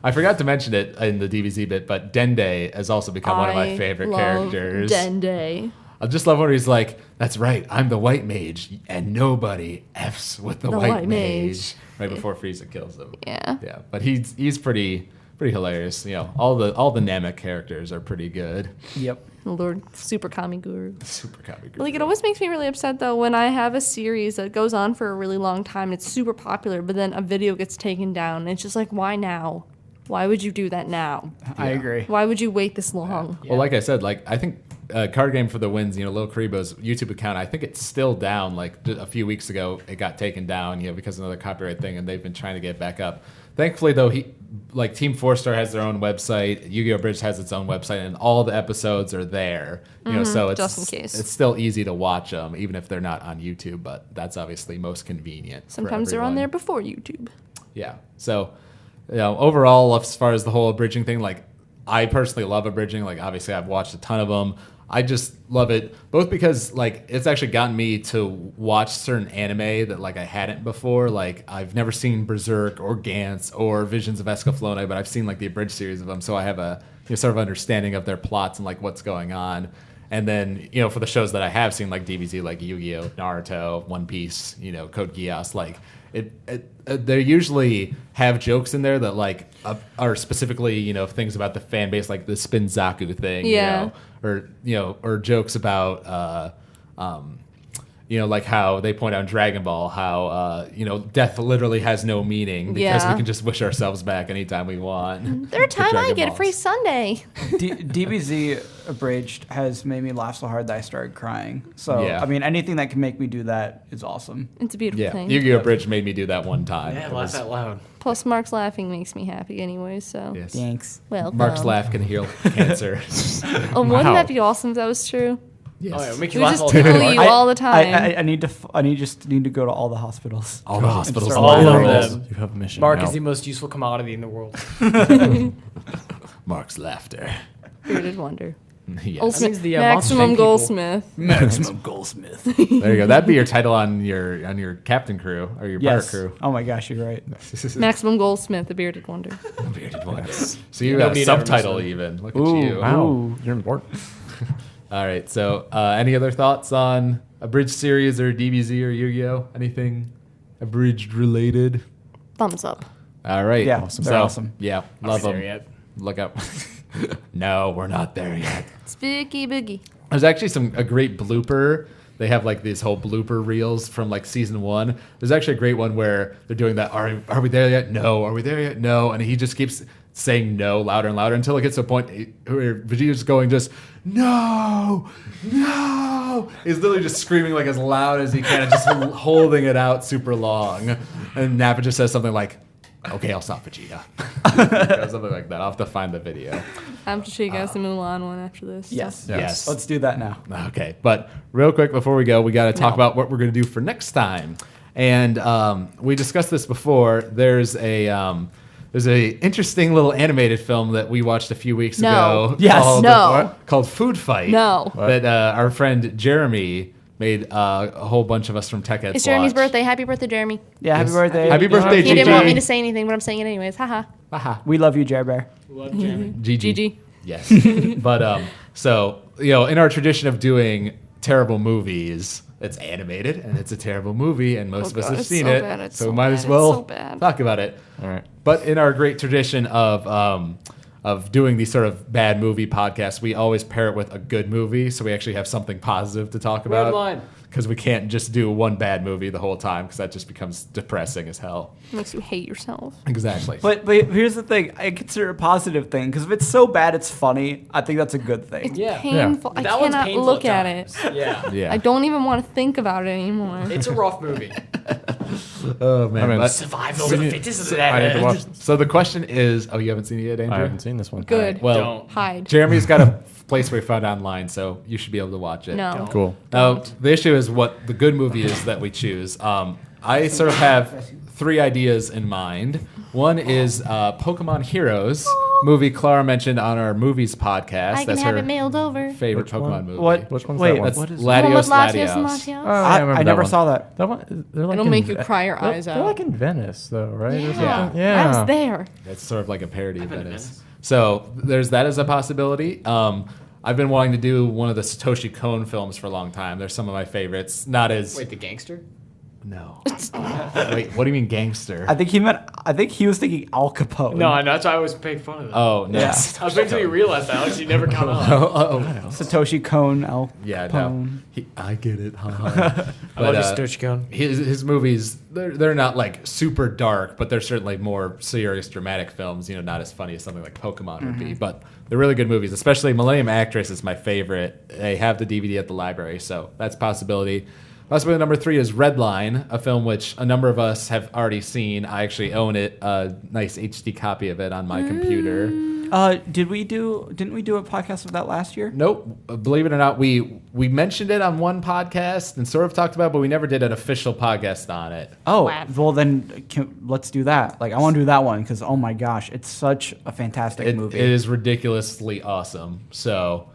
I forgot to mention it in the DBZ bit, but Dende has also become one of my favorite characters. Dende. I just love when he's like, that's right, I'm the white mage, and nobody F's with the white mage. Right before Frieza kills him. Yeah. Yeah, but he's pretty hilarious. All the Namek characters are pretty good. Yep. Lord Super Kami Guru. Super comic. Like, it always makes me really upset, though, when I have a series that goes on for a really long time and it's super popular, but then a video gets taken down. And it's just like, why now? Why would you do that now? I agree. Why would you wait this long? Well, like I said, like I think Card Game for the Wins, Lil Karibo's YouTube account, I think it's still down. Like a few weeks ago, it got taken down, because of another copyright thing, and they've been trying to get back up. Thankfully, though, TeamFourStar has their own website, YuGiOh Abridged has its own website, and all the episodes are there. So it's just in case. it's still easy to watch them, even if they're not on YouTube. But that's obviously most convenient. for Sometimes they're on everyone. there before YouTube. Yeah. So, overall, as far as the whole abridging thing, like, I personally love abridging. Like, obviously, I've watched a ton of them. I just love it, both because, like, it's actually gotten me to watch certain anime that, like, I hadn't before. Like, I've never seen Berserk or Gantz or Visions of Escaflowne, but I've seen, like, the abridged series of them. So I have a sort of understanding of their plots and, like, what's going on. And then, for the shows that I have seen, like DBZ, like Yu-Gi-Oh, Naruto, One Piece, Code Geass, like, they usually have jokes in there that like are specifically things about the fan base, like the Spinzaku thing, Yeah. or jokes about like how they point out in Dragon Ball how death literally has no meaning because we Yeah. can just wish ourselves back anytime we want. Third time I Dragon get a Balls. free Sunday. DBZ Abridged has made me laugh so hard that I started crying. So, Yeah. I mean, anything that can make me do that is awesome. It's a beautiful Yeah, thing. Yu-Gi-Oh! Abridged made me do that one time. Yeah, It laugh was- out loud. Plus, Mark's laughing makes me happy anyway, so. Yes. Thanks. Welcome. Mark's laugh can heal cancer. Oh, wouldn't Wow. that be awesome if that was true? Yes. Oh, yeah, make We you laugh just all the tickle time. you all the time. I need to go to all the hospitals. All the hospitals. start in the all world. of them. You have a mission. Mark now. is the most useful commodity in the world. Mark's laughter. Bearded Wonder. Yes. Ultimate means the, Maximum Monster Tank Goldsmith. Maximum Goldsmith. There you go. That'd be your title on your captain crew or your pirate Yes. crew. Oh my gosh, you're right. Maximum Goldsmith, the Bearded Wonder. Bearded ones. So you No got a need ever subtitle miss it. even. Look at Ooh, you. wow. Ooh, you're important. All right. So any other thoughts on Abridged series or DBZ or Yu-Gi-Oh? Anything Abridged related? Thumbs up. All right. Yeah, they're awesome. Yeah, Are love we there them. yet? Look up. No, we're not there yet. Spooky Boogie. There's actually a great blooper. They have like these whole blooper reels from like season 1. There's actually a great one where they're doing that. Are we there yet? No. Are we there yet? No. And he just keeps saying no louder and louder until it gets to a point where Vegeta's going just no, no. no! He's literally just screaming like as loud as he can and just holding it out super long. And Nappa just says something like, okay, I'll stop Vegeta. Something like that. I'll have to find the video. I have to show you guys the Mulan one after this. so. Yes. Let's do that now. Okay, but real quick before we go, we got to talk about what we're going to do for next time. And we discussed this before. There's a interesting little animated film that we watched a few weeks ago. Yes. Called Food Fight. No. That our friend Jeremy made a whole bunch of us from Tech Heads It's Jeremy's watch. birthday. Happy birthday, Jeremy. Yeah, happy birthday. Happy birthday, He didn't want me to GG. say anything, but I'm saying it anyways. Haha. We love you, Jer Bear. Love Jeremy. GG. GG. Yes. But so in our tradition of doing terrible movies, it's animated and it's a terrible movie, and most of us God, have it's seen so it, bad, it's so so we might bad, as it's well so bad. talk about it. All right. But in our great tradition of doing these sort of bad movie podcasts, we always pair it with a good movie, so we actually have something positive to talk about. Line. Because we can't just do one bad movie the whole time, because that just becomes depressing as hell. Makes you hate yourself. Exactly. But here's the thing. I consider it a positive thing because if it's so bad it's funny, I think that's a good thing. It's Yeah. painful. I That one's cannot painful look at at it. times. Yeah. yeah. I don't even want to think about it anymore. It's a rough movie. Oh man. I mean, But- Survival of the fittest of I need to watch. so the question is, you haven't seen it yet, Andrew? I haven't seen this one. Good. Well, Don't. Hide. Jeremy's got a place where he found online, so you should be able to watch it. No. Cool. Now, the issue is what the good movie is that we choose. I sort of have 3 ideas in mind. One is Pokemon Heroes, movie Clara mentioned on our movies podcast. I can That's have her it mailed over. favorite Which Pokemon one? movie. What? Which one's Wait, that one? That's what is One with Latios Latios and Latios. Latios. Oh, I remember I that never one. saw that. That one, they're like It'll in make you Ve- cry your they're- eyes They're out. like in Venice, though, right? Or Yeah. something? Yeah. I was there. It's sort of like a parody of been to Venice. Venice. So there's that as a possibility. I've been wanting to do one of the Satoshi Kon films for a long time. They're some of my favorites. Not as Wait, the gangster? no. Wait, what do you mean gangster? I think he was thinking Al Capone. No, I know. That's why I always make fun of it. Oh no. Yeah. I was waiting until you realized, Alex. You never caught on. Oh. Satoshi Kon, Al Yeah, Capone. no. I get it. I love you, Satoshi Kon. His movies, they're not like super dark, but they're certainly more serious, dramatic films. Not as funny as something like Pokemon would be, but they're really good movies. Especially Millennium Actress is my favorite. They have the DVD at the library, so that's a possibility. Possibility number 3 is Redline, a film which a number of us have already seen. I actually own it, a nice HD copy of it on my computer. Didn't we do a podcast of that last year? Nope. Believe it or not, we mentioned it on one podcast and sort of talked about it, but we never did an official podcast on it. Oh, Wow. well then let's do that. Like I want to do that one because oh my gosh, it's such a fantastic It movie. is ridiculously awesome. So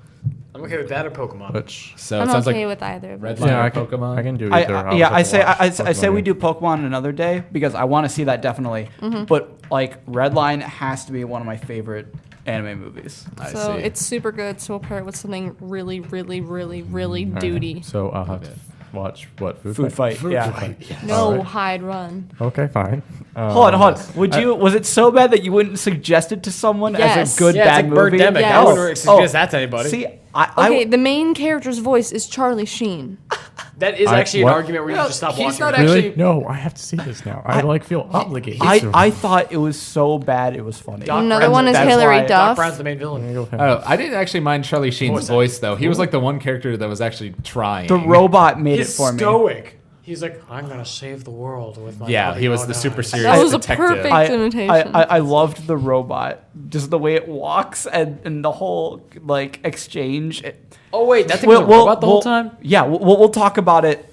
I'm okay with that or Pokemon. Which, it I'm sounds okay like with either of Redline those. yeah, or I can, Pokemon. I can do either. I say we do Pokemon another day because I want to see that definitely. But like Redline has to be one of my favorite anime movies. I So see. it's super good. So we'll pair it with something really, really, really, really duty. So I'll have to watch what Food fight. Yeah. No, Alright. hide, run. Okay, fine. Hold on. Was it so bad that you wouldn't suggest it to someone as Yes. a good Yeah, bad it's like movie? Birdemic. Yes. I wouldn't suggest that to anybody. See, Okay, the main character's voice is Charlie Sheen. that is I- actually what? an argument where you just stop he's watching. not it. Really? actually- No, I have to see this now. I like feel obligated. I thought it was so bad it was funny. Doc Another Brown's one the- is that's Hilary why- Doc Duff. Brown's the main villain. I didn't actually mind Charlie Sheen's Voice voice though. He was like the one character that was actually trying. The robot made He's it for me. stoic. He's like, I'm gonna save the world with my Yeah, body. he was Oh, the no, super I- serious That was a detective. perfect I, imitation. I loved the robot, just the way it walks and the whole like exchange. Oh wait, that thing was a robot the whole time. Yeah, we'll talk about it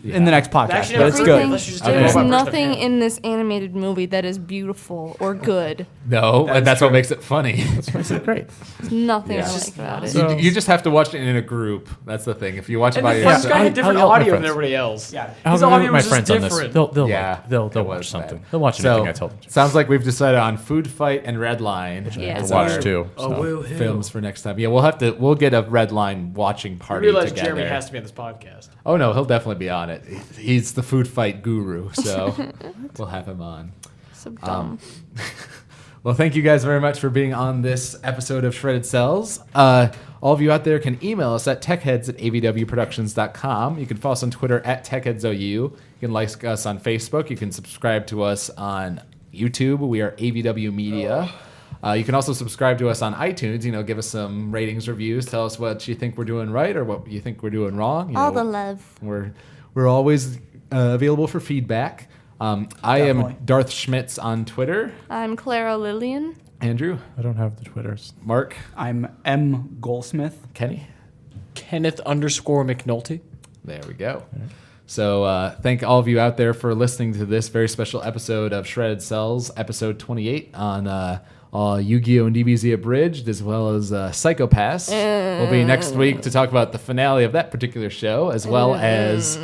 in the next podcast. Actually, But it's everything- good. Let's just Okay. There's robot first nothing opinion. in this animated movie that is beautiful or good. No, and that's what makes it funny. It's great. There's nothing Yeah. I like about it. So- you just have to watch it in a group. That's the thing. If you watch it And by the first yourself, guy had different I'll yell at my audio than friends. everybody else. Yeah. I'll His go audio with my was just friends on this. different. They'll Yeah, they'll it was watch something. bad. They'll watch anything I tell them. sounds like we've decided on Food Fight and Redline. Yeah, To so- watch too. Oh, so. woo Films for next time. Yeah, we'll get a Redline watching I party realize together. Jeremy has to be on this podcast. Oh no, he'll definitely be on it. He's the food fight guru, so we'll have him on. So dumb. Well, thank you guys very much for being on this episode of Shredded Cels. All of you out there can email us at techheads@avwproductions.com. You can follow us on Twitter at techheadsou. You can like us on Facebook. You can subscribe to us on YouTube. We are AVW Media. You can also subscribe to us on iTunes. Give us some ratings, reviews. Tell us what you think we're doing right or what you think we're doing wrong. All the love. We're always available for feedback. I Definitely. am Darth Schmitz on Twitter. I'm Clara Lillian. Andrew, I don't have the Twitters. Mark, I'm M. Goldsmith. Kenny. Kenneth_McNulty. There we go. So thank all of you out there for listening to this very special episode of Shredded Cels, episode 28 on YuGiOh and DBZ Abridged, as well as Psychopass. We'll be next week to talk about the finale of that particular show, as well as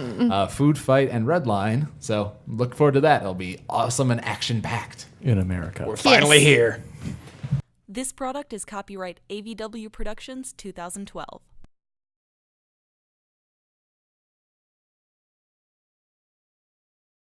Food Fight and Redline. So look forward to that. It'll be awesome and action-packed. In America. We're finally here. This product is copyright AVW Productions 2012.